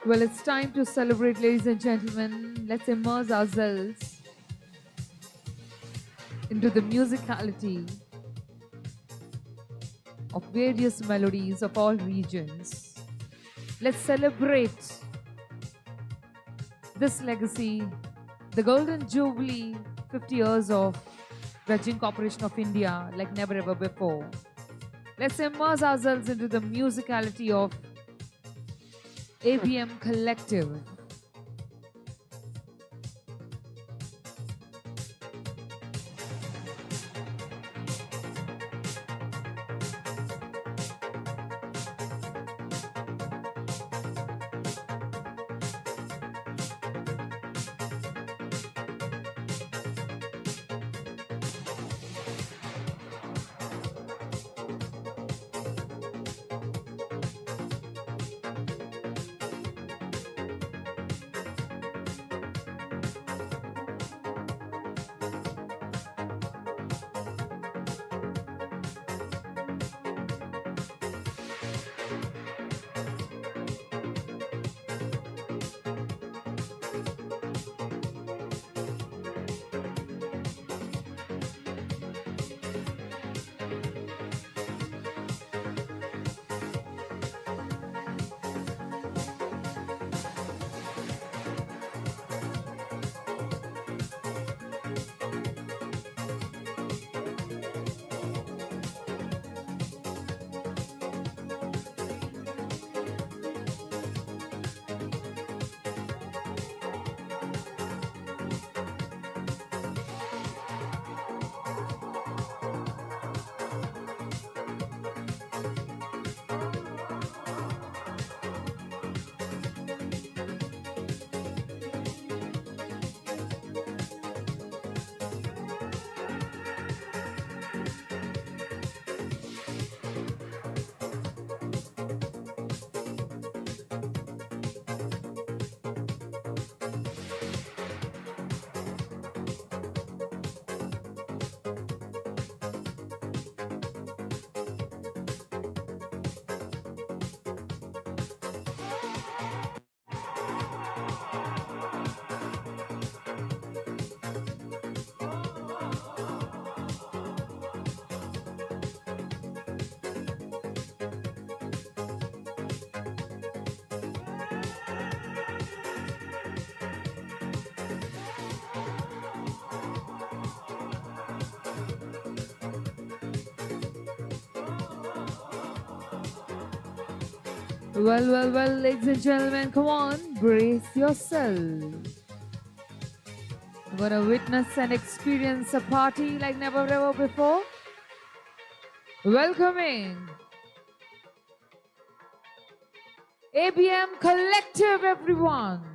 [SPEAKER 1] Well, it's time to celebrate, ladies and gentlemen. Let's immerse ourselves into the musicality of various melodies of all regions. Let's celebrate this legacy, the Golden Jubilee, 50 years of Dredging Corporation of India like never ever before. Let's immerse ourselves into the musicality of ABM Collective. Well, ladies and gentlemen, come on, brace yourself. We're gonna witness and experience a party like never ever before. Welcoming ABM Collective, everyone.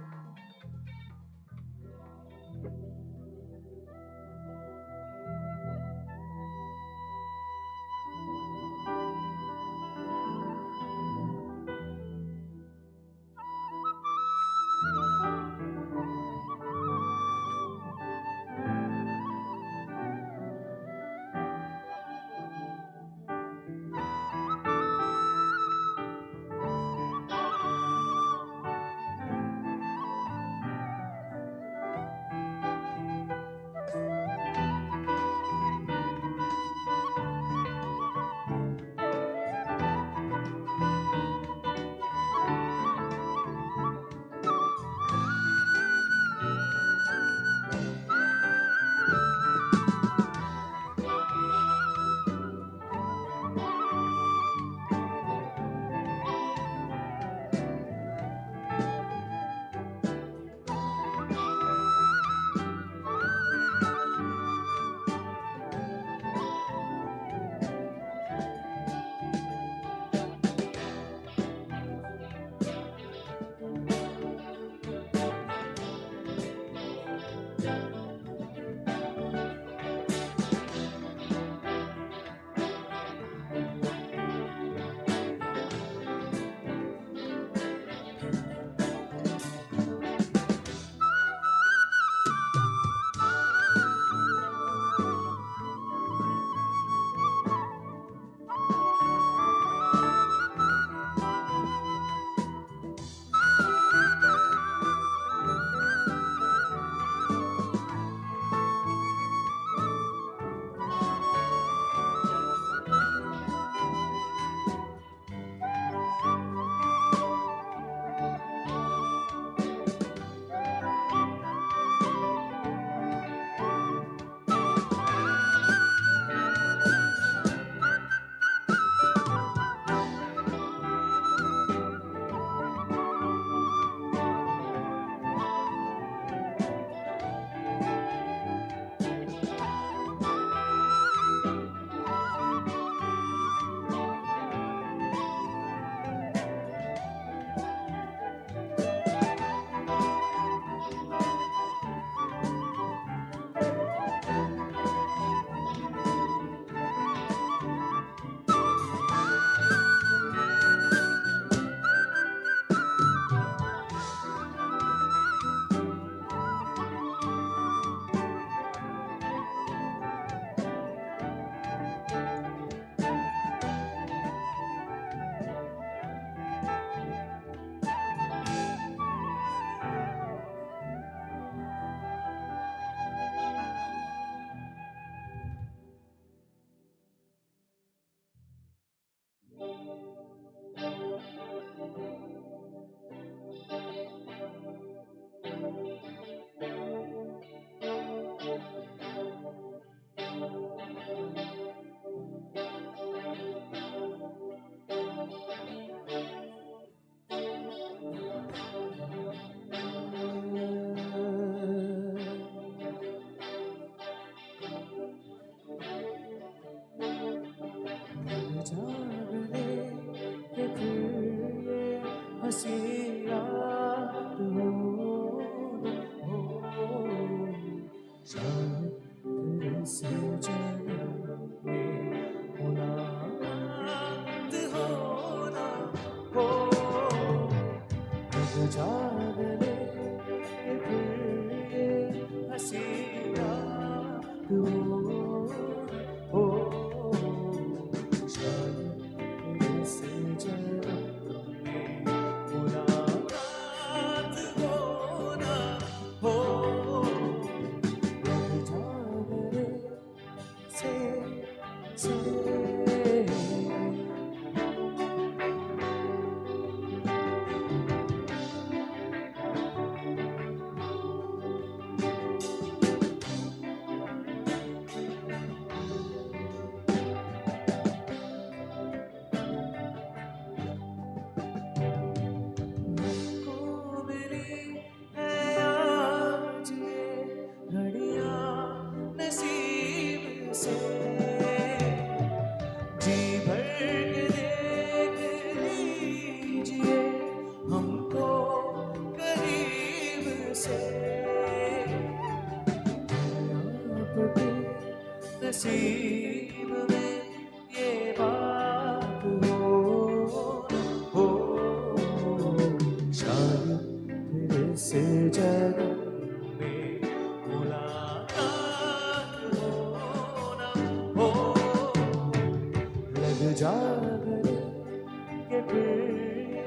[SPEAKER 18] ये फिर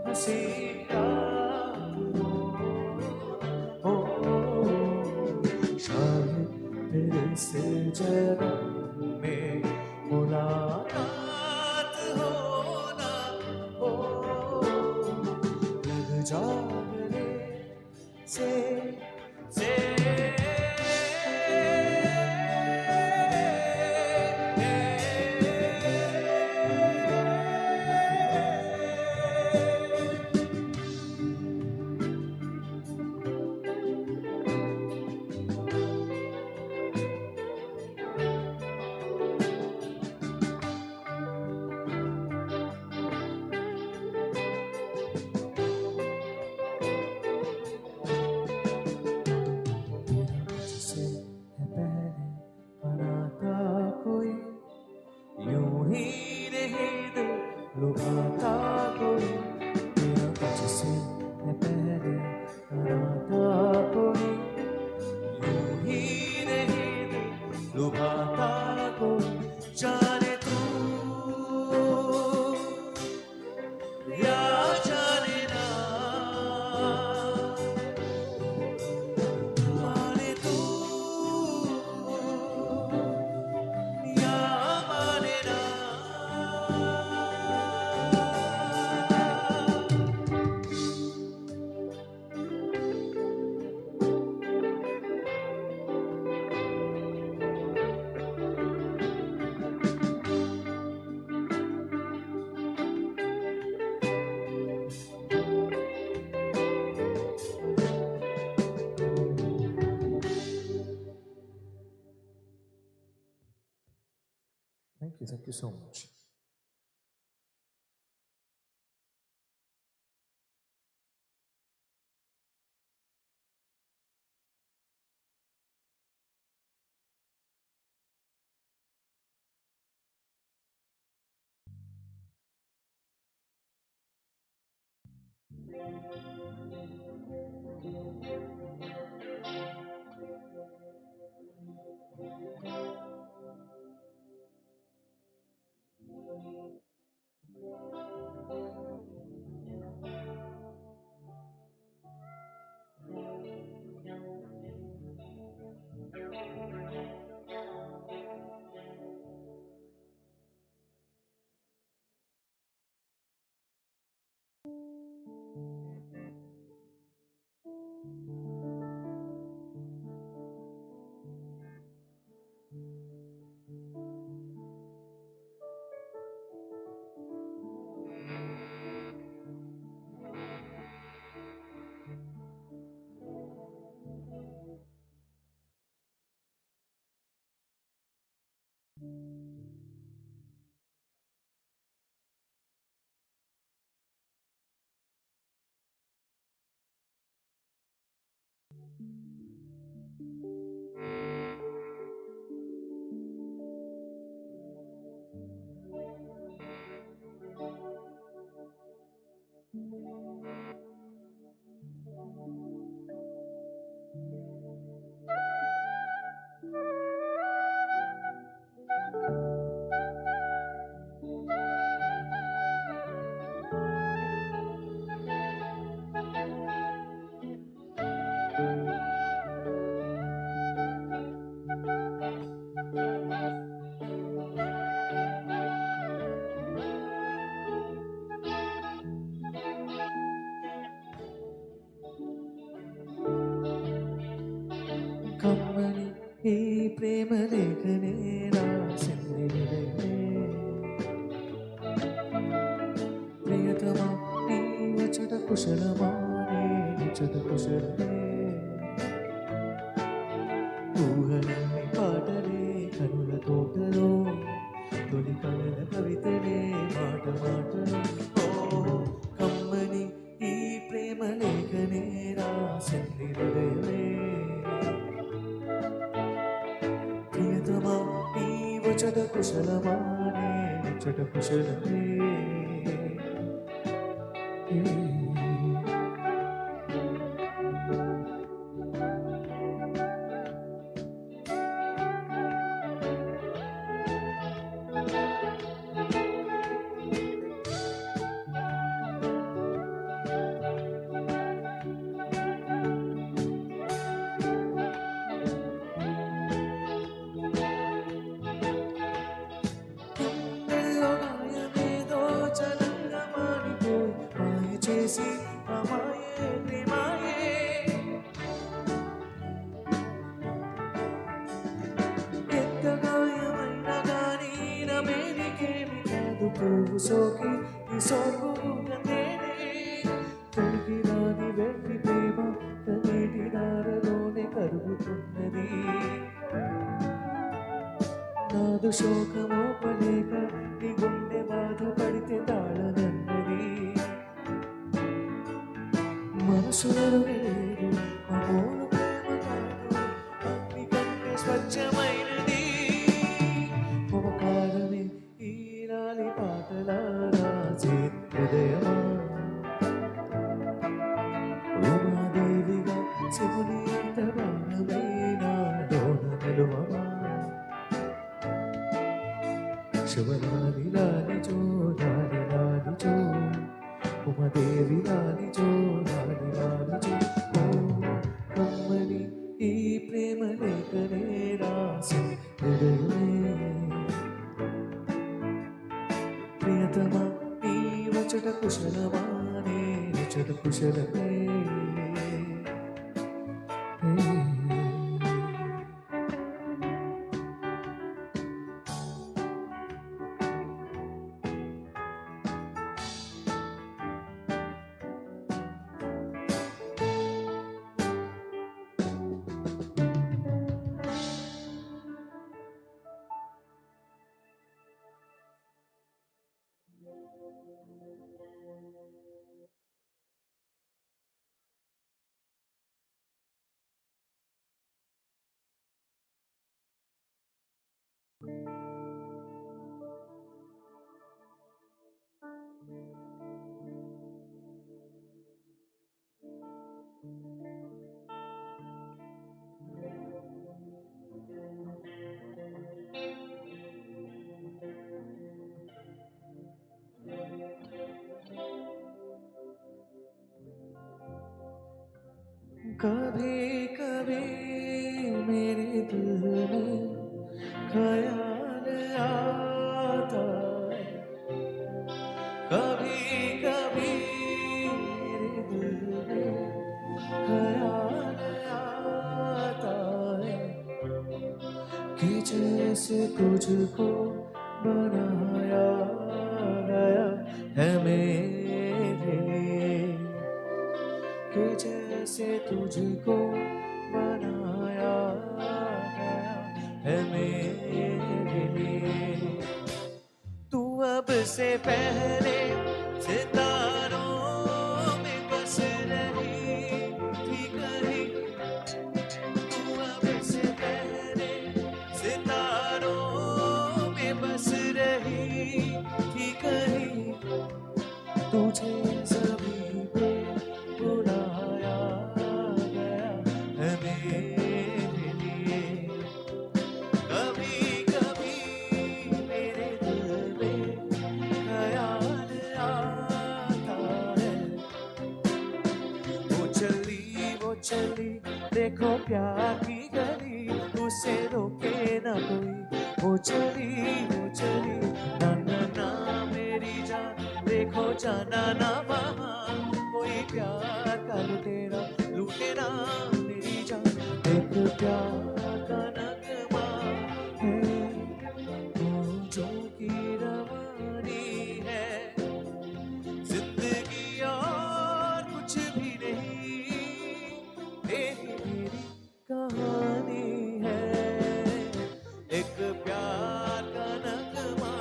[SPEAKER 18] हंसी रात हो शायद तेरे से जन्म में मुलाकात होना हो लग जाने से से है पहले बनाता कोई यूं ही नहीं दिल लुभाता कोई तेरा मुझसे है पहले बनाता कोई यूं ही नहीं दिल लुभाता कोई जाने तू या जाने ना माने तू या माने ना Thank you so much. కమ్మని ఈ ప్రేమ లేఖనే రాసింది నిలయమే ప్రియతమా నీ వచ్చట కుశలమా నీ నిచ్చట కుశలమే ఊహలన్నీ పాటలే కనుల తోటలో తొలి కళల కవితలే మాట మాటలు ఓ కమ్మని ఈ ప్రేమ లేఖనే రాసింది హృదయమే ప్రియతమా నీ వచ్చట కుశలమా నీ నిచ్చట కుశలమే చేసి అమాయే ప్రేమాయే ఎంత గాయమైనా గానీ నా మేనికేమి కాదు పువ్వు సోకి ఈ సోకు కందేనే తొలికి రాని వెండి ప్రేమ కన్నీటి దారలోనే కరుగుతున్నది నాదు శోకమోపలేక నీ గుండె బాధపడితే తాళనన్నది మనసులను లేదు అమోను ప్రేమ కాదు అగ్ని కంటే స్వచ్ఛమైనది మమకారమే ఈ లాలి పాటలా రాసే హృదయమా ఉమాదేవిగా శివుని అంత భాగమైన లోన నిలువమా శివలాలి లాలి జో లాలి లాలి జో ఉమాదేవి లాలి జో లాలి లాలి జో ఓ కమ్మని ఈ ప్రేమ లేఖనే రాసి హృదయమే ప్రియతమా నీ వచ్చట కుశలమా నే వచ్చట కుశలమే कभी कभी मेरे दिल में ख्याल आता है कभी कभी मेरे दिल में ख्याल आता है कि जैसे तुझको बनाया गया है मेरे लिए कि जैसे तुझको बनाया गया है मेरे लिए तू अब से पहले सितारों में बस रही थी कहीं तू अब से पहले सितारों में बस रही थी कहीं तुझे सभी पे बुलाया गया है मेरे लिए कभी कभी मेरे दिल में ख्याल आता है वो चली देखो प्यार की गली उसे रोके ना कोई वो चली ना ना ना मेरी जान देखो जाना ना वहाँ कोई प्यार का लुटेरा मेरी जान एक प्यार का नगमा है जो की रवानी है जिंदगी और कुछ भी नहीं तेरी मेरी कहानी है एक प्यार का नगमा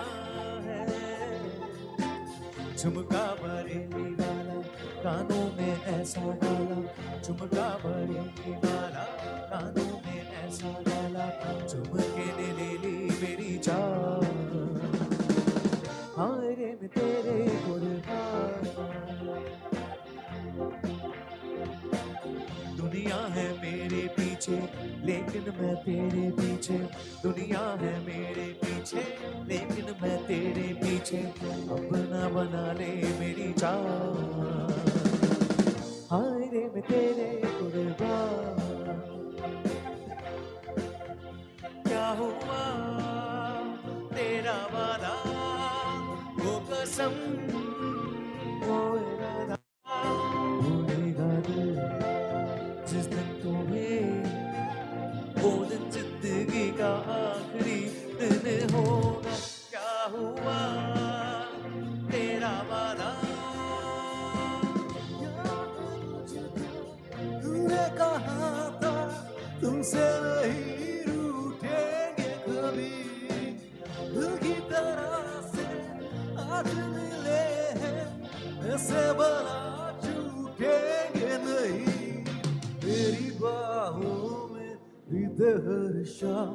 [SPEAKER 18] है झुमका बरेली वाला कानों में ऐसा डाला झुमका बरेली वाला कानों में ऐसा डाला झुमके ने ले ली मेरी जान हाय रे मैं तेरे कुर्बान दुनिया है मेरे पीछे लेकिन मैं तेरे पीछे दुनिया है मेरे पीछे लेकिन मैं तेरे पीछे अपना बना ले मेरी जान हाय रे मैं तेरे कुर्बान क्या हुआ तेरा वादा वो कसम वो इरादा वादा तूने कहा था तुमसे नहीं रूठेंगे कभी दिल की तरह से आज मिले हैं ऐसे भला छूटेंगे नहीं तेरी बाहों में बीते हर शाम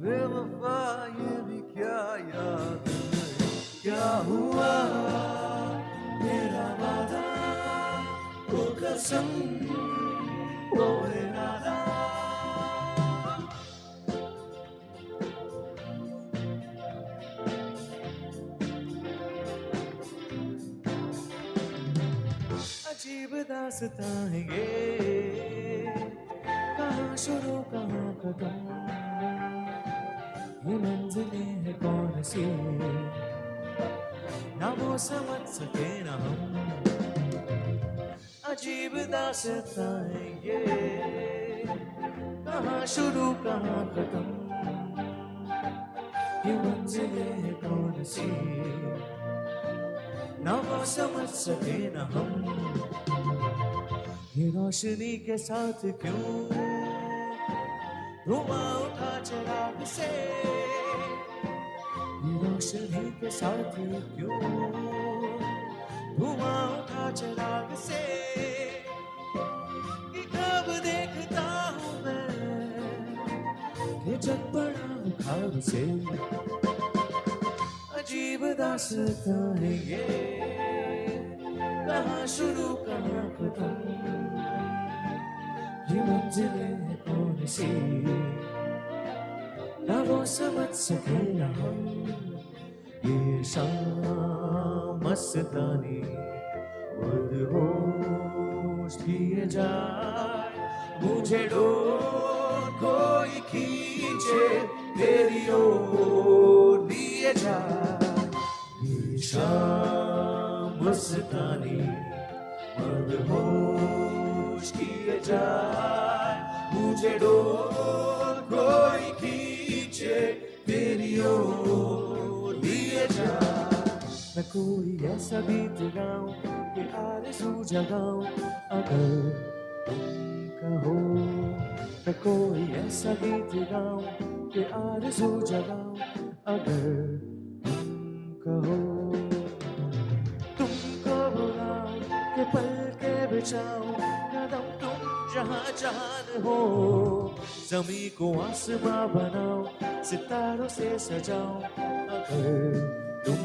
[SPEAKER 18] बेवफा ये भी क्या याद नहीं क्या हुआ मेरा वादा वो कसम वो इरादा अजीब दास्तां है ये कहाँ शुरू कहाँ खत्म ये मंजिलें है कौन सी ना वो समझ सके ना हम अजीब दास्तां है ये कहाँ शुरू कहाँ खत्म ये मंजिलें है कौन सी ना वो समझ सके ना हम ये रोशनी के साथ क्यों धुआं उठा चिराग से ये रोशनी के साथ क्यों धुआं उठा चिराग से कि कब देखता हूँ मैं कि जग पड़ा हूँ ख्वाब से अजीब दास्तां है ये कहाँ शुरू कहाँ खत्म ये मंजिलें हैं कौन सी ना वो समझ सके ना हम ये शाम मस्तानी मदहोश किए जाए मुझे डोर कोई खींचे तेरी ओर लिए जाए ये शाम मस्तानी मदहोश किए जाए मुझे डोर कोई खींचे तेरी ओर लिए जाए मैं कोई ऐसा गीत गाऊं कि आरज़ू जगाऊं अगर तुम कहो मैं कोई ऐसा गीत गाऊं कि आरज़ू जगाऊं अगर तुम कहो तुमको बुलाऊं कि पल के बिछाऊं कदम तुम जहाँ जहान हो ज़मीं को आसमां बनाऊं सितारों से सजाऊं अगर तुम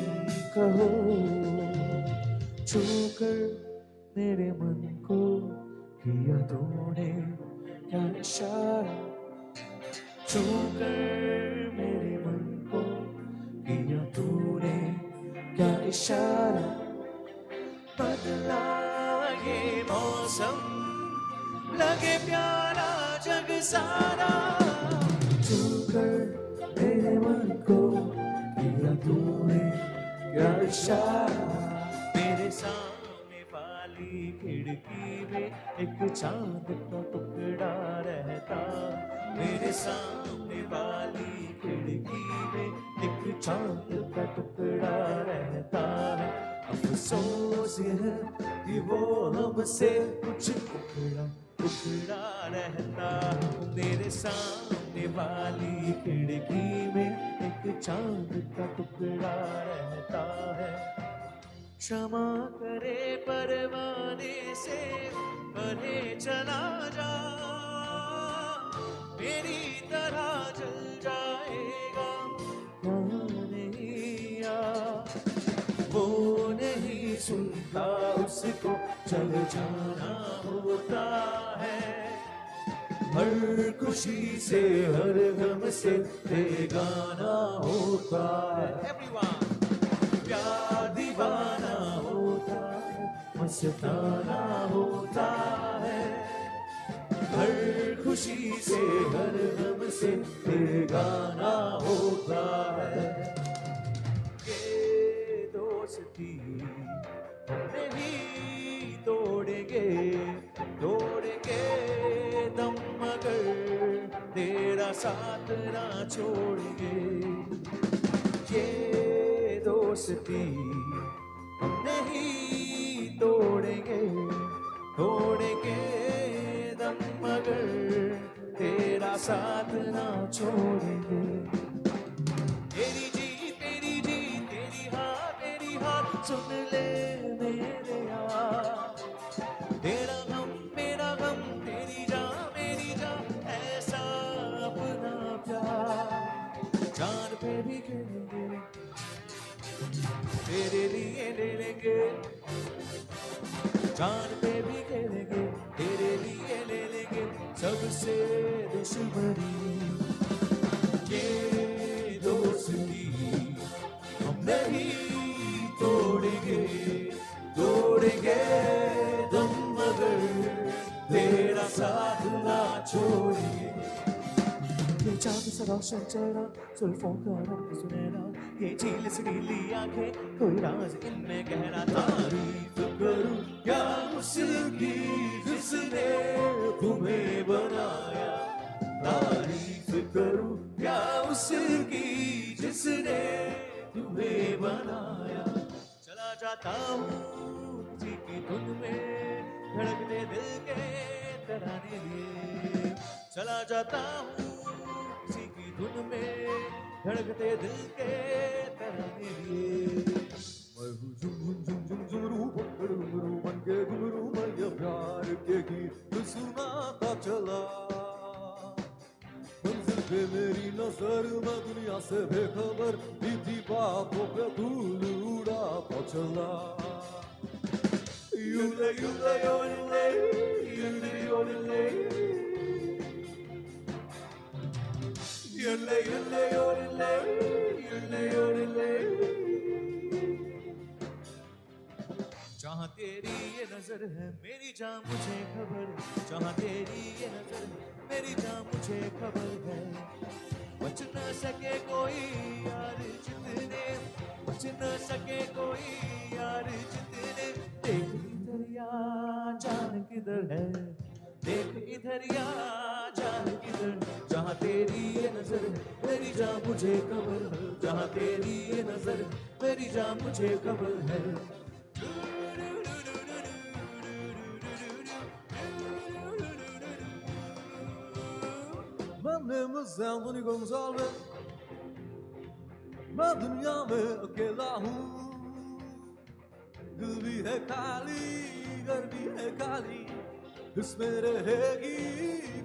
[SPEAKER 18] कहो छूकर मेरे मन को किया तूने क्या इशारा छूकर मेरे मन को किया तूने क्या इशारा बदला ये मौसम लगे प्यारा जग सारा छूकर मेरे मन को किया तूने क्या इशारा मेरे सामने वाली खिड़की में एक चांद का टुकड़ा रहता मेरे सामने वाली खिड़की में एक चांद का टुकड़ा रहता है अफसोस ये है कि वो हमसे कुछ टुकड़ा टुकड़ा रहता मेरे सामने वाली खिड़की में एक चांद का टुकड़ा रहता है क्षमा करे परवाने से परे चला जा मेरी तरह जल जाएगा क्या नहीं वो नहीं सुनता उसको चल जाना होता है हर खुशी से हर गम से बेगाना होता है प्यार दीवाना होता है मस्ताना होता है हर खुशी से हर गम से बेगाना होता है ये दोस्ती नहीं तोड़ेंगे तोड़ेंगे दम मगर तेरा साथ ना छोड़ेंगे ये दोस्ती साथ ना छोड़ेंगे। तेरी जी तेरी हार सुन ले मेरे यार, तेरा गम मेरा गम, तेरी जान ऐसा अपना प्यार। जान पे भी खेलेंगे, तेरे लिए ले लेंगे, जान पे भी खेलेंगे, तेरे लिए ले लेंगे सबसे दुश्मनी। ये दोस्ती हम नहीं तोड़ेंगे, तोड़ेंगे दम मगर तेरा साथ ना छोड़ेंगे। ये चांद सा रोशन चेहरा, जुल्फों का रंग सुनहरा, ये झील सी नीली आंखें, कोई राज इनमें गहरा। तारीफ करूं क्या उसकी जिसने तुम्हें बनाया, तारीफ करूं क्या उसकी जिसने तुम्हें बनाया। चला जाता हूँ किसी की धुन में, धड़कते दिल के तराने लिए। चला जाता हूँ किसी की धुन में, धड़कते दिल के तराने लिए। मैं हूँ झुम झुम झुम झुम झुमरू घुंघरू बन के घुंघरू, मैं ये प्यार के गीत सुनाता चला। मंजिल पे मेरी नजर, मैं दुनिया से बेखबर, बीती बातों पे धूल उड़ाता चला। Yule Yule Yule Yule Yule Yule Yule Yule Yule. जहाँ तेरी ये नजर है मेरी जान मुझे खबर, जहाँ तेरी ये नजर है मेरी जान मुझे खबर है। बच न सके कोई यार जितने, बच न सके कोई यार जितने। देख इधर या जान किधर है, देख इधर या जान किधर। जहाँ तेरी ये नजर है मेरी जान मुझे खबर है, जहाँ तेरी ये नजर है मेरी जान मुझे खबर है। My name is Anthony Gonzalez, मैं दुनिया में अकेला हूँ। दिल भी है खाली, घर भी है खाली, इसमें रहेगी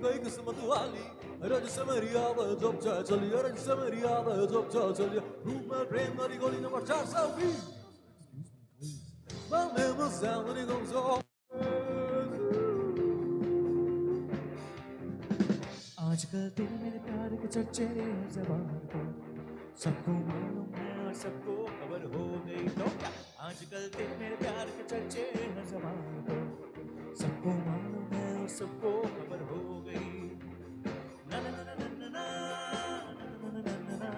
[SPEAKER 18] कोई किस्मत वाली। अरे जिससे मेरी आवाज़ जब चाहे चली, अरे जिससे मेरी आवाज़ जब चाहे चली। रूप में प्रेम भरी गोली number 420। My name is Anthony Gonzalez। आजकल तेरे मेरे प्यार के चर्चे ज़बान पर, सबको मालूम है और सबको खबर हो गई तो क्या। आजकल तेरे मेरे प्यार के चर्चे ज़बान पर, सबको मालूम है और सबको खबर हो गई। ना ना ना ना ना ना ना ना ना ना।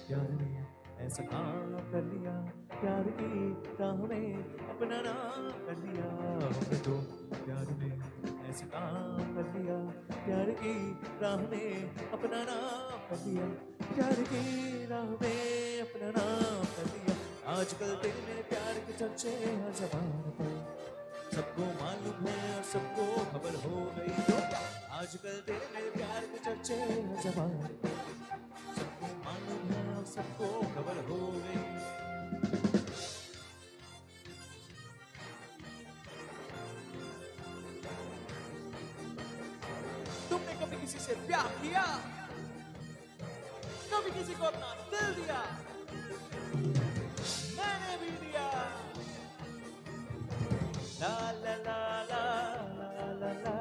[SPEAKER 18] प्यार ने ऐसा काम कर लिया, प्यार की राह में अपना नाम कर लिया। हमने तो प्यार में ऐसा काम कर लिया, प्यार की राह में अपना नाम कर लिया, प्यार की राह में अपना नाम कर लिया। आजकल तेरे मेरे प्यार के चर्चे हर ज़बान पर, सबको मालूम है और सबको खबर हो गई तो क्या। आजकल तेरे मेरे प्यार के चर्चे हर ज़बान पर, सबको मालूम है और सबको खबर हो गई। तुमने कभी किसी से प्यार किया, कभी किसी को अपना दिल दिया, मैंने भी दिया। ला ला ला ला ला ला ला।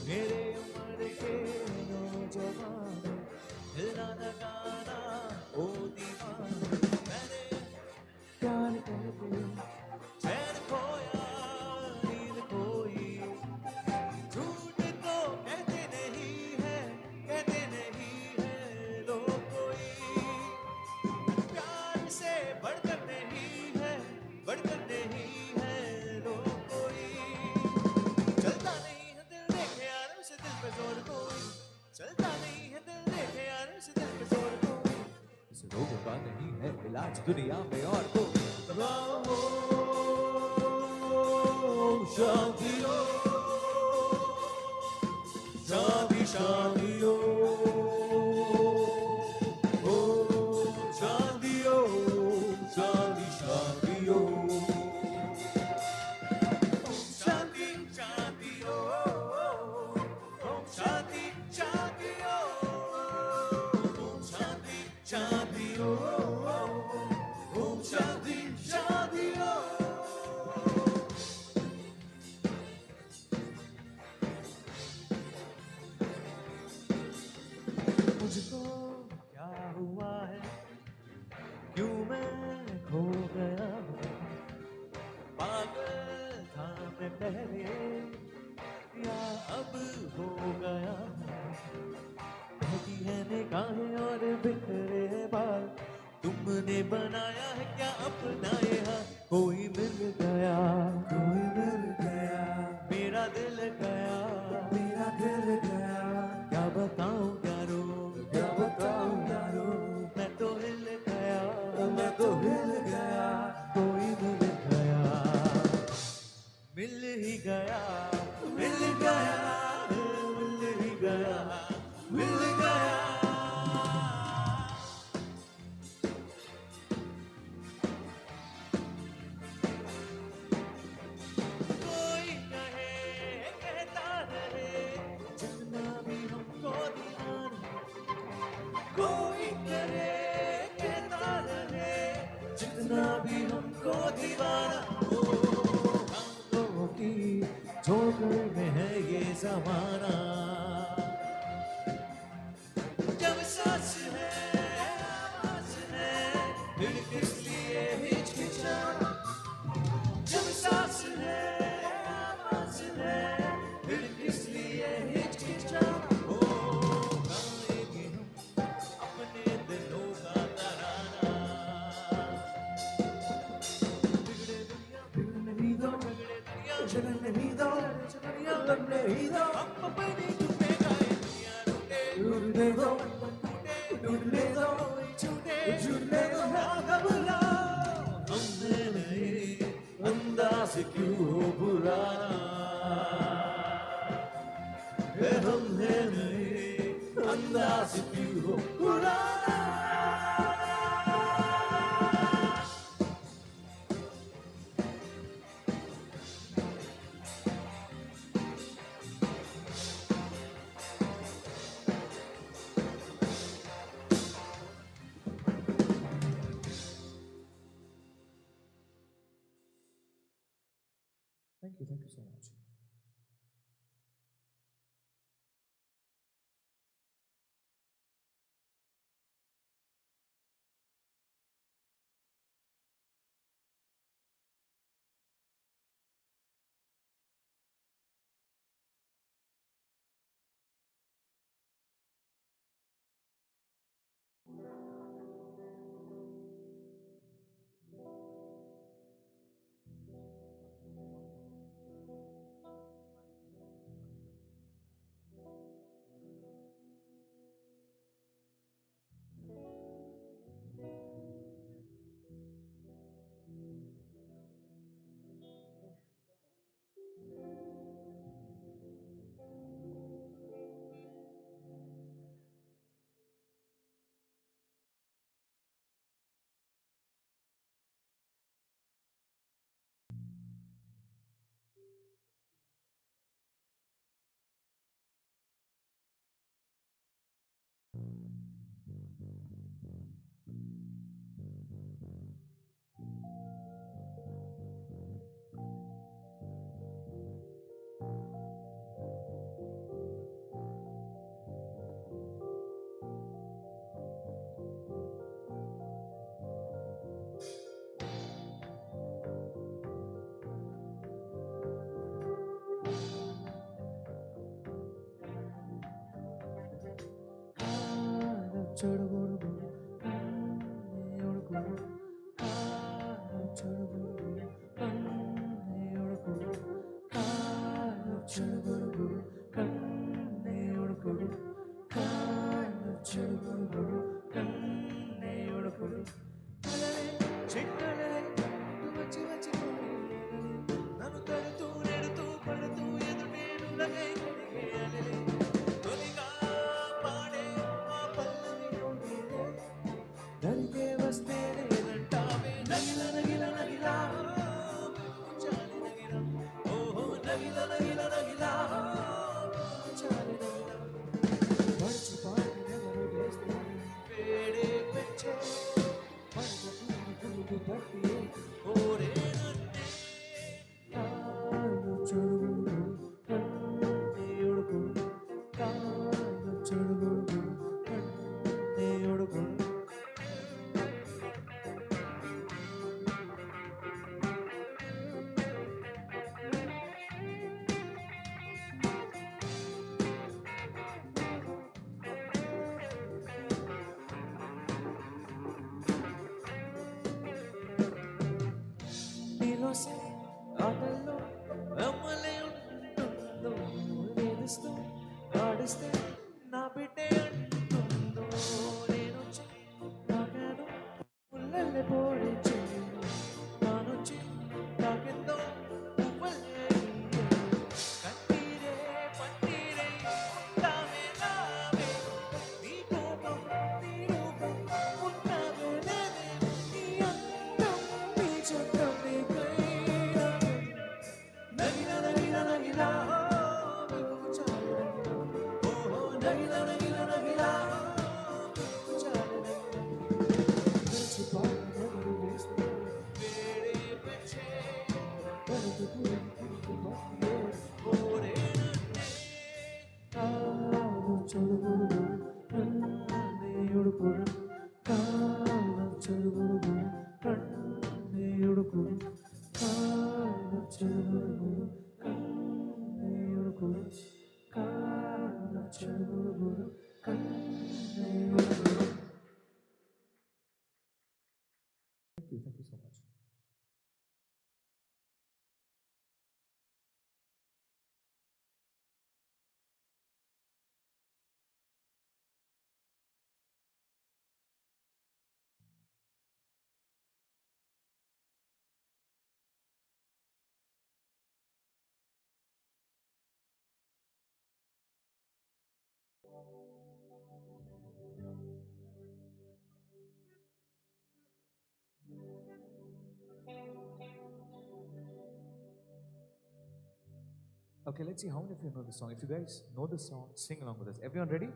[SPEAKER 18] मेरे उम्र के नौजवान दिल ना लगाना ओ दीवाना। मैंने प्यार करके चैन खोया नींद खोई, झूठ तो कहते नहीं है लोग कोई। प्यार से बढ़कर नहीं है लोग कोई। चलता नहीं है दिल देखे यार उसे दिल पे जोर कोई, चलता नहीं है दिल देखे यार उसे दिल पे जोर कोई। इस रोग का नहीं है इलाज दुनिया में और कोई। राम ओम शांति शांति शांति ओम शांति शांति शांति ओम शांति शांति ओम शांति शांति ओम शांति शांति ओम शांति शांति मुझको क्या हुआ है क्यों मैं खो गया पागल था मैं पहले या अब हो गया बहती है निगाहें और बिखरे बाल तुमने बनाया है क्या अपना ये हाल कोई मिल गया मेरा दिल गया क्या बताऊं यारो मैं तो हिल गया कोई मिल गया मिल ही गया मिल गया मिल ही गया मिल गया कोई कहे कहता रहे जितना भी हमको दीवाना कोई करे कहता रहे जितना भी हमको दीवाना ओ हम लोगों की झोंपड़ी में है ये जमाना जब सांस है आवाज है दिल किस लिए हिचकिचाना जब सांस है आवाज है दिल किस लिए हिचकिचाना ओ गाएंगे हम अपने दिलों का तराना बिगड़े दुनिया बिगड़ने ही दो बिगड़े दुनिया बिगड़ने ही दो दुनिया बनने ही दो हम अपनी टूटे गए दुनिया टूटे टूटने दो छूटने दो ना घबराओ हमने नहीं अंदाज क्यों बुलाना हमने नहीं अंदाज क्यों बुलाना
[SPEAKER 19] Thank you so much.
[SPEAKER 18] పొడిచే నానొచ్చి నాకెంతో పువ్వులే కన్నీరే పన్నీరే ఉంటావే నావే నీ కోపం నీ రూపం ఉంటావే నేనే నీ అందం నీ చందం నీ కైనా నగిన నగిన నగిన
[SPEAKER 19] Thank you so much. Okay, let's see how many of you know the song. If you guys know the song, sing along with us. Everyone ready?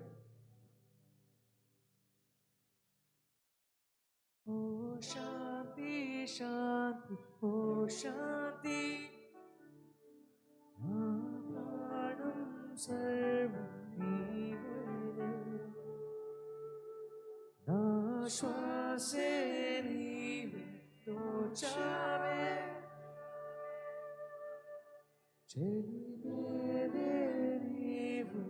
[SPEAKER 19] Oh Shanti, Shanti, oh Shanti. Pranam sarvam nivele. Na shwase nive dochave. Cheli mere nive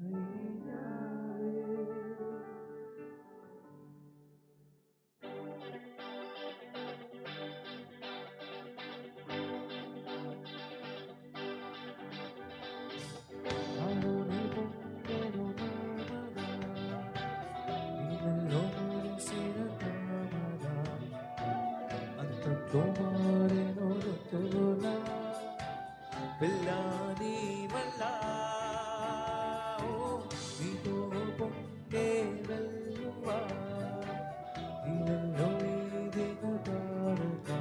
[SPEAKER 19] ainave. Arone pongero namada, nillo murisina tamada, anta tomare norutola, villani valla, oh, nito pongeruva, nillo idina taruka,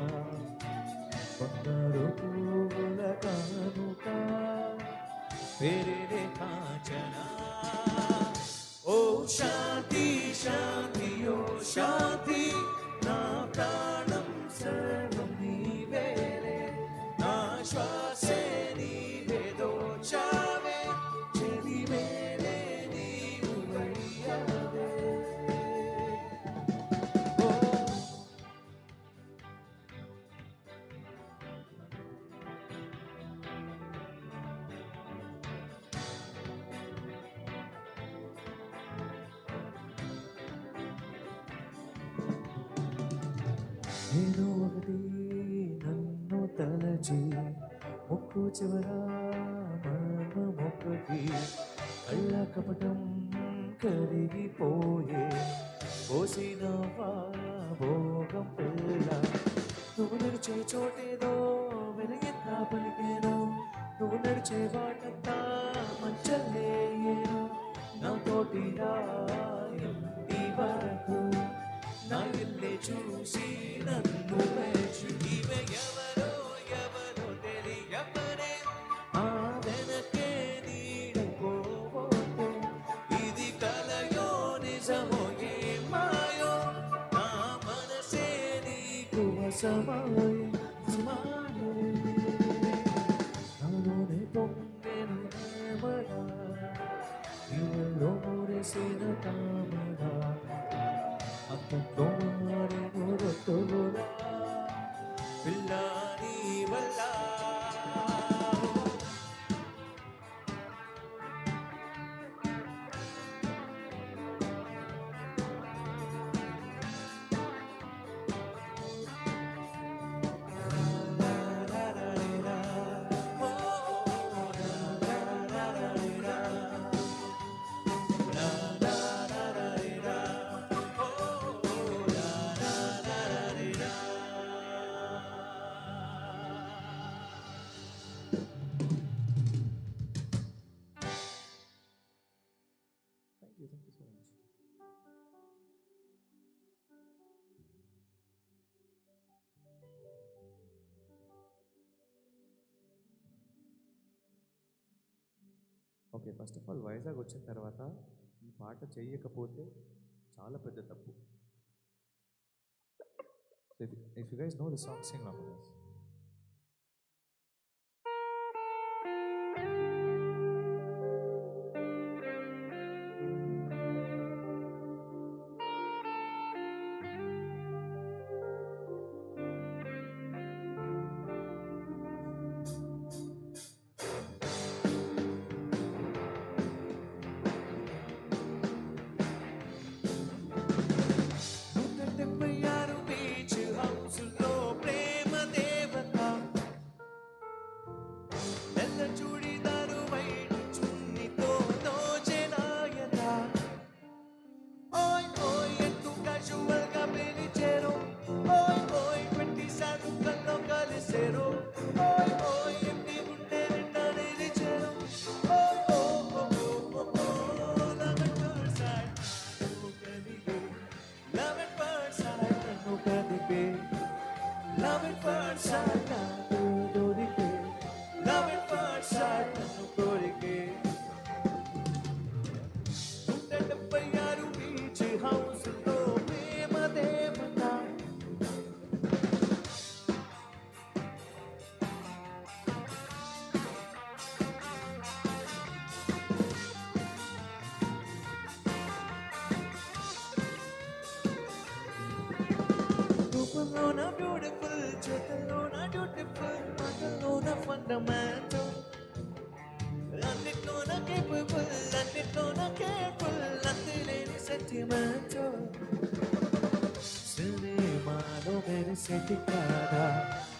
[SPEAKER 19] pandaru puvula kanuka. Tere kaachana. Oh Shanti, Shanti, oh Shanti, na pranam sarvam nivele, na shwase nive dochave, cheli mere nivu vaiyave. నేను ఒకటి నన్ను తలచి ముక్కు చివర మర్మ మొక్కకి కళ్ళ కపటం కరిగిపోయే పోసిన భోగం పిల్ల నువ్వు నడిచే చోటేదో వెనగెంత పలికేను నువ్వు నడిచే వాటంతా మంచలేను నా తోటి ఇంటి వరకు నా ఇల్లే చూసి నన్ను మెచ్చు ఇవే ఎవరో ఎవరో తెలియపరే ఆ వెనకే నీడపోతే ఇది కలయో నిజమో ఏ మాయో నా మనసే నీకు వశమాయే నాలోనే పొంగెను ప్రేమగా నీలో మురిసిన తామగా tomare norotola villani valla Thank you so much. Okay, first of all Vizag వచ్చిన తర్వాత ఈ పాట చేయకపోతే చాలా పెద్ద తప్పు. So if you guys know the song, sing along with us.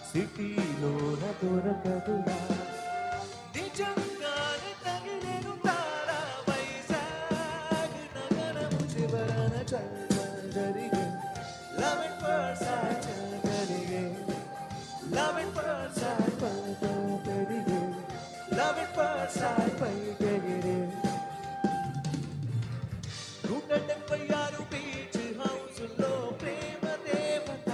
[SPEAKER 19] సిటీలోన దొరకదులా నిజంగానే తగిలేను తారా వైజాగ్ నగరము చివరన జరిగే లవ్ ఎట్ ఫస్ట్ సైట్ జరిగే లవ్ ఎట్ ఫస్ట్ సైట్ పెరిగే లవ్ ఎట్ ఫస్ట్ సైట్ పైకెగిరే 176 బీచ్ హౌస్లో ప్రేమ దేవత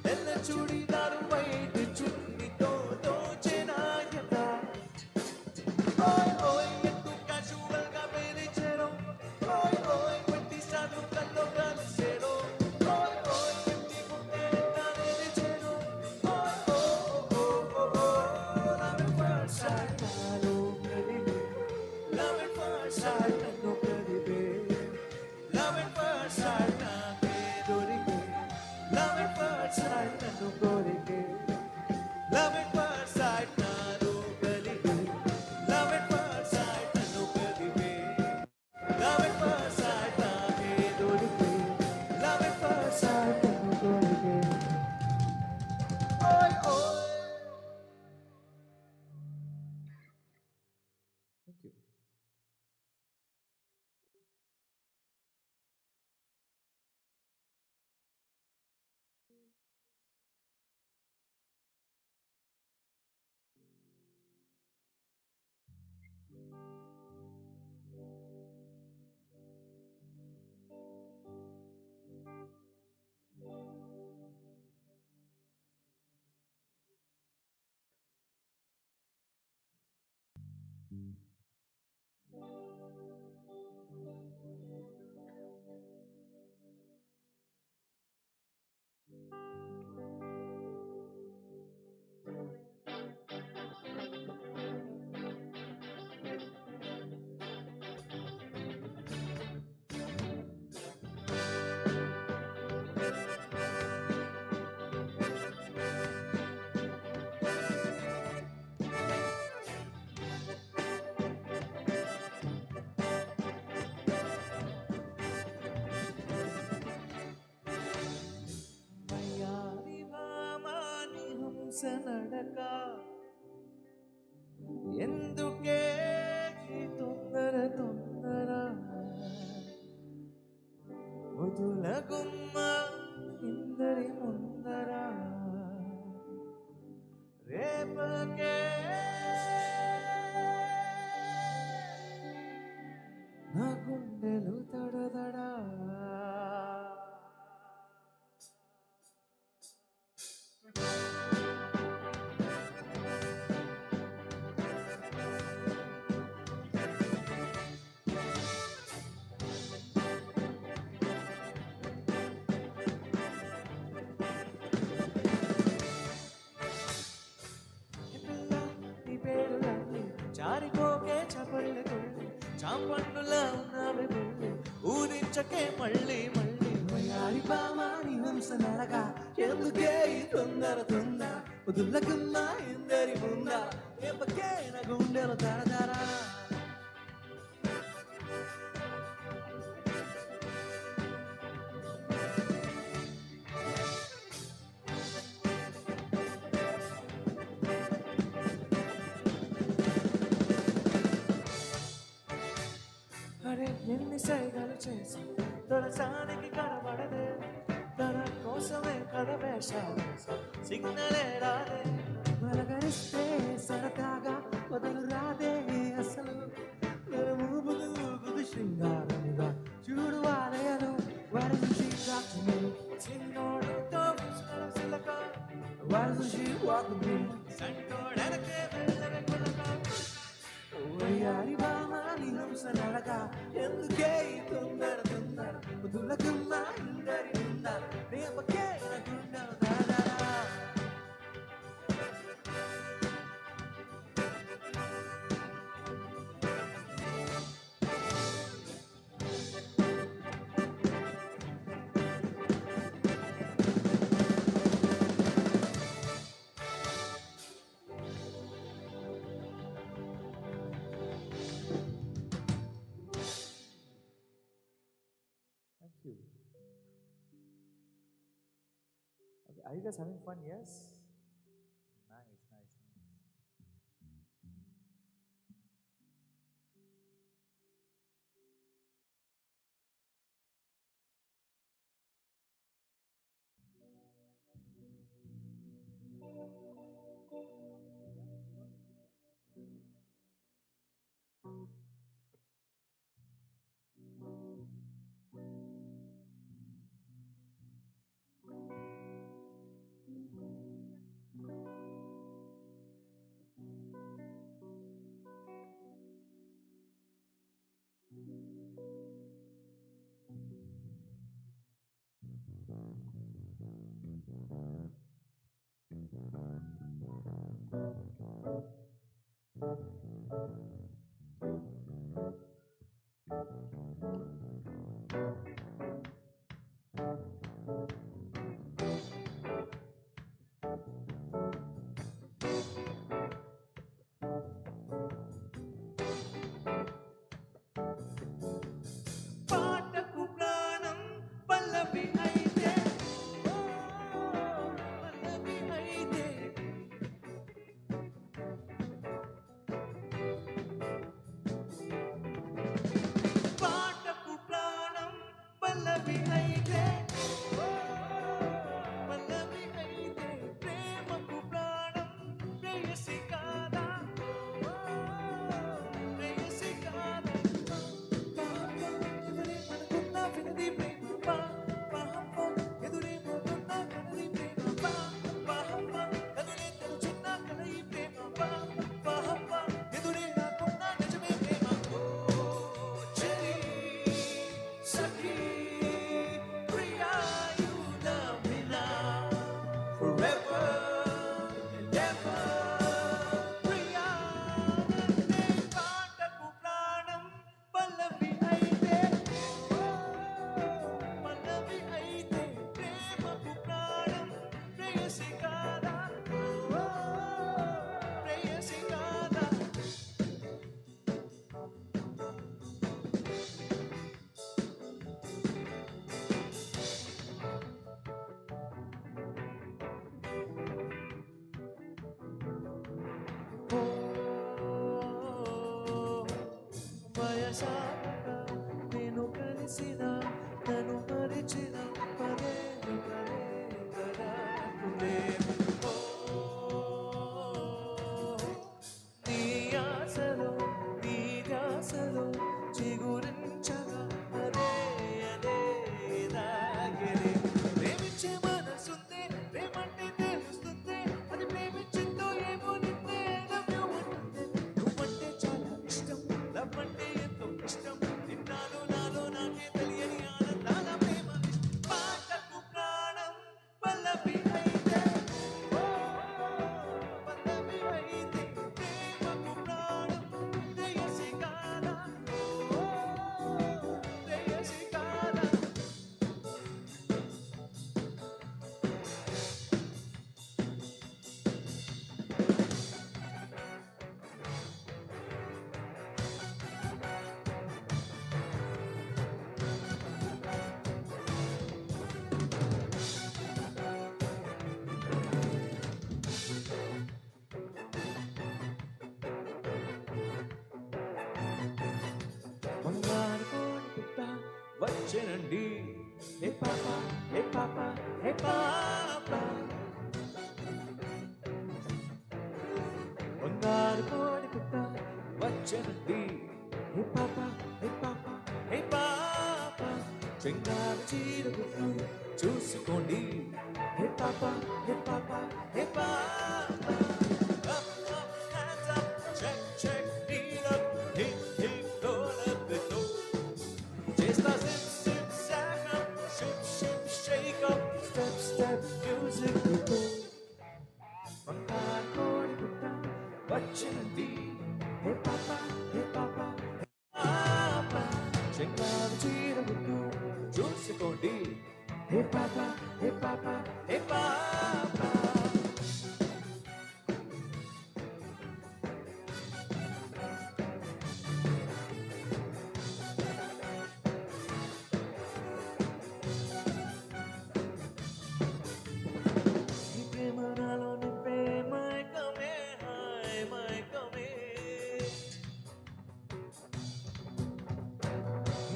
[SPEAKER 19] తెల్ల చూడిదారు వైట్ చున్నీతో దోచెనాయత ఓయ్ ఓయ్ ఎంతో క్యాజువల్ గా పిలిచెరో ఓయ్ ఓయ్ కొట్టిసాను కల్లో కలిసెరో ఓయ్ ఓయ్ ఎంటి గుండె నిండా నిలిచెరో ఓయ్ ఓ ఓ ఓ లవ్ ఎట్ ఫస్ట్ సైట్ నాలో కలిగే లవ్ ఎట్ ఫస్ట్ సైట్ నన్ను కలిగే లవ్ ఎట్ ఫస్ట్ సైట్ నాకే దొరికే లవ్ ఎట్ ఫస్ట్ సైట్ నన్ను కోరికే లవ్ ఎట్ ఫస్ట్ సైట్ నాలో కలిగే లవ్ ఎట్ ఫస్ట్ సైట్ నన్ను కలిగే లవ్ ఎట్ ఫస్ట్ సైట్ నాకే దొరికే లవ్ ఎట్ ఫస్ట్ సైట్ నన్ను కోరికే ఓయ్ ఓయ్. Thank you. మయారి భామాని హంస నడక ఎందుకే ఈ తొందర తొందర వదుల గుమ్మ ఇందరి ముందర రేపకే గుండెలు తడదడా నీ పేరులన్నీ జారిపోకే చపళ్ళ కొళ్ళి చాపండులా ఉన్నావే బుల్లి ఊరించకే మళ్ళీ మళ్ళీ వయారి బామాని హంస నడగా ఎందుకే ఈ తొందర తొందర వదులకున్నా ఎందరి ముందా రేపకే నా గుండెలు తడదరా అరే ఎన్ని సైగలు చేసి దొరసానికి కనబడదే తన కోసమే కథ వేషాలు సిగ్నలే రాదే మలగరిస్తే సరదాగా వదలు రాదే అసలు మూగుదు శృంగారముగా చూడు వాలయలు వరసి కాచుని చిన్నోడుతో సిలక వరసి వాకు సంటోడనకే వెళ్ళవే కొలక ఓయారి బామాని హంస నడక ఎందుకే ఈ తొందర తొందర వదులకున్నా ఇందరి ఉందా రేపకే నా గుండెలు దాదారా Thank you. Okay, are you guys having fun? Yes? Nice, nice, nice. పాటకు ప్రాణం పల్లవి అయితే పల్లవి అయితే పాటకు ప్రాణం పల్లవి అయితే పల్లవి అయితే ప్రేమకు ప్రాణం ప్రేయసి కాదా ప్రేయసి కాదా వయసాక నేను కలిసిన తను మరిచిన పదే పదే కరాకులేమో నీ ఆశలో నీ ధ్యాసలో చిగురించగా వచ్చనండి హే పాప హే పాప హే పాప బంగారు కోడి పుట్ట వచ్చనండి హే పాప హే పాప హే పాప చెంగారు చీర గుట్టు చూసుకోండి హే పాప హే పాప హే పాప up up hands up check check kneel up hip hip roll up the door చేస్తా zip zip sack up ship ship shake up step step music go బంగారు కోడి పుట్ట వచ్చనండి హే పాప హే పాప హే పాప చెంగారు చీర గుట్టు చూసుకోండి హే పాప హే పాప హే పాప ఈ ప్రేమ నాలో నింపే మైకమే హాయ్ మైకమే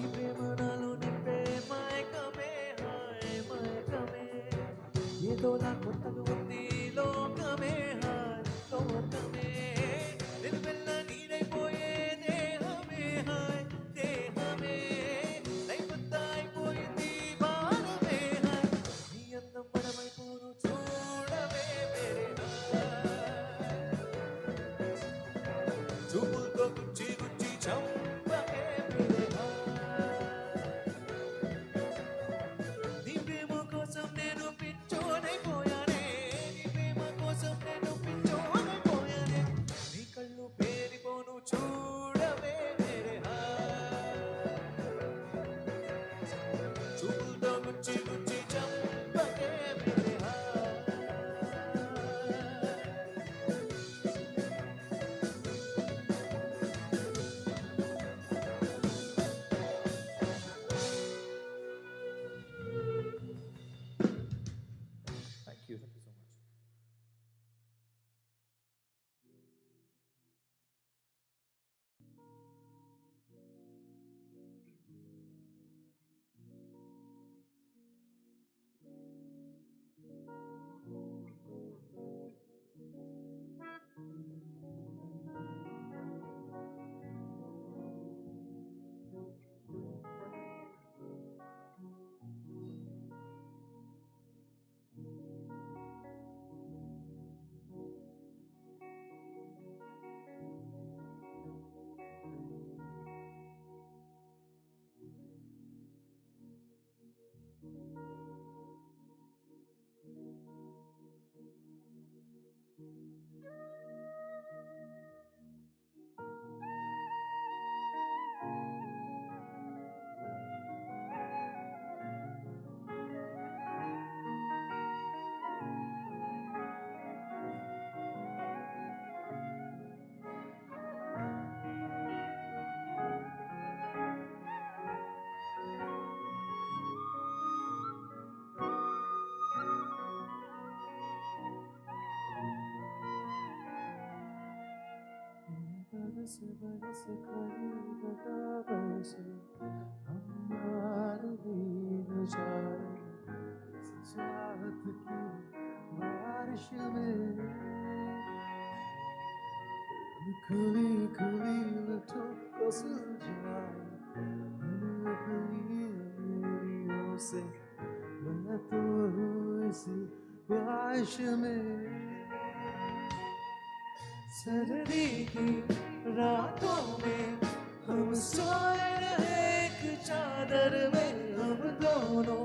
[SPEAKER 19] ఈ ప్రేమ నాలో నింపే మైకమే హాయ్ మైకమే ఏదోలా కొత్తగా ఉంది లోకమే హాయ్ లోకమే నిలువెల్ల నీడైపోయే దేహమే హాయ్ దేహమే లైఫంతా అయిపోయింది బాణమే హాయ్ నీ అందం పడమైపోను చూడవే మేరే హాయ్ చూపులతో గుచ్చి గుచ్చి చంపకే మేరే హాయ్ నీ ప్రేమ కోసం నేను పిచ్చోనైపోయానే నీ ప్రేమ కోసం నేను పిచ్చోనైపోయానే నీ కళ్ళు పేరిపోను చూడవే మేరే హాయ్ చూపులతో గుచ్చి గుచ్చి చంపకే మేరే hi Thank you so much. बरस बरस खरी बता बरस हम यार भीग जाए इस चाहत की बारिश में खुली खुली लटों को सुलझाए हम अपनी उंगलियों से मैं तो हूँ इसी ख्वाहिश में सर्दी की रातों में हम सोए रहे एक चादर में हम दोनों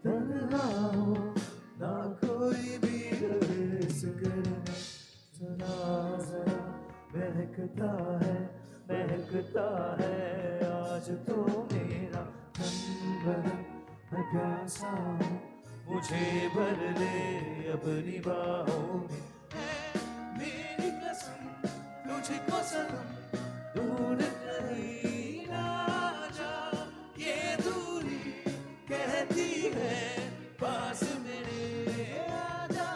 [SPEAKER 19] तन्हा हो ना कोई भी रहे इस घर में जरा जरा महकता है आज तो मेरा तन बदन मैं प्यासा हूँ मुझे भर ले अपनी बाहों में मेरी कसम तुझको सनम दूर कहीं ना जा ये दूरी कहती है पास मेरे आ जा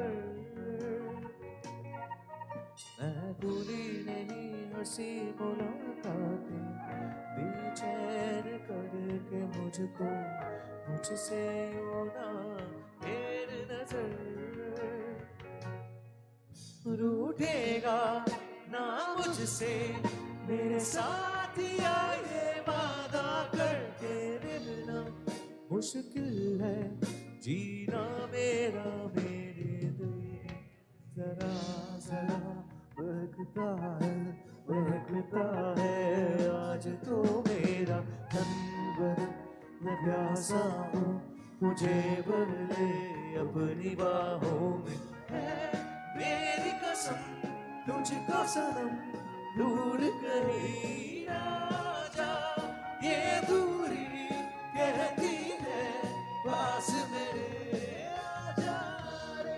[SPEAKER 19] कर मैं भूली नहीं हंसी मुलाकातें बेचैन करके मुझको मुझसे यूं ना फेर नजर रूठेगा ना मुझसे मेरे साथिया ये वादा करके मिलना मुश्किल है जीना मेरा मेरे दिल जरा जरा बहकता है आज तो मेरा तन बदन मैं प्यासा हूँ मुझे भर ले अपनी बाहों में है मेरी कसम तुझको सनम दूर कहीं ना जा ये दूरी कहती है पास मेरे आजा रे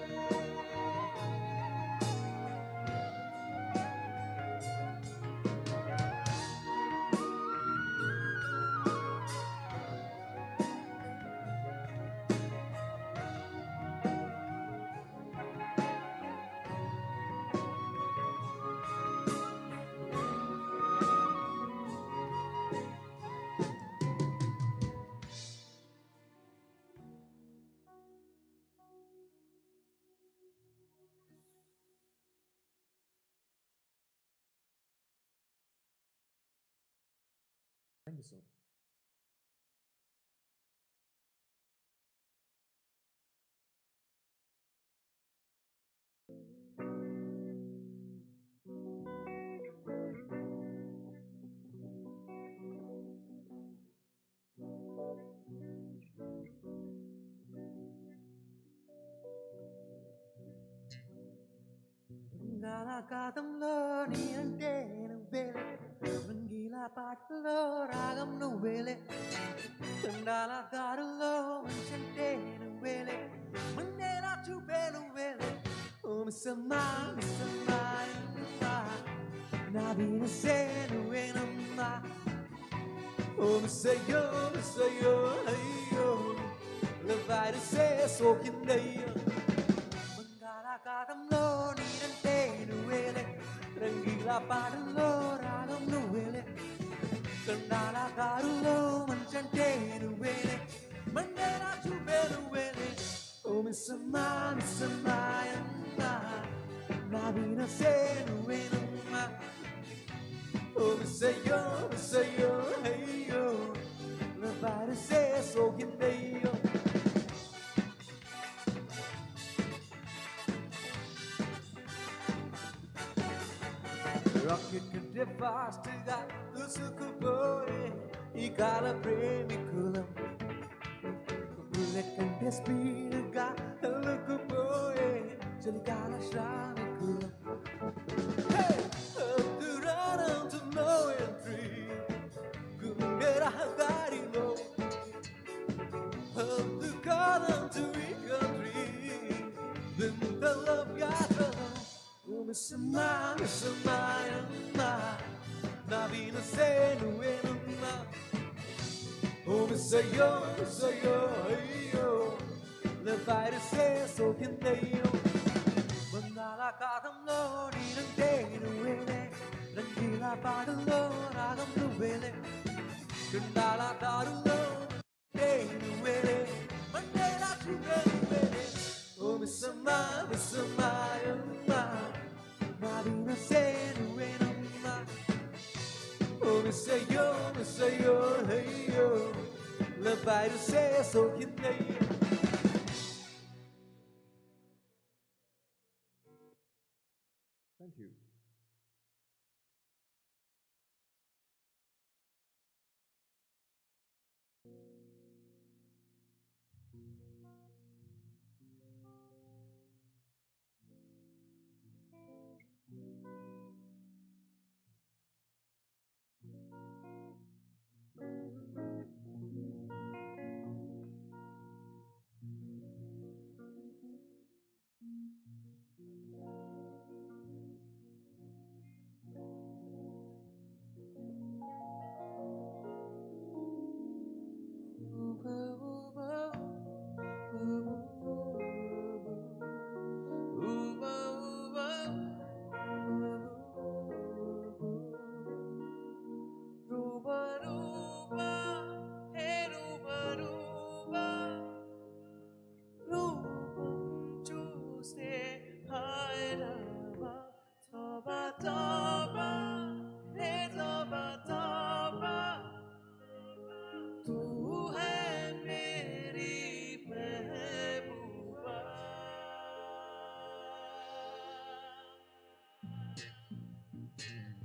[SPEAKER 18] Thank you so much.
[SPEAKER 19] బంగాళాఖాతంలో నీ అంటే నువ్వేలే రంగీల పాటలో రాగం నువ్వేలే తండాల దారుల్లో మంచంటే నువ్వేలే మండేలా చూపే నువ్వేలే ఓ మిస్సమ్మా మిస్సమ్మా నా వీనసే నువ్వేనమ్మా ఓ మిస్సయ్యో మిస్సయ్యో అయ్యో లవ్వారిసే సోకిందయ్యో బంగాళాఖాతంలో నీరంటే నువ్వేలే రంగీల పాటల్లో రాగం నువ్వేలే కండాల కారులో మంచంటే నువ్వేలే మండేలా చూపే నువ్వేలే ఓ మిస్సమ్మా మిస్సమ్మా అమ్మా నా వీనసే నువ్వేనమ్మా ఓ మిస్సయ్యో మిస్సయ్యో అయ్యో లవ్వారిసే సోకిందయ్యో Rocket కంటే ఫాస్ట్ గా దూసుకుపోయే ఈ కాల ప్రేమికులం బుల్లెట్ కంటే స్పీడ్ గా తలుకుపోయే చలికాల శ్రామికులం దూరానంత నో ఎంట్రీ గుండె రహదారిలో అందుకాలంత ఈ కంట్రీ వింతల వ్యాధం మిస్సమ్మా మిస్సమ్మా అమ్మా నా వీనసే నువ్వేనమ్మా ఓ మిస్సయ్యో మిస్సయ్యో అయ్యో లవ్వారిసే సోకిందయ్యో బంగాళాఖాతంలో నీరంటే నువ్వేలే రంగీల పాటల్లో రాగం నువ్వేలే కుండాల దారుల్లో నువ్వేలే మండేలా చూపే నువ్వేలే ఓ మిస్సమ్మా మిస్సమ్మా అమ్మా నా వీనసే నువ్వేనమ్మా ఓ మిస్సయ్యో మిస్సయ్యో అయ్యో లవ్వారిసే సోకిందయ్యో
[SPEAKER 18] Thank you.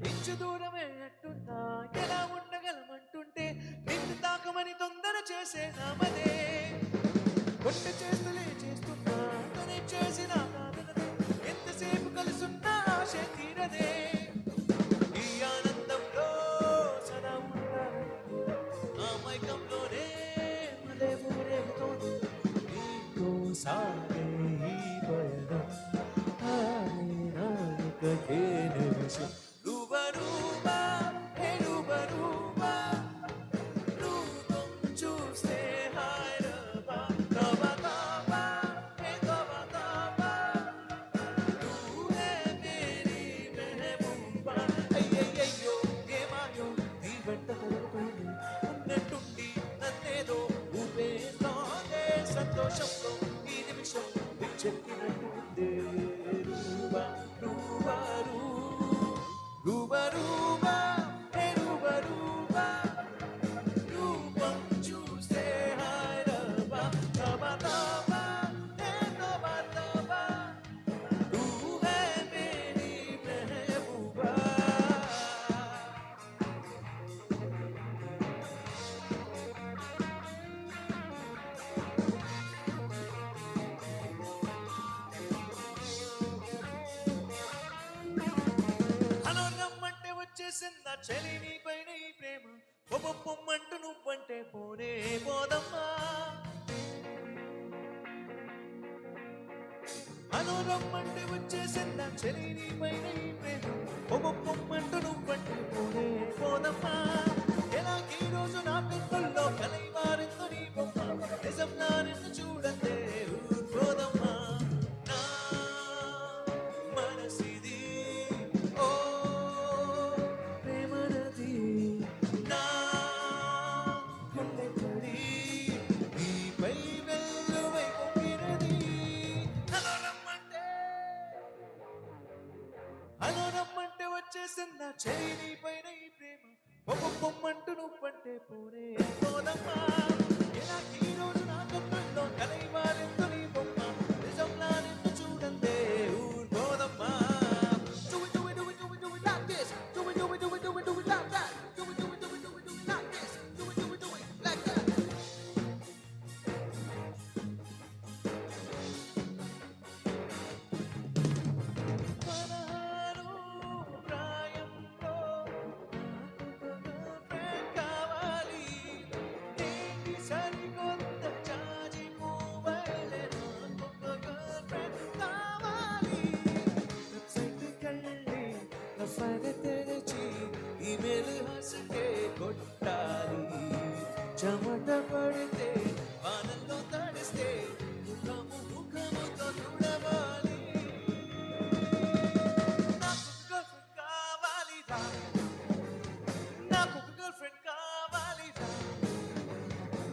[SPEAKER 19] ఇంచు దూరమే అట్టున్నా ఎలా ఉండగలమంటుంటే నిన్ను తాకమని తొందర చేసే నామదే కొట్టు చేస్తులే చేస్తున్నా తనే చేసిన కాదనదే ఎంతసేపు కలుసున్నా ఆశ తీరదే ఈ ఆనందంలో సదా ఉండాలి ఆ మైకంలోనే మదే ఊరేగుతోంది నీతో సాగే ఈ పయనం ఆనే నాయకకే నిమిషం రూబా రూబా హే రూబా రూబా రూపం చూస్తే హాయ్ రబా తబా తబా హే తబా తబా తూ హే మేరీ మెహబూబా అయ్యయ్యో ఏమాయో నీ వెంట కలుగుతోంది అన్నట్టుండి నన్నేదో ఊపేస్తోందే సంతోషంలో ఈ నిమిషం విచ్చెక్కినట్టుంది రూబా రూబా రూబా రూబా హే రూబా రూబా రూపం చూస్తే హాయ్ రబా తబా తబా హే తబా తబా తూ హే మేరీ మెహబూబా హలో రమ్మంటే వచ్చేసిందా చలి నీ పైన ఈ ప్రేమ పొమ్మంటూ నువ్వంటే పోనే పోదమ్మా హలో రమ్మంటే వచ్చేసిందా చలి నీ పైన ఈ ప్రేమ పొమ్మంటూ నువ్వంటే పోనే పోదమ్మా ఎలా ఈ రోజు నా కన్నుల్లో కలై మారిందో నీ బొమ్మ నిజంలా నిన్ను చూడంతే ఊరుకోదమ్మా నా మనసిది ఓ ప్రేమ నది నా గుండె తడి నీపై వెల్లువై పొంగినది హలో రమ్మంటే వచ్చేసిందా చేయి నీ పైన ఈ ప్రేమ పొమ్మంటూ నువ్వంటే పోనే పోదమ్మా ఎలా ఈ రోజు నా కన్నుల్లో కలై మారిందో నీ బొమ్మ నిజంలా నిన్ను చూడంతే ఊరుకోదమ్మా Do it, do it, do it, do it, do it like this. Do it, do it, do it, do it, do it like that. Do it, do it, do it, do it, do it like this. Do it, do it, do it like that. పదహారు ప్రాయంలో friend కావాలి ఏంటి సరికొత్త చాచి పువ్వులే నాకొక friend కావాలి వెబ్సైట్కి వెళ్ళి నా ఫైల్ తెరిచి ఈమెయిల్ హస్కే కొట్టాలి చెమట పడితే వానల్లో తడిస్తే ముఖముతో తుడవాలి నాకు గర్ల్ ఫ్రెండ్ కావాలి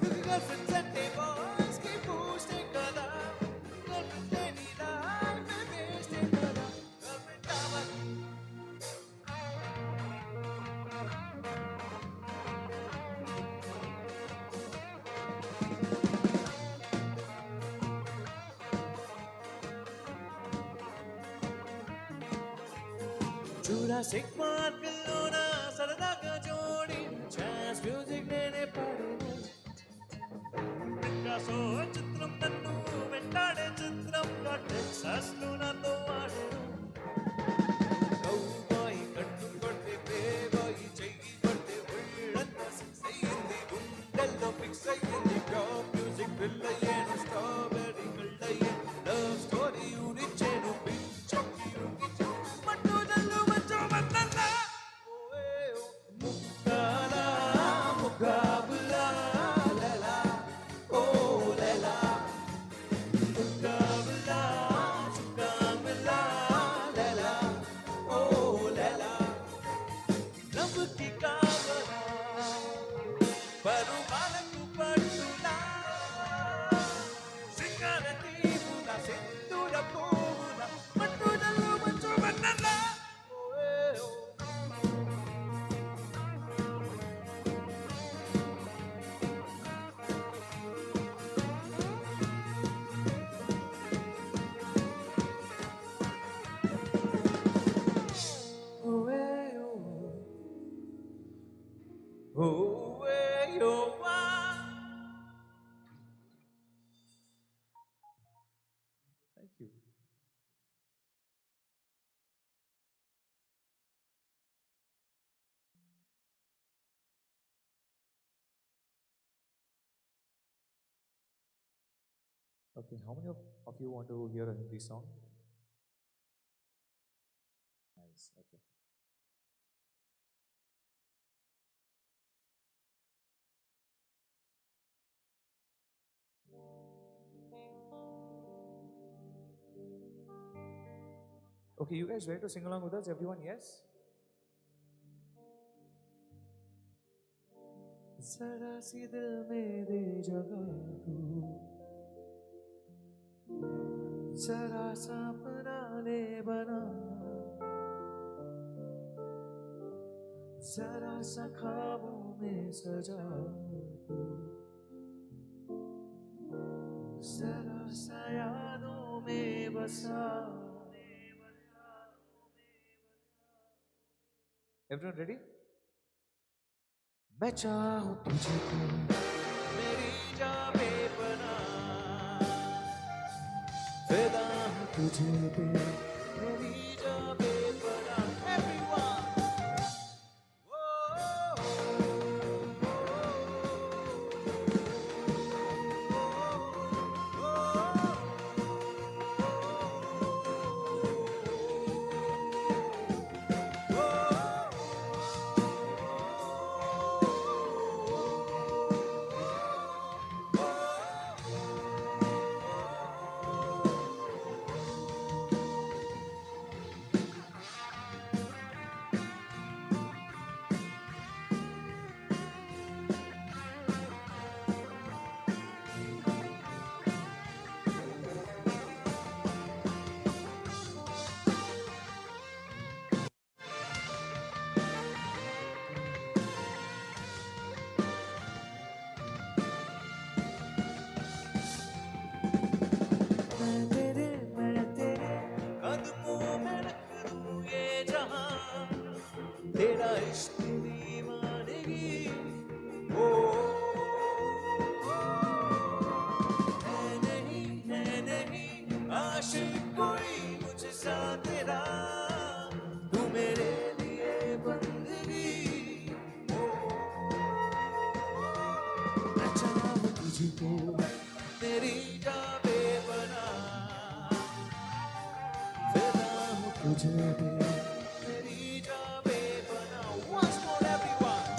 [SPEAKER 19] గర్ల్ ఫ్రెండ్స్ అంటే బాయ్స్ కి పూస్తే కదా గర్ల్ ఫ్రెండ్ లేని లైఫ్ వేస్తే కదా గర్ల్ ఫ్రెండ్ కావాలి జూరాసిక్ పార్క్లోన సరదాగా జోడిన జాజ్ మ్యూజిక్ నేనే పాడేను పికాసో చిత్రం నన్ను వెంటాడే చిత్రంలో టెక్సాస్ లో నాతో ఆడేను కౌబాయ్ కట్టు కొట్టి ప్లేబాయ్ చెయ్యి కొట్టి ఒళ్ళంతా సిక్స్ అయ్యింది గుండెల్లో ఫిక్స్ అయ్యింది టాప్ మ్యూజిక్ పిల్లయ్యేను స్ట్రాబెర్రీ కళ్ళయ్యేను లవ్ స్టోరీ ఊరిచ్చేను పిచ్చకి ఊరిచ్చేను మట్టు జల్లు వచ్చో మన్నల్లా
[SPEAKER 18] Okay, how many of you want to hear a Hindi song? Nice, okay. Okay, you guys ready to sing along with us? Everyone, yes? जरा सी दिल में दे जगह तू, जरा सा अपना ले बना, जरा सा ख्वाबों में सजा तू, जरा सा यादों में बसा. Everyone ready? मैं चाहूं तुझको मेरी जान बेपना, फिदा हूं तुझे पे मेरी जान बेपना. Everyone. मैं तेरे कदमों में रख दूं ये जहां, तेरा इश्क दीवानगी. ओ है नहीं आशिक कोई मुझसा तेरा, तू मेरे लिए बंदगी. मैं चाहूं तुझको मेरी जान बेपना, फिदा हूं तुझे पे मेरी जान बेपना. Once more everyone.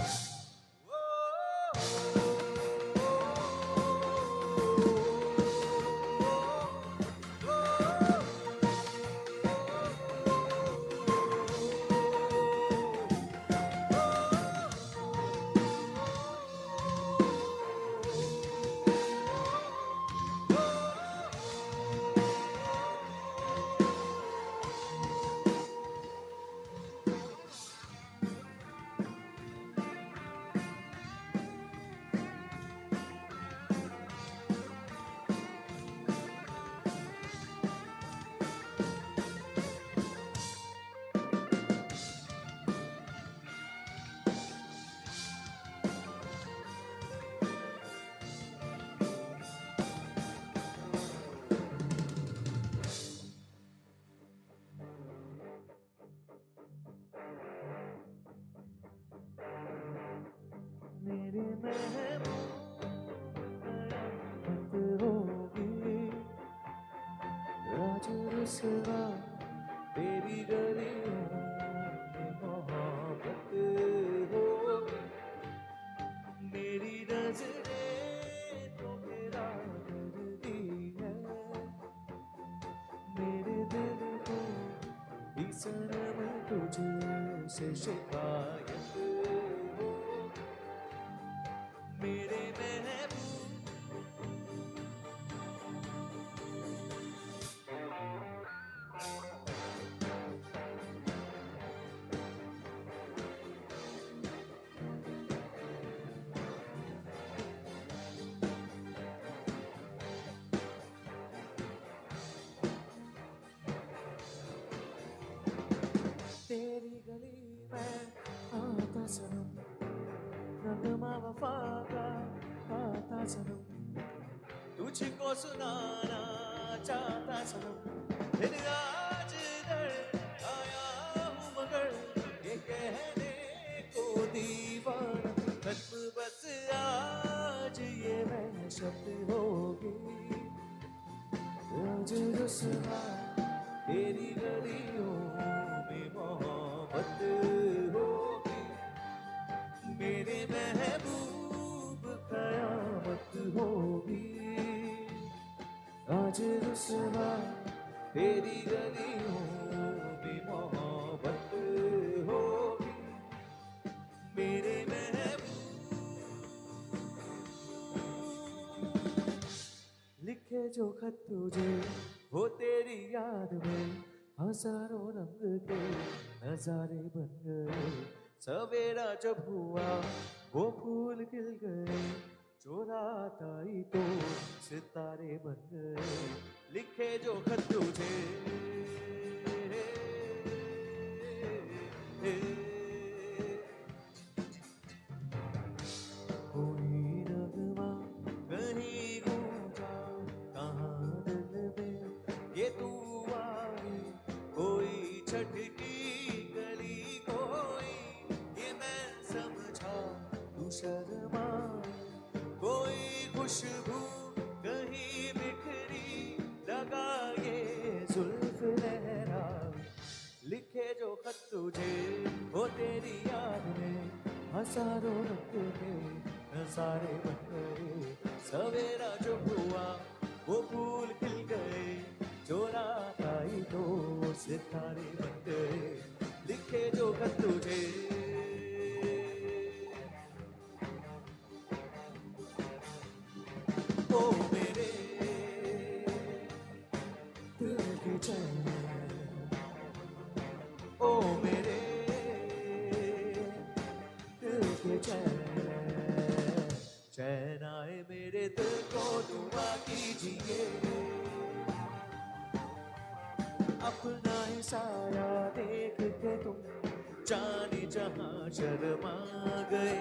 [SPEAKER 18] मेरे महबूब कयामत होगी, राज रसवा तेरी गलियों में मोहब्बत होगी. मेरी नजरें तो मेरा दर्दी है, मेरे दिल को भी सनम तुझसे शिकायत हो. मेरे तेरी गली में आता सनम, नगमा वफा का आता सनम, तुझको सुनाना चाहता सनम. फिर आज इधर आया हूँ मगर ये कहने को दीवाना, खत्म बस आज ये वहशत होगी.
[SPEAKER 19] आज रुसवा तेरी गलियों में मोहब्बत होगी, मेरे महबूब कयामत होगी। आज रुसवा तेरी गलियों में मोहब्बत होगी, मेरे लिखे जो खत तुझे वो तेरी याद में हजारों रंग के नजारे बन गए। सवेरा जब हुआ वो फूल खिल गए, जो रात आई तो सितारे बन गए। लिखे जो खत तुझे कोई नगमा कहीं गूंजा कहाँ दिल में ये तू आई, कोई छटकी गली कोई ये मैं समझा तू शर्माई, कोई खुशबू कहीं बिखरी लगा ये जुल्फ लहरा। लिखे जो खत तुझे वो तेरी याद में हजारों रंग के नजारे बन गए। सवेरा जो हुआ वो फूल खिल गए, जो रात आई तो सितारे बन गए। लिखे जो खत तुझे ओ मेरे दिल के चैन, ओ मेरे दिल के चैन, चैन आए मेरे दिल को दुआ कीजिए। अपना ही साया देख के तुम जाने जहां शर्मा गए।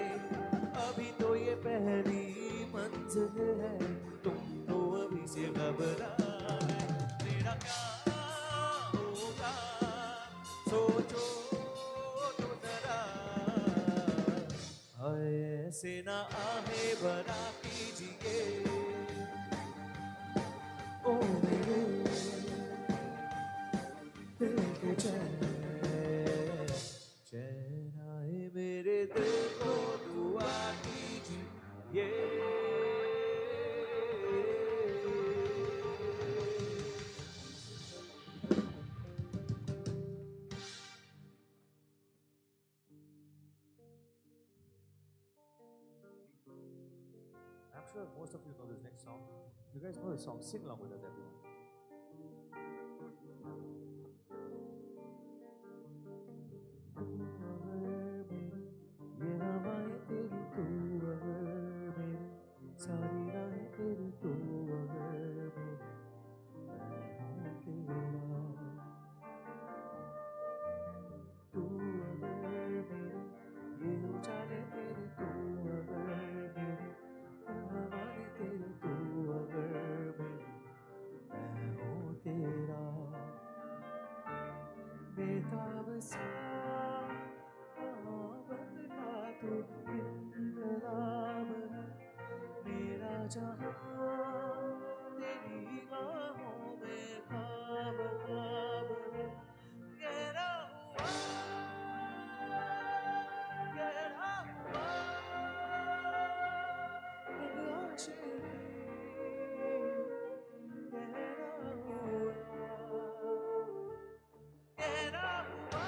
[SPEAKER 19] अभी तो ये पहली मंजिल है, तुम तो अभी से घबरा गए। मेरा क्या होगा सोचो तो जरा, ऐसे ना आहे भरा कीजिए। ओ मेरे दिल के चैन, चैन आए मेरे दिल को दुआ कीजिए। I'm sure most of you know this next song. If you guys know this song, sing along with us, everyone. ये हवाएं तेरी तू अगर मेरी, सारी राहें तेरी तू अगर मेरी, मैं हूँ तेरा। तू अगर मेरी, ये उजाले तेरे तू अगर मेरी, हवाएं तेरी तू अगर मेरी, मैं हूँ तेरा। बेताब सा मोहब्बत का तू इनकलाब है, मेरा जहां तेरी बाहों में ख्वाब ख्वाब है। गहरा हुआ गहरा हुआ रंग आशिकी, गहरा हुआ गहरा हुआ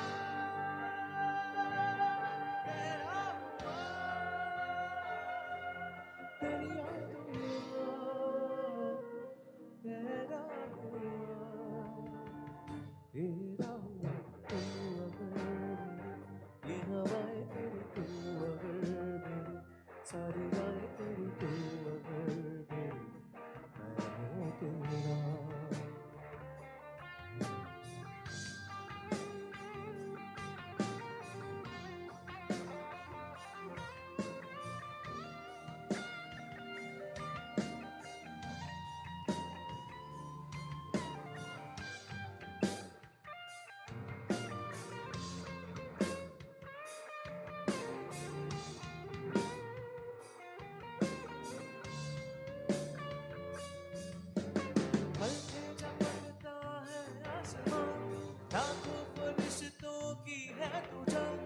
[SPEAKER 19] है तू जब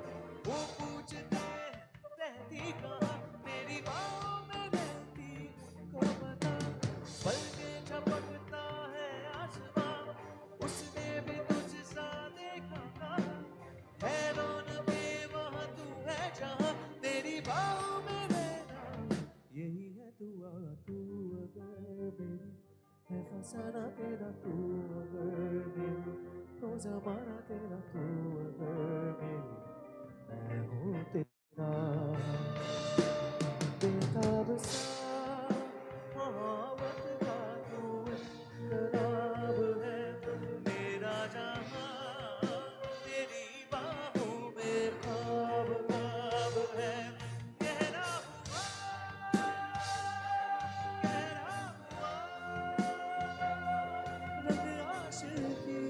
[SPEAKER 19] वो पूछते रहती कहाँ मेरी बाहों में रहती को बता बल्कि झपकता है आसमां उसने भी तुझसा देखा कहाँ है रौनके वहाँ तू है जहाँ तेरी बाहों में रहना यही है दुआ तू अगर मेरी है फसाना तेरा तू अगर मेरी तो जमाना तेरा तू अगर मेरी मैं हूँ तेरा बेताब सा मोहब्बत का तू इकराब है मेरा जहाँ तेरी बाहों में ख्वाब ख्वाब है गहरा हुआ रंग आशिकी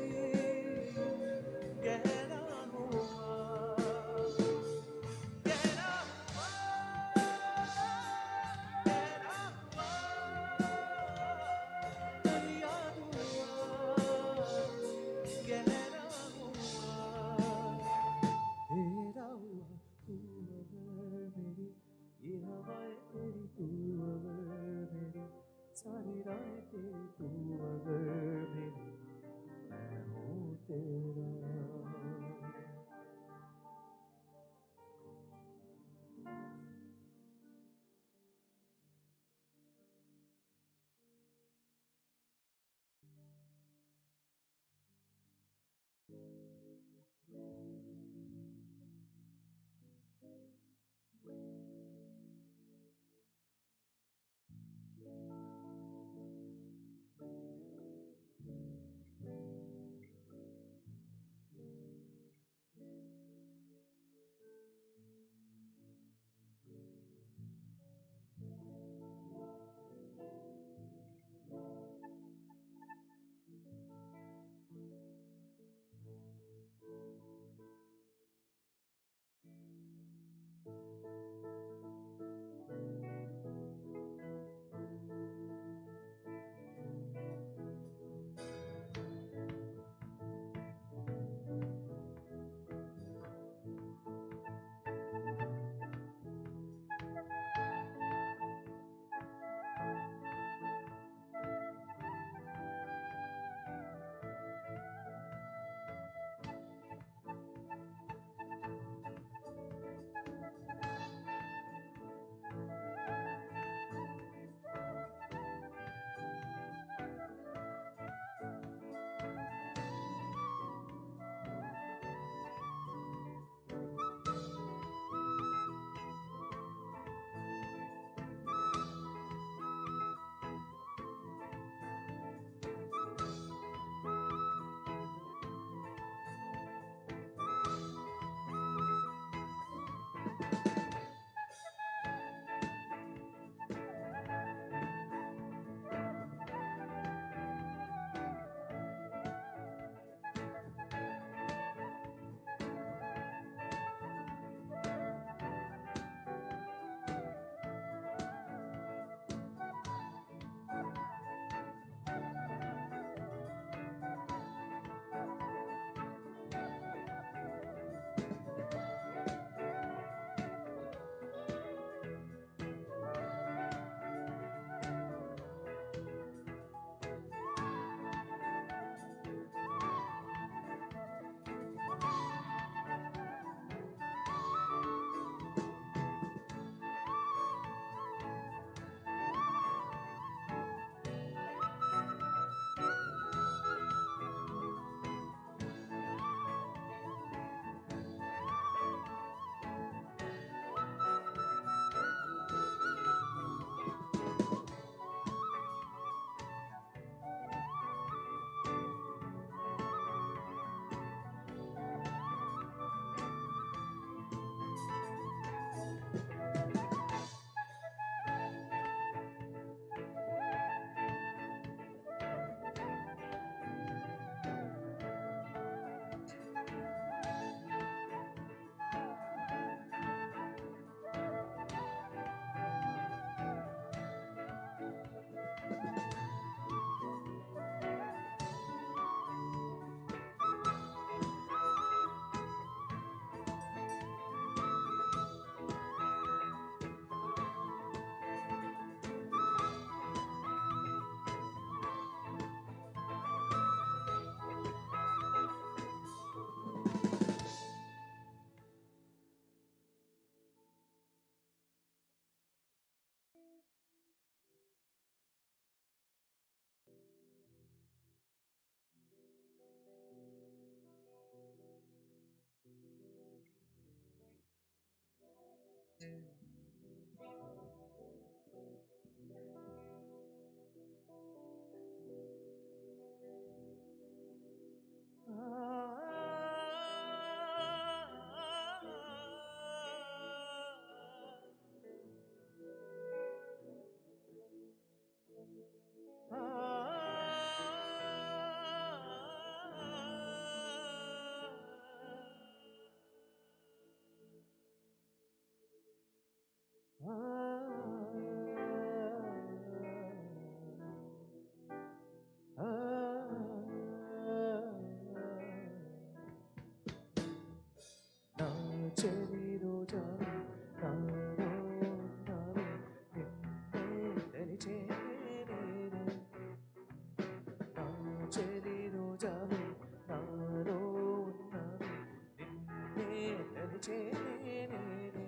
[SPEAKER 19] నేనే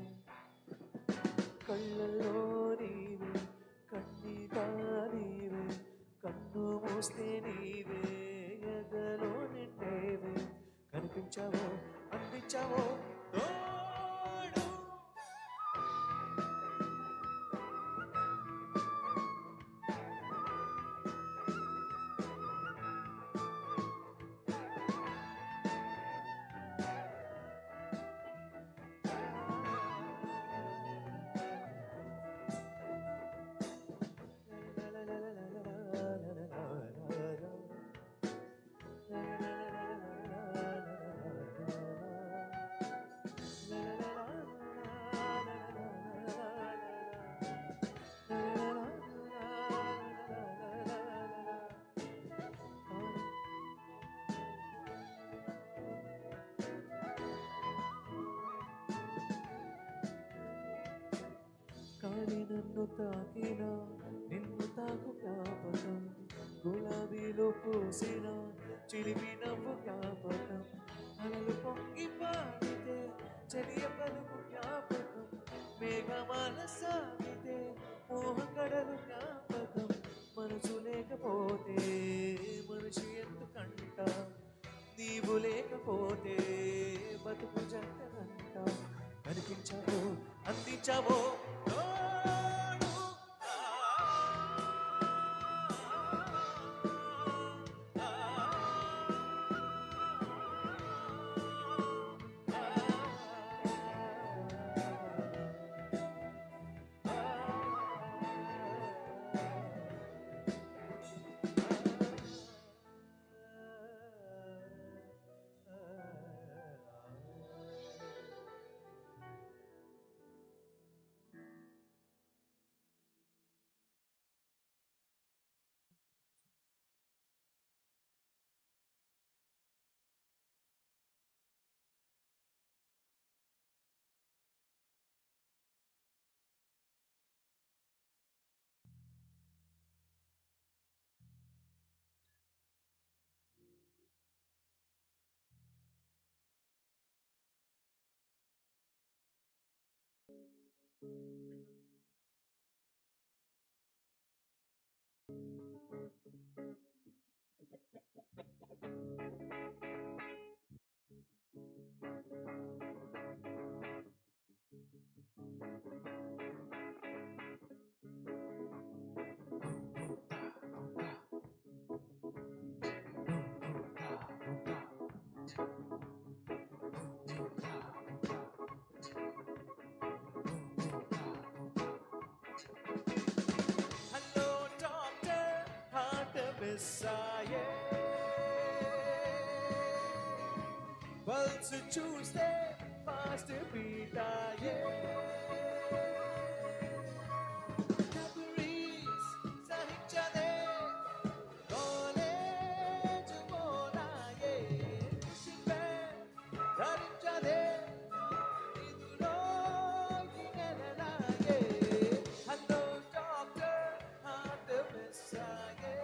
[SPEAKER 19] కళ్ళల్లో నీవే కన్నీట నీవే కన్ను మూస్తే నీవే ఎదలో నిండేవే కనిపించావో అందించావో తోడు కానీ నన్ను తాకిన నిన్ను తాకు జ్ఞాపకం గులాబీలో పూసిన చిలిపి నవ్వు జ్ఞాపకం అలలు పొంగి పాడితే చలియ పలుకు జ్ఞాపకం మేఘమాల సాగితే మోహకడలు జ్ఞాపకం మనసు లేకపోతే మనిషి ఎందుకంట నీవు లేకపోతే బతుకు జంటనంట కనిపించావో అందించావో హలో డాక్టర్ హార్ట్ మిస్సాయే పల్స్ చూస్తే ఫాస్ట్ బీట్ అయ్యే క్యాబరీస్ సహించదే కాలేజ్ పోనాయే సిపే ధరించదే ఇదులో గినెలనాయే హలో డాక్టర్ హార్ట్ మిస్సాయే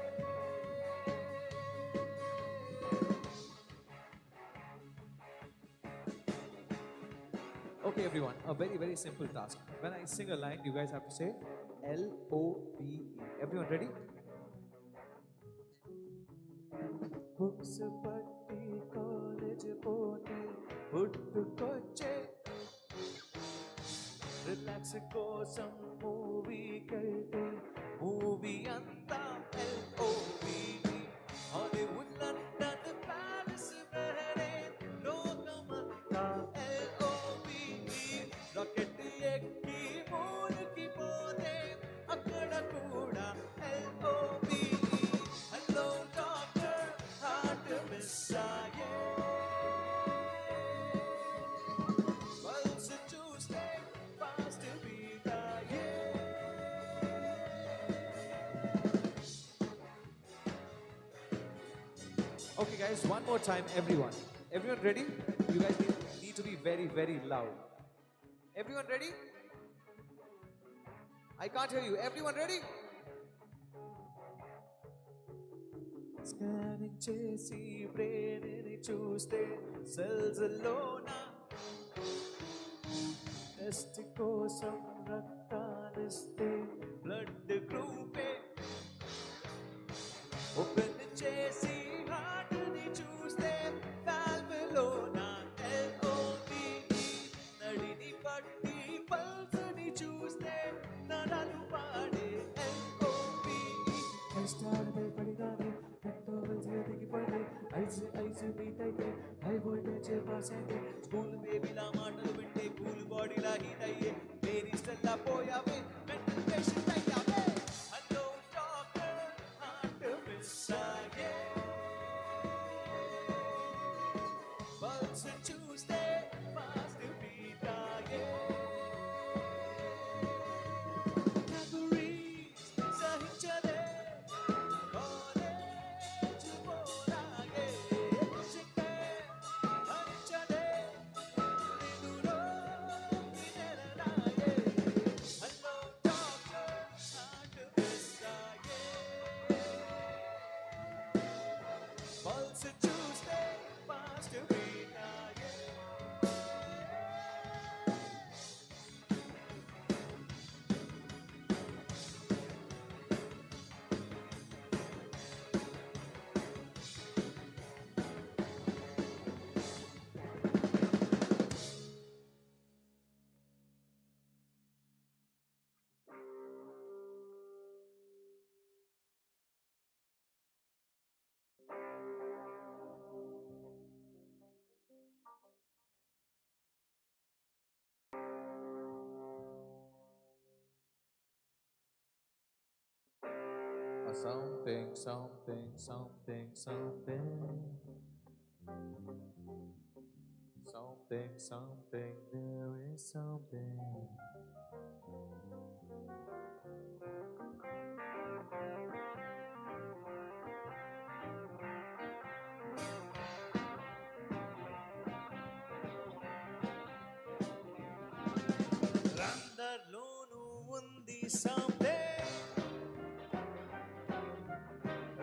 [SPEAKER 20] Okay, everyone, a very, very simple task. When I sing a line, you guys have to say L-O-V-E. Everyone ready?
[SPEAKER 19] Books పట్టి కాలేజ్ పోతే పుట్టుకొచ్చే రిలాక్స్ కోసం మూవీకెళ్తే మూవీ అంతా L-O-V-E. Hollywood London Paris Bahrain లోకమంతా L-O-V-E. Rocket ఎక్కి మూలుకి పోతే అక్కడ కూడా L-O-V-E. Hello doctor heart మిస్సాయే పల్స్ చూస్తే ఫాస్ట్ బీట్ అయ్యే
[SPEAKER 20] Okay, guys, one more time, everyone. Everyone ready? You guys need to be very, very loud. Everyone ready? I can't hear you. Everyone ready?
[SPEAKER 19] Scanning చేసి brain ని చూస్తే cells లోన
[SPEAKER 20] chest కోసం రక్తాలిస్తే blood గ్రూపే open చేసి హార్ట్ని చూస్తే వాల్వ్లో నా LOVE నడిని పట్టి పల్స్ని చూస్తే నరాలు పాడే LOVE కష్టాలు భయపడిగానే ఎంతో వెలిసిగా దిగిపడితే ఐసు ఐసు మీట్ అయితే హై వోల్టేజ్ పాస్ అయితే స్కూల్ బేబీలా మాటలు వింటే కూల్ బాడీలా హీట్ అయ్యే మేరీ స్టెల్లా పోయావే మెంటల్ పేషెంట్ అయ్యావే హలో డాక్టర్ హార్ట్ మిస్ అయ్యే పల్స్ చూస్తే ఫాస్ట్ బీట్ అయ్యే నాకు రీచ్ సహించలే కాలేజ్ పోరాగే చిక్కే హరించలే నిన్నులో నినరాగే హలో డాక్టర్ హార్ట్ మిస్ అయ్యే పల్స్ చూస్తే ఫాస్ట్ బీట్ అయ్యే something, something, something, something. Something, something, there is something. అందరిలోనూ ఉంది something.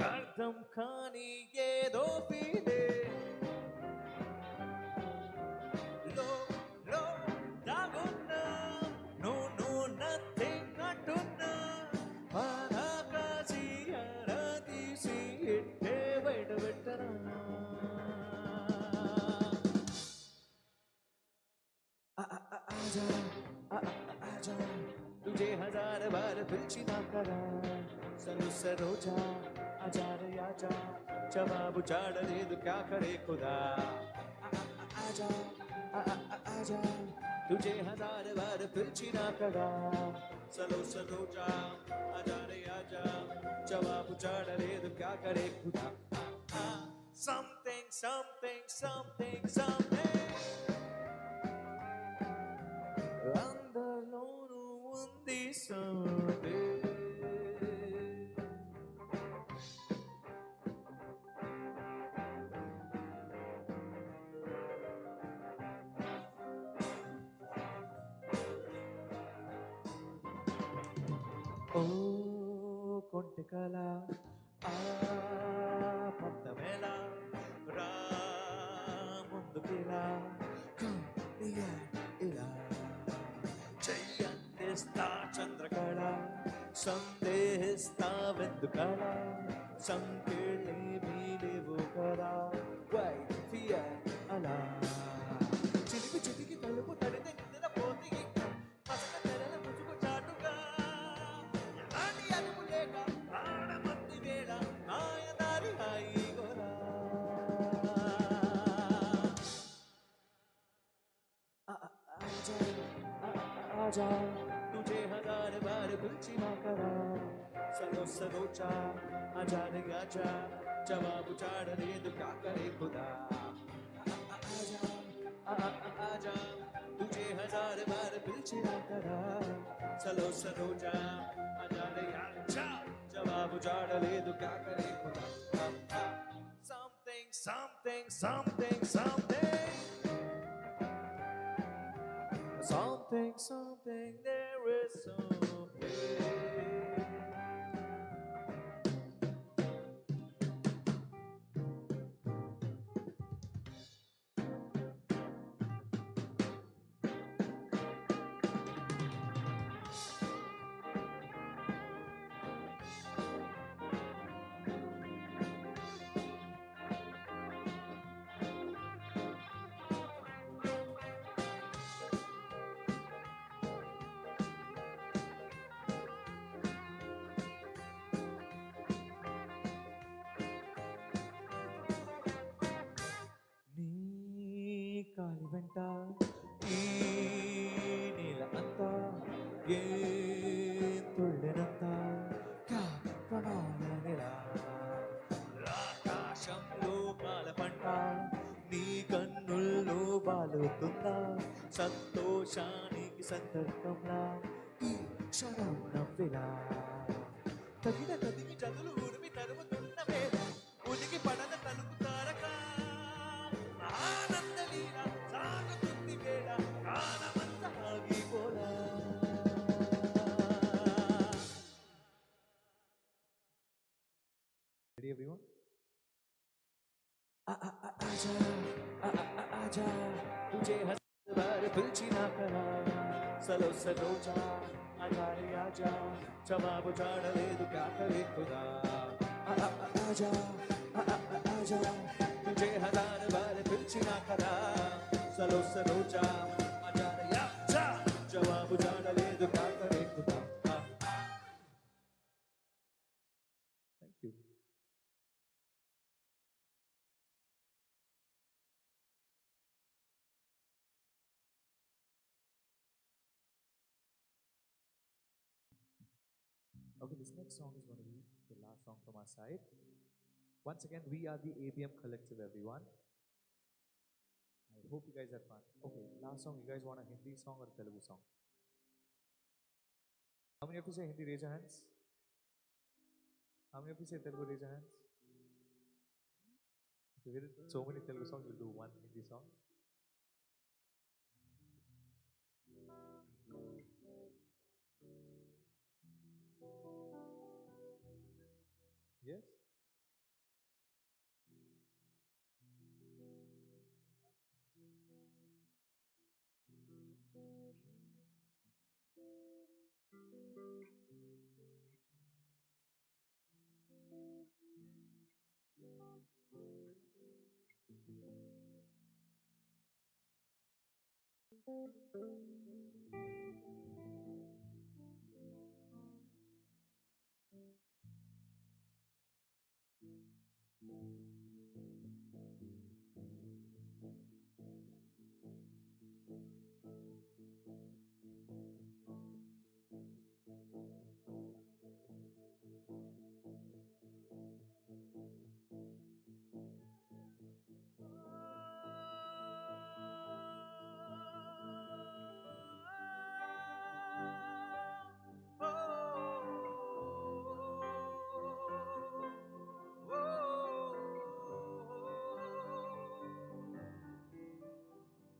[SPEAKER 20] అర్థం కాని ఏదో feeling. లో లో దాగున్నా no no nothing అంటున్నా పరాకాసి అలా తీసి ఇట్టే బయట పెట్టనా आजा आजा तुझे हजार बार पिलचिना करा सनु सरोजा आजा रे आजा जवाब चाड़ दे तो क्या करे खुदा आजा आजा तुझे हजार बार पिलचिना करा सनु सरोजा आजा रे आजा जवाब चाड़ दे तो क्या करे खुदा something something something something అందరిలోనూ ఉంది something. ఓ కొంటికల ఆ పంతమేళ రా ముందుకిలా ఇలా చెయ్యందిస్తా చంద్రకళ సందేహిస్తా వెందుకళ సంకేళేమీ లేవు కదా వైద్య అలా చిలికి చిలికి తలుపు తడితే నిద్ర పోతి పసక తెరల ముసుగు చాటుగా ఎలాంటి అదుపు లేక ప్రాణమంది వేళ నాయదారి హాయి గోరా आजा तुझे हजार बार पिलचिना करा सनो सरोचा आजा रे आजा जवाब चाड़ दे तो क्या करे खुदा आजा आजा तुझे हजार बार पिलचिना करा सनो सरोजा आजा रे आजा जवाब चाड़ दे तो क्या करे खुदा something something something something something, something, there is something. గాలి వెంట ఈ నేల అంతా ఏ తుళ్ళెనంత ప్రణాళిలా ఆకాశంలో పాల పంట నీ కన్నుల్లో బాలుతుందా సంతోషానికి సంతర్కంలా ఈ క్షణం నవ్విలా తగిన తదిమి చదులు ఉరిమి తరుముతున్న వేళ ఉనికి పడన తలుపు తారక ఆనంద లీల సాగుతుంది వేళ కాలమంతా ఆగిపోలా Ready everyone? आजा आजा तुझे हर पिलचिना करा सलो सलोचा आजा रे आजा जवाब जाड़लेदु क्या करे खुदा आजा आजा तुझे हजार बार पिलचिना करा सलो सलोचा आजा रे आजा जवाब जाड़लेदु क्या करे खुदा Thank you. Okay, this next song is going to be the last song from our side. Once again, we are the ABM Collective, everyone. I hope you guys had fun. Okay, last song, you guys want a Hindi song or a Telugu song? How many of you say Hindi? Raise your hands. How many of you say Telugu? Raise your hands. If we did so many Telugu songs, we'll do one Hindi song. Yes?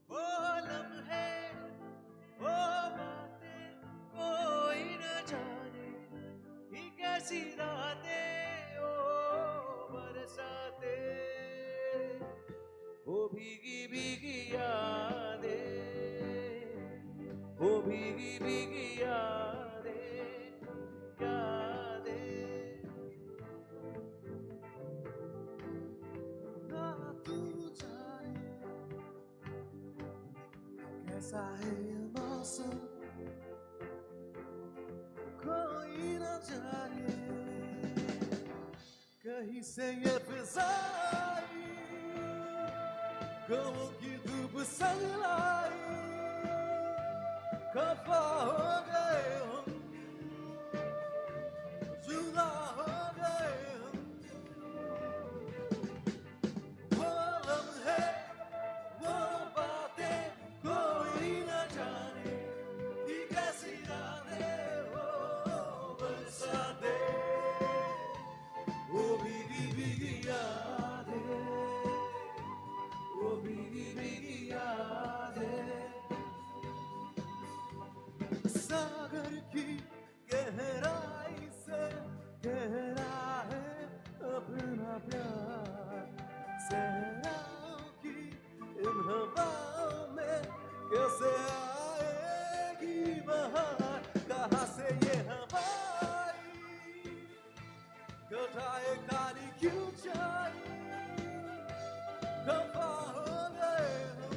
[SPEAKER 20] वो लम्हे वो बातें कोई न जाने ये कैसी रातें ओ बरसाते वो भीगी भीगी यादें वो भीगी भीगी यादें ना तू जाने कैसा है ये मौसम कोई न जाने कहीं से ये फिजाई गमों की धूप संग लाई खफा हो गए हम जुदा हो गए हम वो लम्हे वो बातें कोई न जाने ये कैसी रातें हो बरसाते वो भीगी भीगी यादें वो भीगी भीगी यादें सागर की गहराई से गहरा है अपना प्यार सहराओं की इन हवाओं में कैसे आएगी बहार कहाँ से ये हवाई घटाए काली क्यों जाई खफा हो गए हम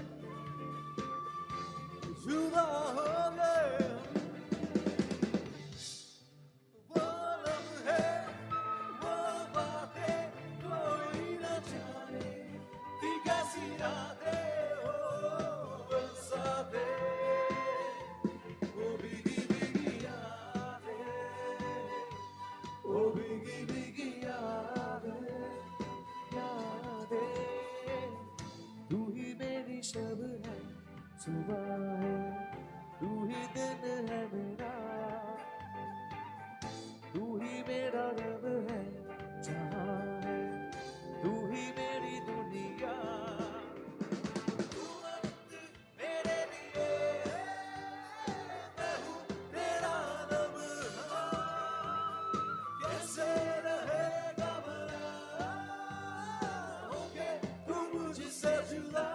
[SPEAKER 20] जुदा हो गए हम वो लम्हे वो बातें कोई न जाने कि कैसी रातें हो सुबह है तू ही दिन है मेरा तू ही मेरा रब है जहाँ है तू ही मेरी दुनिया तू वक्त मेरे लिए मैं हूँ तेरा लम्हा कैसे रहेगा भला होके तू मुझसे जुदा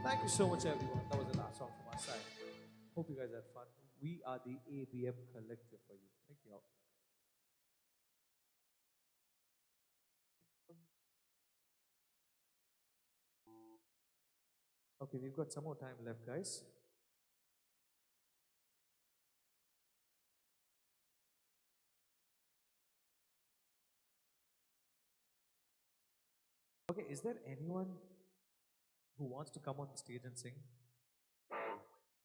[SPEAKER 20] Thank you so much, everyone. That was the last song from our side. Hope you guys had fun. We are the ABM Collective for you. Thank you all. Okay, we've got some more time left, guys. Okay, is there anyone who wants to come on stage and sing?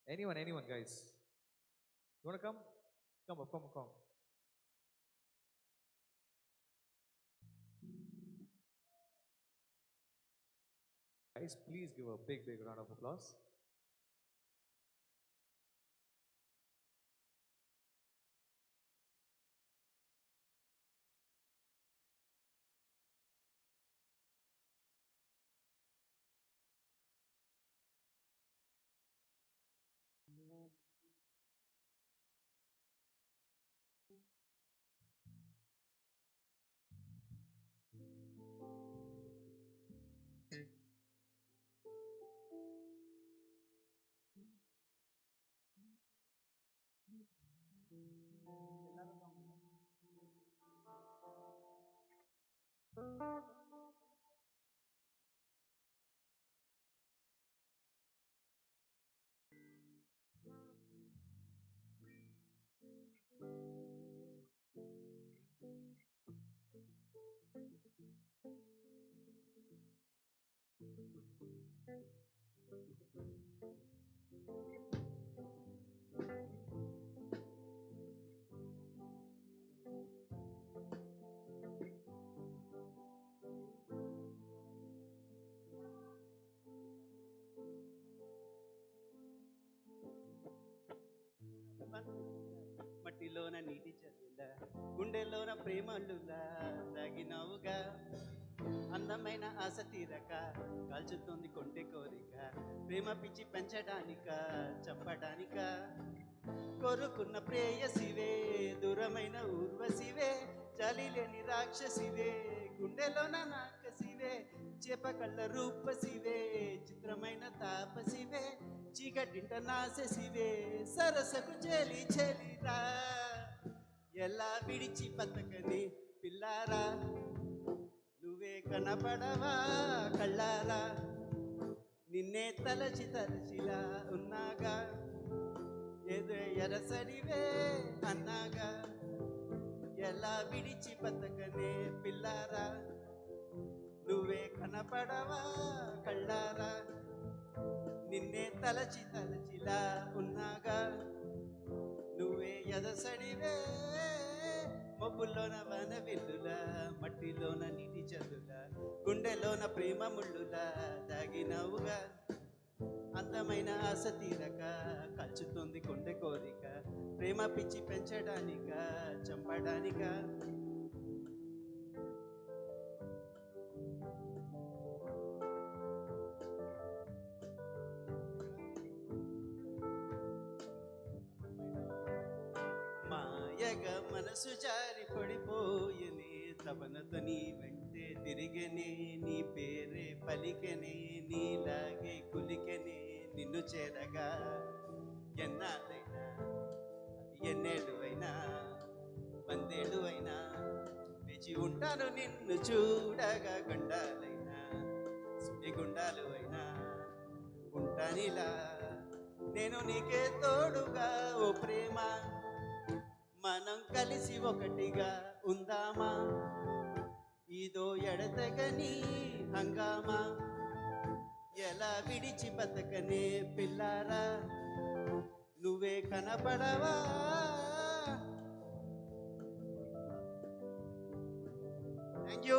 [SPEAKER 20] Anyone, guys? You want to come? Come up, come up, come. Guys, please give a big, big round of applause.
[SPEAKER 21] మట్టిలోన నీటి చల్లులా గుండెలోన ప్రేమలులా దాగినవుగా అందమైన ఆశ తీరక కాల్చుతుంది కొంటె కోరిక ప్రేమ పిచ్చి పెంచడానిక చంపడానిక కోరుకున్న ప్రేయసివే దూరమైన ఊర్వశివే చలి లేని రాక్షసివే గుండెలోన నాకసివే చేప కళ్ళ రూపసివే చిత్రమైన తాపసివే చీకటింట నాశసివే సరసకు చెలి చెలిరా ఎలా విడిచి బతకని పిల్లారా నువ్వే కనపడవా కళ్ళారా నిన్నే తలచి తలచిలా ఉన్నాగా ఏదో ఎరసడివే అన్నాగా ఎలా విడిచి బతకనే పిల్లారా నువ్వే కనపడవా కళ్ళారా నిన్నే తలచి తలచిలా ఉన్నాగా నువ్వే ఎదసడివే మబ్బుల్లోన వన విల్లులా మట్టిలోన నీటి చల్లులా గుండెలోన ప్రేమ ముళ్ళులా దాగినవుగా అందమైన ఆశ తీరక కలుచుతుంది కొండె కోరిక ప్రేమ పిచ్చి పెంచడానిక చంపడానిక మాయగా మనసు జారి పడిపోయనే తపనతో నీ వెంటే తిరిగనే నీ పేరే పలికెనే నీలాగే కులికెనే నిన్ను చేరగా ఎన్నాళ్ళైనా అవి ఎన్నేళ్ళు అయినా వందేళ్ళు అయినా వేచి ఉంటాను నిన్ను చూడగా గండాలైనా సుడిగుండాలు అయినా ఉంటానిలా నేను నీకే తోడుగా ఓ ప్రేమ మనం కలిసి ఒకటిగా ఉందామా ఇదో ఎడతెగని హంగామా ఎలా విడిచి బతకనే పిల్లారా నువ్వే కనపడవా thank you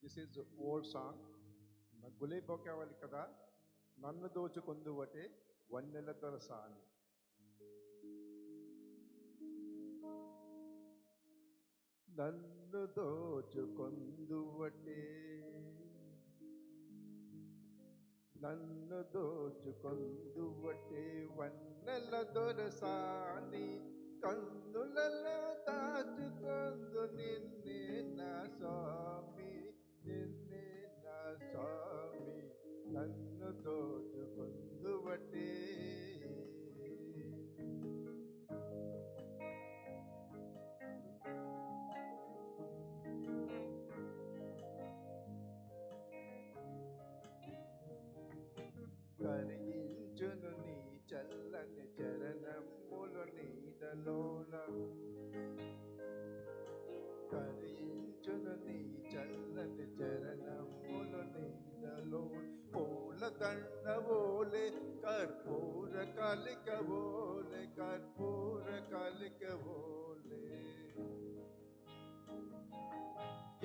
[SPEAKER 22] This is an old song. గులే బొక్కవాలి కదా నన్ను దోచుకొందువటే వన్నెల తొలసాని నన్ను దోచుకొందువటే నన్ను దోచుకొందువటే వన్నెల దొరసాని కన్నులలో దాచుకొందు నిన్నే నా స్వామి నిన్నే నా స్వామి నన్ను దోచుకొందువటే కరిగించును నీ చల్లని చరణములు నీడలోన కరిగించును నీ చల్లని చరణములు నీడలో పూల దండవోలే కర్పూర కలికవోలే కర్పూర కలికవోలే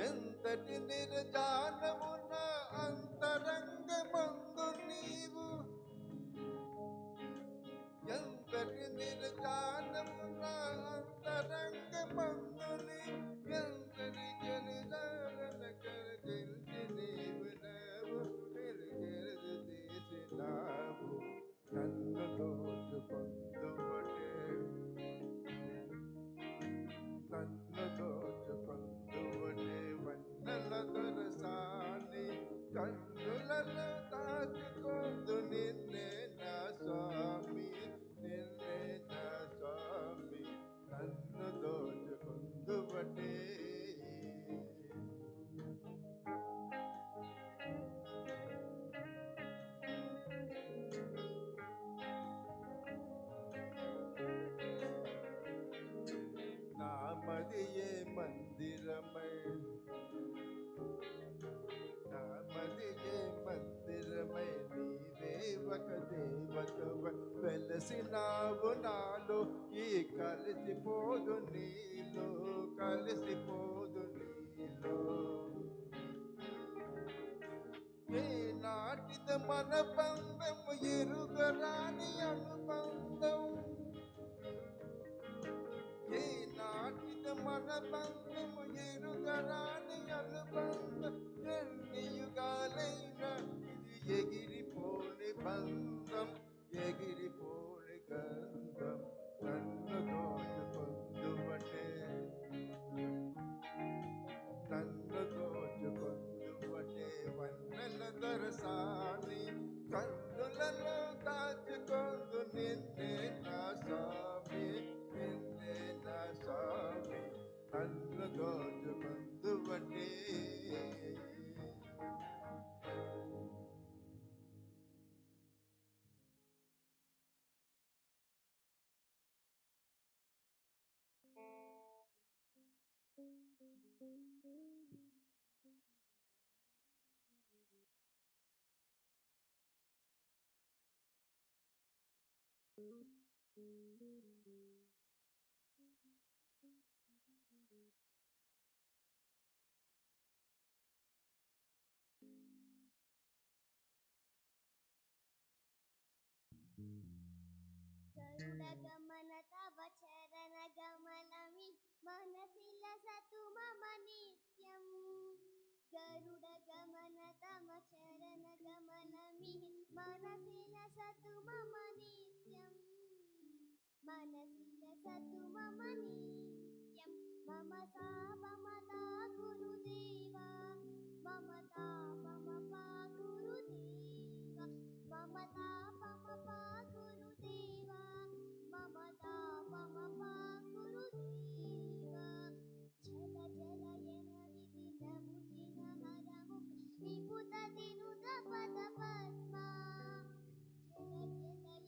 [SPEAKER 22] ఎంతటి నిర్జానమున అంతరంగమందు నీవు ఎంతటి నిర్జానమున అంతరంగమందు నీవు ఎంతటి జనిదారణ కరగిల్చి నీవు నావు వెలుగెరదు చేసినావు నన్ను దోచుకొందువటే కలిసినావు నాలో ఈ కలిసిపోదు నీలో కలిసిపోదు నీలో ఏనాటిద మన బంధం ఎరుగరాని అనుబంధం ఏనాటిద మన బంధం ఎరుగరాని అనుబంధం ఎన్ని యుగాలైనా ఇది ఎగిరిపోని బంధం ఎగిరిపోని గంధం నన్ను దోచుకొందువటే నన్ను దోచుకొందువటే వన్నెల దొరసాని కన్నులలో దాచుకొందు నిన్నే నా స్వామి నిన్నే నా స్వామి నన్ను దోచుకొందువటే
[SPEAKER 3] ಗರುಡ ಗಮನ ತವ ಚರಣ ಗಮನಮಿ ಮನಸಿಲ ಸತು ಮಮ ನಿತ್ಯಂ ಗರುಡ ಗಮನ ತವ ಚರಣ ಗಮನಮಿ ಮನಸಿಲ ಸತು ಮಮ ನಿತ್ಯಂ ಮನಸಿಲ ಸತು ಮಮ ನಿತ್ಯಂ ಮಮತಾ ಮಮತಾ ಗುರುದೇವ ಮಮತಾ ಮಮ ಗುರುದೇವ ಮಮತಾ ಮಮ ಗುರುದೇವ ಮಮತಾ ಮಮ ಗುರುದೇವ ಛಲ ಜಲ ಯನ ವಿದಿನ ಮುಜಿನ ಹರ ಮುಖ ವಿಭುತ ದಿನುದ ಪದ ಪದ್ಮ ಜಲ ಜಲ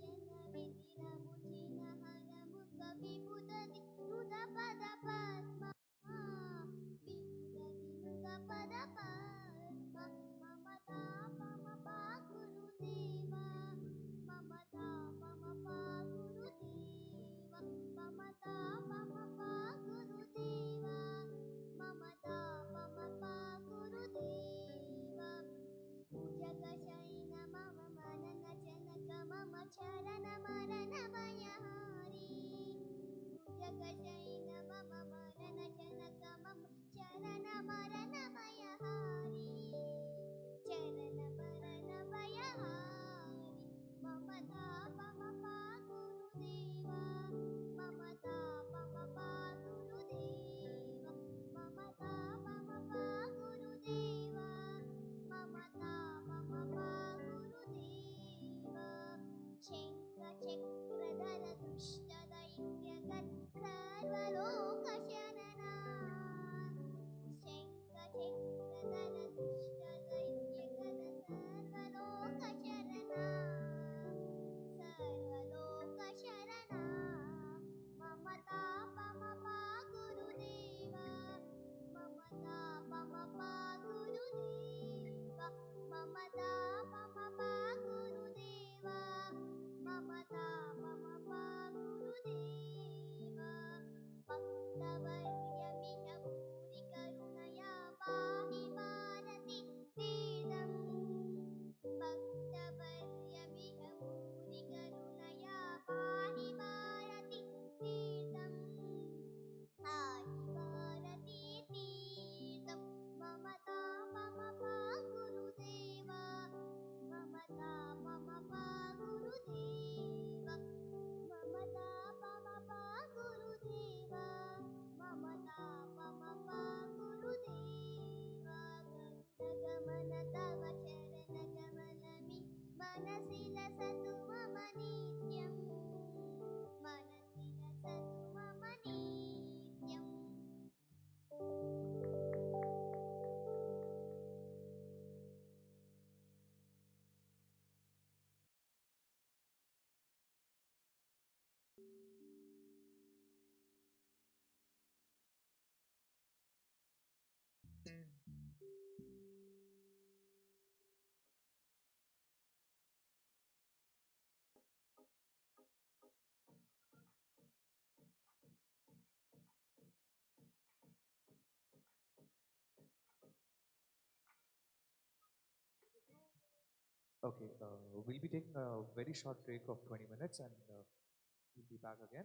[SPEAKER 18] Okay, we'll be taking a very short break of 20 minutes and we'll be back again.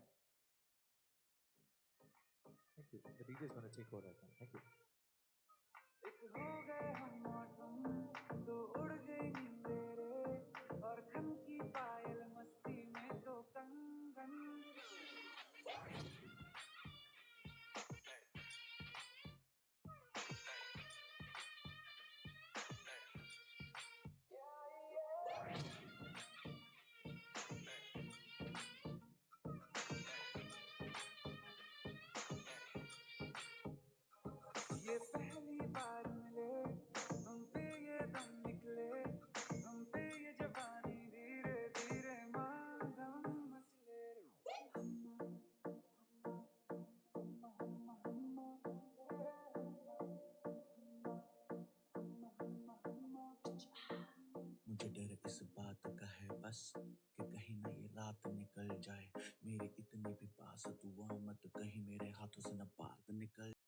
[SPEAKER 18] Thank you. The DJ is going to take over right now. Thank you.
[SPEAKER 4] हो गए हम और तुम तो उड़ गई नींदें रे और खन की पायल मस्ती में तो कंगन ये पहली बार मिले तुम पे ये दम निकले तुम पे ये जवानी धीरे धीरे मांगम मचले
[SPEAKER 14] मुझे डर इस बात का है बस कि कहीं ना ये रात निकल जाए मेरी इतनी भी पास दुआ मत कहीं मेरे हाथों से न बात निकल जाए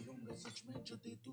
[SPEAKER 14] दूंगा सच में जो दे तू